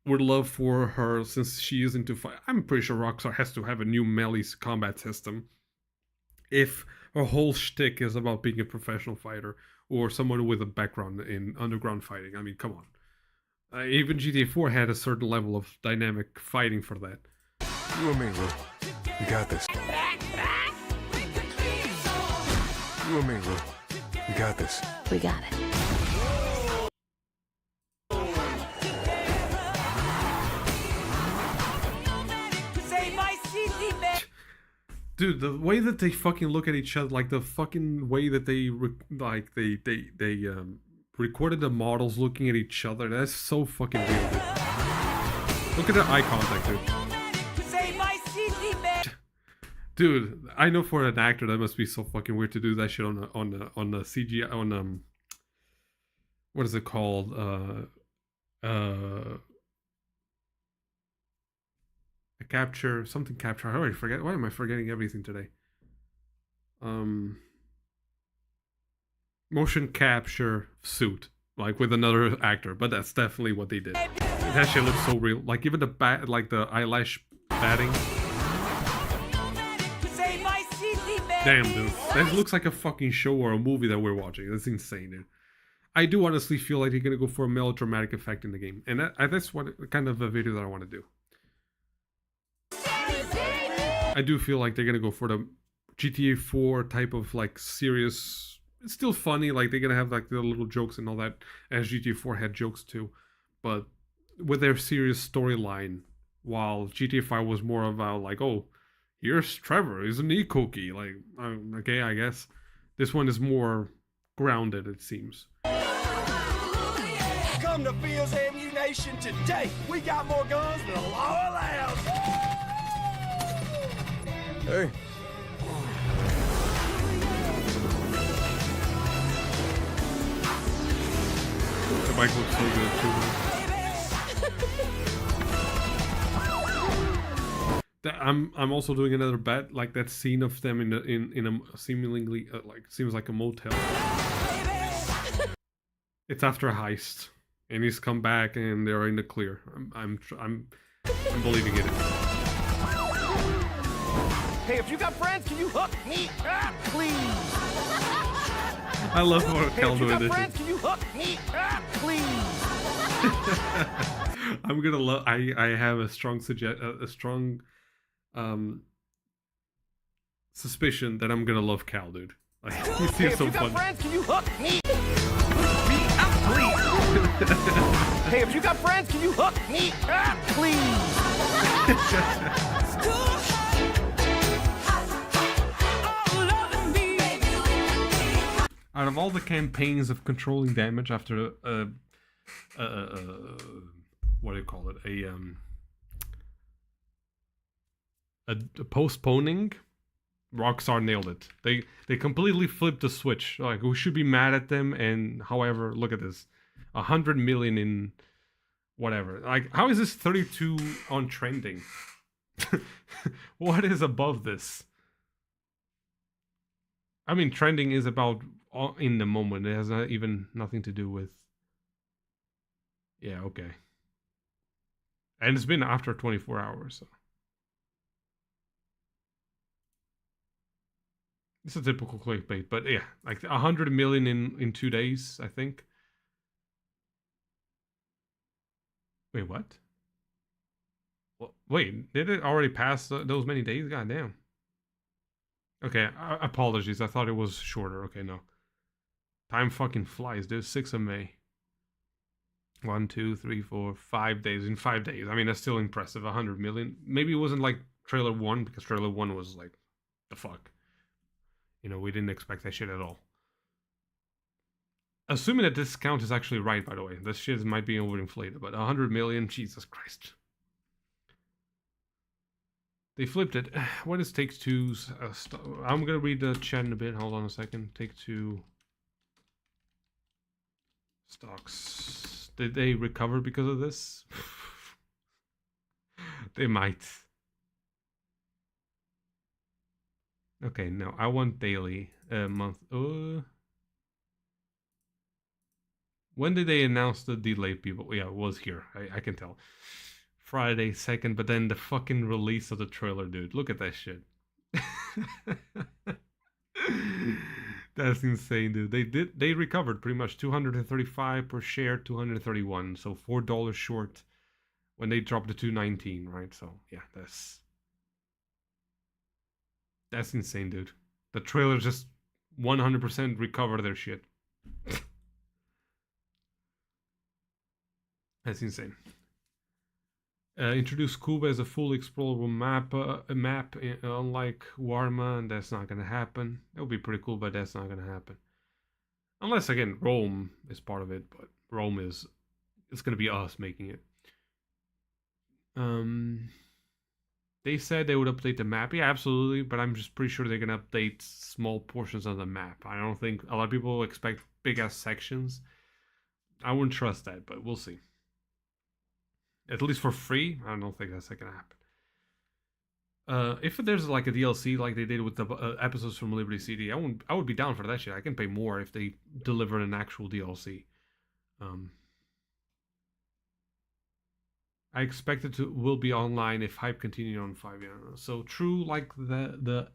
Would love for her, since she is into fight. I'm pretty sure Rockstar has to have a new melee combat system. If her whole shtick is about being a professional fighter or someone with a background in underground fighting. I mean, come on. Even GTA 4 had a certain level of dynamic fighting for that. You and me, bro. We got this. You and me, bro. We We got this. We got it. Dude, the way that they fucking look at each other, like the fucking way that they recorded the models looking at each other, that's so fucking real, dude. Look at the eye contact, dude. Dude, I know for an actor that must be so fucking weird to do that shit on the CGI on what is it called? A capture, something capture. I already forget. Why am I forgetting everything today? Motion capture suit, like with another actor, but that's definitely what they did. That shit looks so real. Like even the like the eyelash batting. Damn, dude, that looks like a fucking show or a movie that we're watching. That's insane, dude. I do honestly feel like they're gonna go for a melodramatic effect in the game, and that's what kind of a video that I want to do. I do feel like they're gonna go for the GTA 4 type of like serious. It's still funny, like they're gonna have like the little jokes and all that, as GTA 4 had jokes too, but with their serious storyline. While GTA 5 was more about like, oh, here's Trevor, he's an e-cookie, like okay, I guess this one is more grounded. It seems. Come to Fields Ammunition today. We got more guns than the law allows. Hey. The bike looks so good too. I'm also doing another bet, like that scene of them in a seemingly like seems like a motel. It's after a heist, and he's come back and they're in the clear. I'm believing it. Hey, if you got friends, can you hook me up, please? I love what Cal doing this. Friends, can you hook me up, please? I'm gonna love. I have a strong suspicion that I'm gonna love Cal, dude. Like, he seems so fun. Friends, can you hook me up, please? Hey, if you got friends, can you hook me up, please? Out of all the campaigns of controlling damage after what do you call it, a postponing, Rockstar nailed it. They completely flipped the switch. Like, we should be mad at them, and however, look at this, 100 million in whatever. Like, how is this 32 on trending? What is above this? I mean, trending is about in the moment. It has not even nothing to do with. Yeah, okay. And it's been after 24 hours. So. It's a typical clickbait, but yeah, like 100 million in 2 days, I think. Wait, what? Wait, did it already pass those many days? God damn. Okay, apologies. I thought it was shorter. Okay, no. Time fucking flies, dude. 6th of May. 1, 2, 3, 4, 5 days. In 5 days. I mean, that's still impressive. 100 million. Maybe it wasn't like trailer 1, because trailer 1 was like, the fuck. You know, we didn't expect that shit at all. Assuming that this count is actually right, by the way. This shit might be overinflated, but 100 million? Jesus Christ. They flipped it. What is Take-Two's? I'm gonna read the chat in a bit. Hold on a second. Take-Two stocks. Did they recover because of this? They might. Okay, no. I want daily. Month. When did they announce the delay, people? Yeah, it was here. I can tell. Friday 2nd, but then the fucking release of the trailer, dude. Look at that shit. That's insane, dude. They recovered pretty much 235 per share, 231, so $4 short when they dropped to 219, right? So yeah, that's insane, dude. The trailer just 100% recover their shit. That's insane. Introduce Cuba as a fully explorable map, unlike Warma, and that's not gonna happen. That would be pretty cool, but that's not gonna happen. Unless, again, Rome is part of it, but Rome is... It's gonna be us making it. They said they would update the map. Yeah, absolutely, but I'm just pretty sure they're gonna update small portions of the map. I don't think... A lot of people expect big-ass sections. I wouldn't trust that, but we'll see. At least for free, I don't think that's gonna happen. If there's like a DLC like they did with the episodes from Liberty CD, I would be down for that shit. I can pay more if they deliver an actual DLC. I expect it will be online if hype continues on 5. Yeah. So true, like the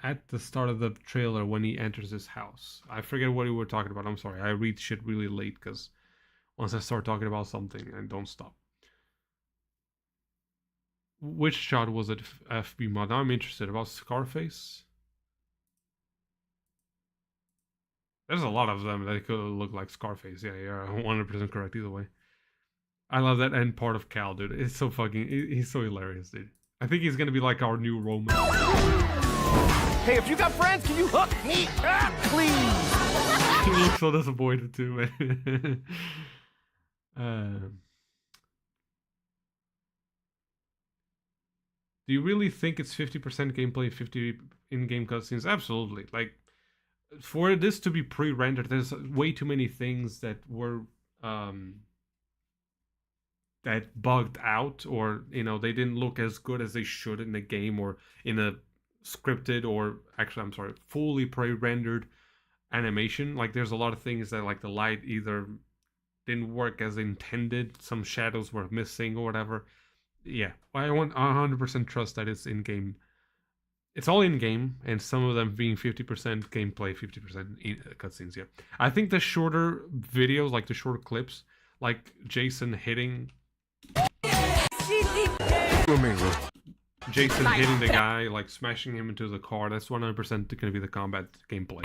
at the start of the trailer when he enters his house. I forget what we were talking about. I'm sorry. I read shit really late because once I start talking about something, I don't stop. Which shot was it, FB mod? Now I'm interested about Scarface. There's a lot of them that could look like Scarface. Yeah, you're 100% correct either way. I love that end part of Cal, dude. It's so fucking... He's so hilarious, dude. I think he's gonna be like our new Roman. Hey, if you got friends, can you hook me up, please? He looks so disappointed too, man. Do you really think it's 50% gameplay, 50 in-game cutscenes? Absolutely. Like, for this to be pre-rendered, there's way too many things that were that bugged out, or you know, they didn't look as good as they should in the game or in a scripted, or actually, I'm sorry, fully pre-rendered animation. Like, there's a lot of things that, like, the light either didn't work as intended, some shadows were missing or whatever. Yeah, I want 100% trust that it's in-game. It's all in-game, and some of them being 50% gameplay, 50% cutscenes, yeah. I think the shorter videos, like the shorter clips, like Jason hitting... Jason hitting the guy, like smashing him into the car, that's 100% going to be the combat gameplay.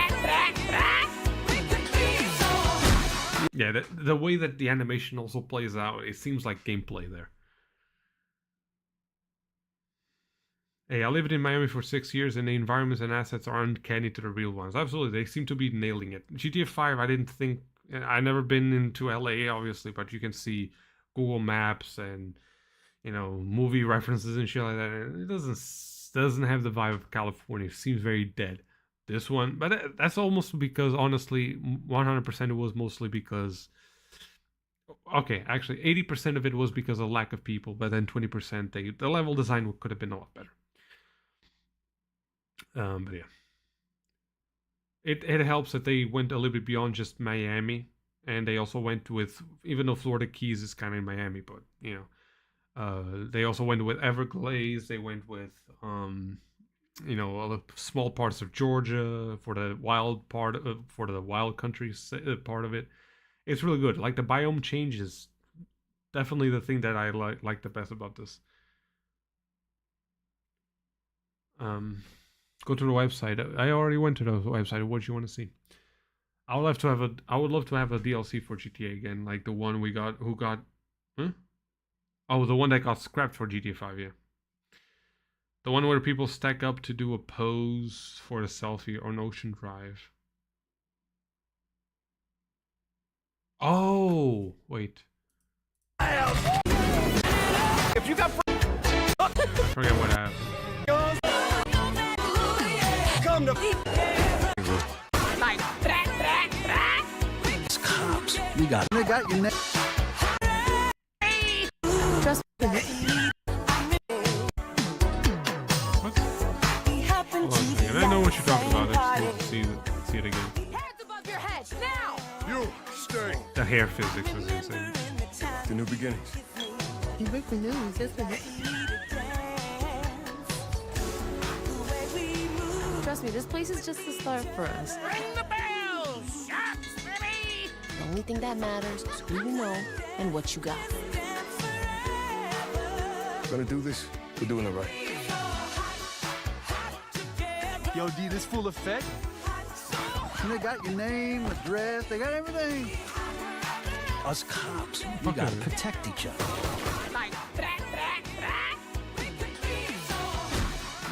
Yeah, the way that the animation also plays out, it seems like gameplay there. Hey, I lived in Miami for 6 years, and the environments and assets are uncanny to the real ones. Absolutely, they seem to be nailing it. GTA 5, I didn't think... I've never been into LA, obviously, but you can see Google Maps and, you know, movie references and shit like that. And it doesn't have the vibe of California. It seems very dead. This one, but that's almost because, honestly, 100% it was mostly because... Okay, actually, 80% of it was because of lack of people, but then 20%, the level design could have been a lot better. But yeah, it helps that they went a little bit beyond just Miami, and they also went with, even though Florida Keys is kind of in Miami, but you know, they also went with Everglades. They went with you know, all the small parts of Georgia for the wild part, for the wild country part of it. It's really good. Like, the biome changes, definitely the thing that I like the best about this. Go to the website. I already went to the website. What do you want to see? I would love to have a DLC for GTA again, like the one we got. Who got? Huh? Oh, the one that got scrapped for GTA 5. Yeah. The one where people stack up to do a pose for a selfie on Ocean Drive. Oh, wait. If you got I forget what happened. come to Cops, we got it. They got your name. Trust me. What? Hold on a second. I know what you're talking about. I just need to see it again. Hands above your head, now! You stay. The hair physics is insane. The new beginnings. You break the news, isn't it? Trust me, this place is just the start for us. ring the bell, shots, baby. The only thing that matters is who you know and what you got. Gonna do this? We're doing it right. Yo, D, this full effect? And they got your name, address, they got everything. Us cops, we gotta protect each other.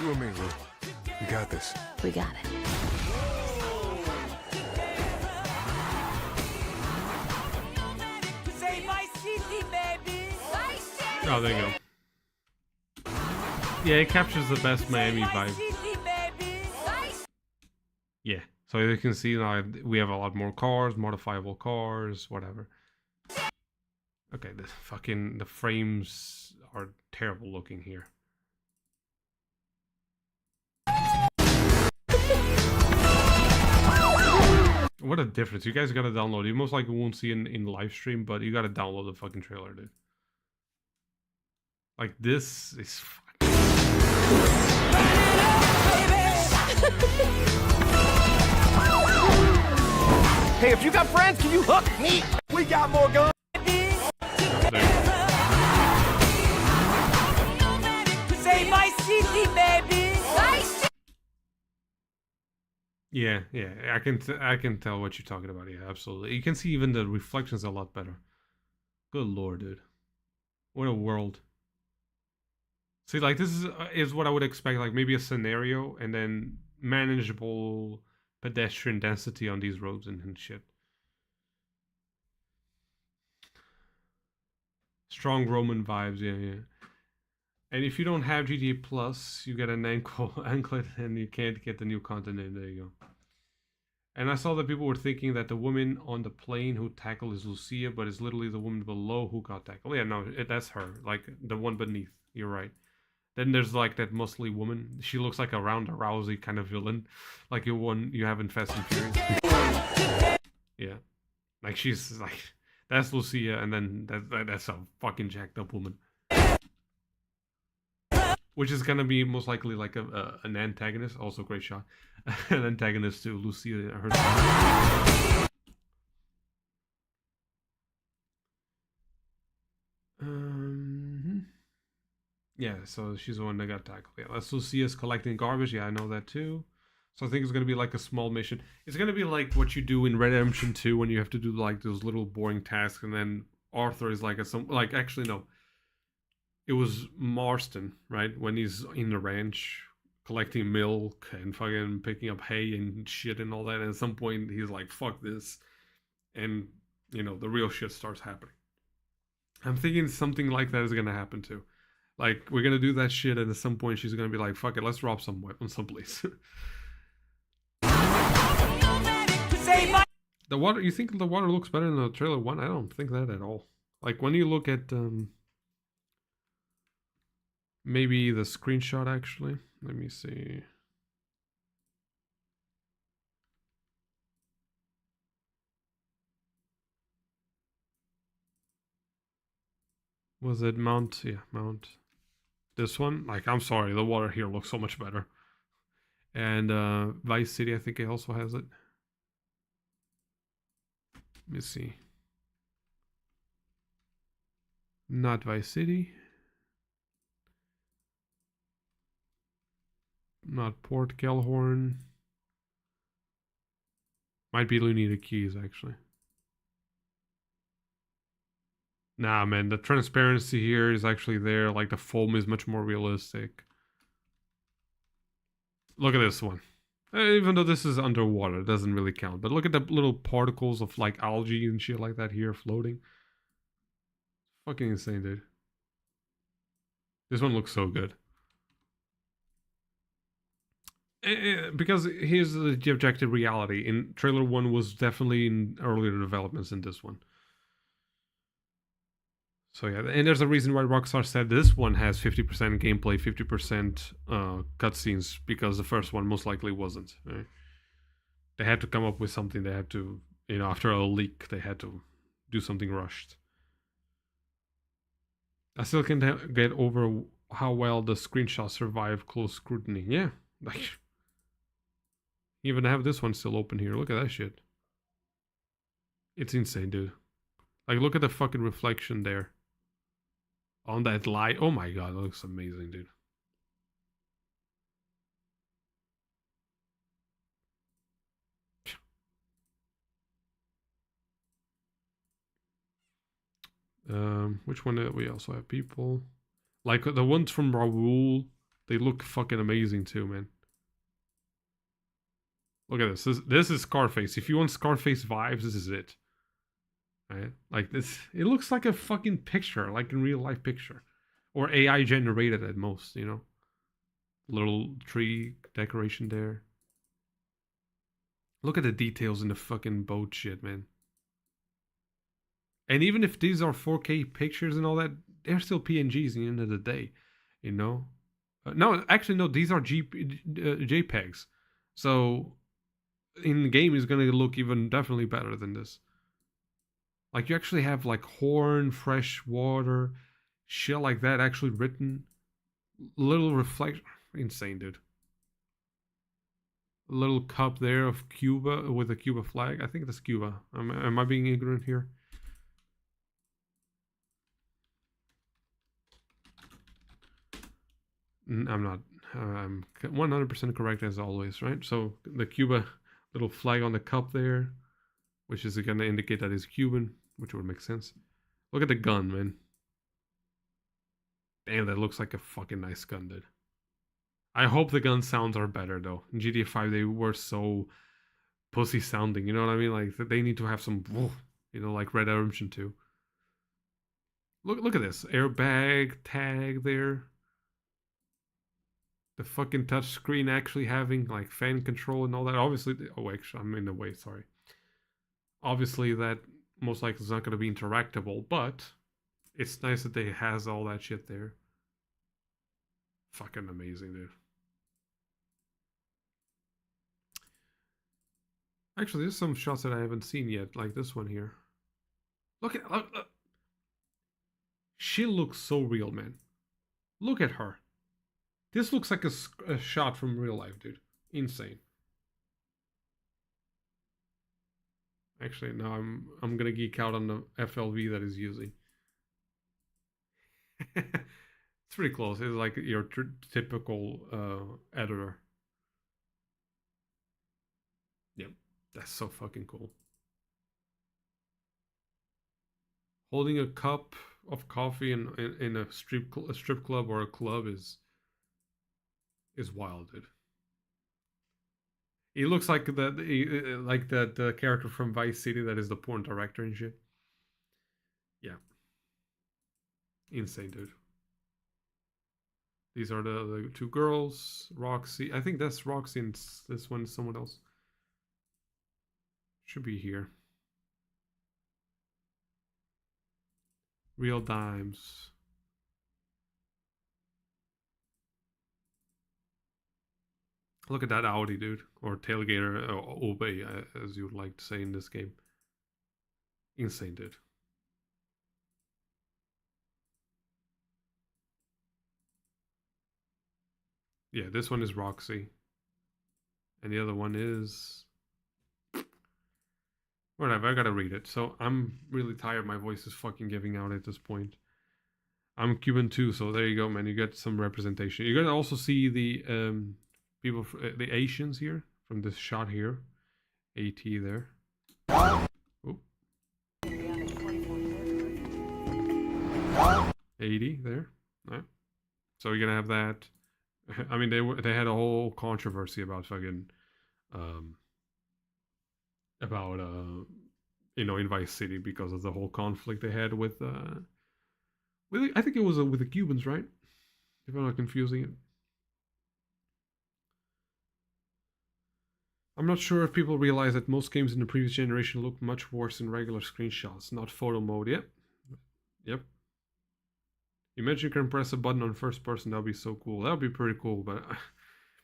You and me, Lou. We got this. We got it. Say my city, baby. My city. Oh, there you go. Yeah, it captures the best Miami vibe. City, baby. Yeah. So you can see now we have a lot more cars, modifiable cars, whatever. Okay, the frames are terrible looking here. What a difference. You guys gotta download. You most likely won't see in live stream, but you gotta download the fucking trailer, dude. Like, this is Hey, if you got friends, can you hook me? We got more guns. Say my city, baby. Yeah, I can tell what you're talking about. Yeah, absolutely. You can see even the reflections a lot better. Good lord, dude. What a world. See, like, this is what I would expect, like maybe a scenario and then manageable pedestrian density on these roads and shit. Strong Roman vibes, yeah. And if you don't have GTA Plus, you get an anklet and you can't get the new content in. There you go. And I saw that people were thinking that the woman on the plane who tackled is Lucia, but it's literally the woman below who got tackled. Yeah, no, that's her. Like, the one beneath. You're right. Then there's like that muscly woman. She looks like a Ronda Rousey kind of villain, like you have in Fast and Furious. Yeah, like she's like that's Lucia, and then that's a fucking jacked up woman, which is gonna be most likely like an antagonist. Also, great shot, an antagonist to Lucia herself. Yeah, so she's the one that got tackled. Yeah, that's Lucia's collecting garbage. Yeah, I know that too. So I think it's going to be like a small mission. It's going to be like what you do in Redemption 2 when you have to do like those little boring tasks, and then Arthur is like actually no. It was Marston, right? When he's in the ranch collecting milk and fucking picking up hay and shit and all that, and at some point he's like, fuck this. And, you know, the real shit starts happening. I'm thinking something like that is going to happen too. Like, we're gonna do that shit, and at some point she's gonna be like, fuck it, let's rob some weapons someplace. The water, you think the water looks better in the trailer 1? I don't think that at all. Like, when you look at, maybe the screenshot, actually. Let me see. Was it Mount? Yeah, Mount. This one, like, I'm sorry, the water here looks so much better. And Vice City, I think it also has it. Let me see. Not Vice City. Not Port Calhoun. Might be Lunita Keys, actually. Nah, man, the transparency here is actually there. Like, the foam is much more realistic. Look at this one. Even though this is underwater, it doesn't really count. But look at the little particles of, like, algae and shit like that here floating. Fucking insane, dude. This one looks so good. Because here's the objective reality. In trailer 1 was definitely in earlier developments than this one. So yeah, and there's a reason why Rockstar said this one has 50% gameplay, 50% cutscenes, because the first one most likely wasn't. Right? They had to come up with something. They had to, you know, after a leak, they had to do something rushed. I still can't get over how well the screenshots survive close scrutiny. Yeah, like, even have this one still open here. Look at that shit. It's insane, dude. Like, look at the fucking reflection there. On that light. Oh my god, that looks amazing, dude. Which one do we also have people? Like the ones from Raul, they look fucking amazing too, man. Look at this. This is Scarface. If you want Scarface vibes, this is it. Right? Like this, it looks like a fucking picture, like in real life picture. Or AI generated at most, you know? Little tree decoration there. Look at the details in the fucking boat shit, man. And even if these are 4K pictures and all that, they're still PNGs at the end of the day, you know? No, actually, no, these are JPEGs. So, in the game, it's going to look even definitely better than this. Like, you actually have, like, horn, fresh water, shit like that actually written. Little reflection. Insane, dude. A little cup there of Cuba with a Cuba flag. I think that's Cuba. Am I being ignorant here? I'm not. I'm 100% correct as always, right? So the Cuba little flag on the cup there, which is going to indicate that it's Cuban, which would make sense. Look at the gun, man. Damn, that looks like a fucking nice gun, dude. I hope the gun sounds are better, though. In GTA 5, they were so pussy sounding, you know what I mean? Like, they need to have some, you know, like Red Dead Redemption 2. Look at this. Airbag tag there. The fucking touch screen actually having, like, fan control and all that. Obviously, oh, actually, I'm in the way, sorry. Obviously, that most likely is not going to be interactable, but it's nice that they has all that shit there. Fucking amazing, dude. Actually, there's some shots that I haven't seen yet, like this one here. Look. She looks so real, man. Look at her. This looks like a shot from real life, dude. Insane. Actually, no, I'm gonna geek out on the FLV that he's using. It's pretty close. It's like your typical editor. Yep, that's so fucking cool. Holding a cup of coffee in a strip club or a club is wild, dude. He looks like that character from Vice City that is the porn director and shit. Yeah. Insane, dude. These are the two girls. Roxy. I think that's Roxy and this one is someone else. Should be here. Real dimes. Look at that Audi, dude. Or tailgater, or obey, as you would like to say in this game. Insane, dude. Yeah, this one is Roxy. And the other one is... whatever, I gotta read it. So I'm really tired. My voice is fucking giving out at this point. I'm Cuban too, so there you go, man. You get some representation. You're gonna also see the people, the Asians here from this shot here. AT there. Oh. 80 there. Right. So you're gonna have that. I mean, they had a whole controversy about fucking about you know, in Vice City because of the whole conflict they had with I think it was with the Cubans, right? If I'm not confusing it. I'm not sure if people realize that most games in the previous generation look much worse in regular screenshots, not photo mode. Yep. Imagine you can press a button on first person, that would be so cool. That would be pretty cool, but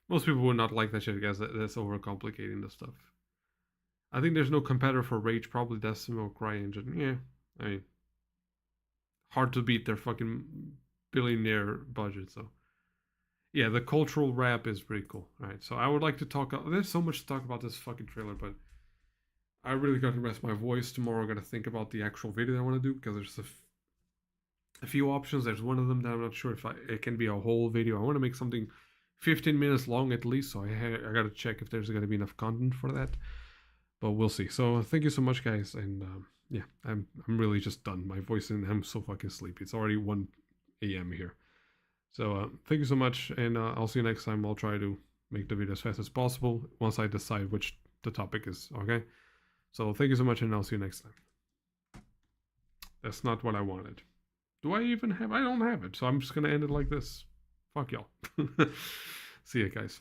most people would not like that shit, guys. That's overcomplicating the stuff. I think there's no competitor for Rage, probably Decimo or CryEngine. Yeah, I mean, hard to beat their fucking billionaire budget, so. Yeah, the cultural rap is pretty cool. Alright, so I would like to talk, there's so much to talk about this fucking trailer, but I really got to rest my voice. Tomorrow I got to think about the actual video that I want to do, because there's a few options. There's one of them that I'm not sure if it can be a whole video. I want to make something 15 minutes long at least, so I got to check if there's going to be enough content for that. But we'll see. So thank you so much, guys, and yeah, I'm really just done. My voice and I'm so fucking sleepy. It's already 1 a.m. here. So thank you so much, and I'll see you next time. I'll try to make the video as fast as possible once I decide which the topic is, okay? So thank you so much, and I'll see you next time. That's not what I wanted. Do I even have? I don't have it, so I'm just gonna end it like this. Fuck y'all. See ya, guys.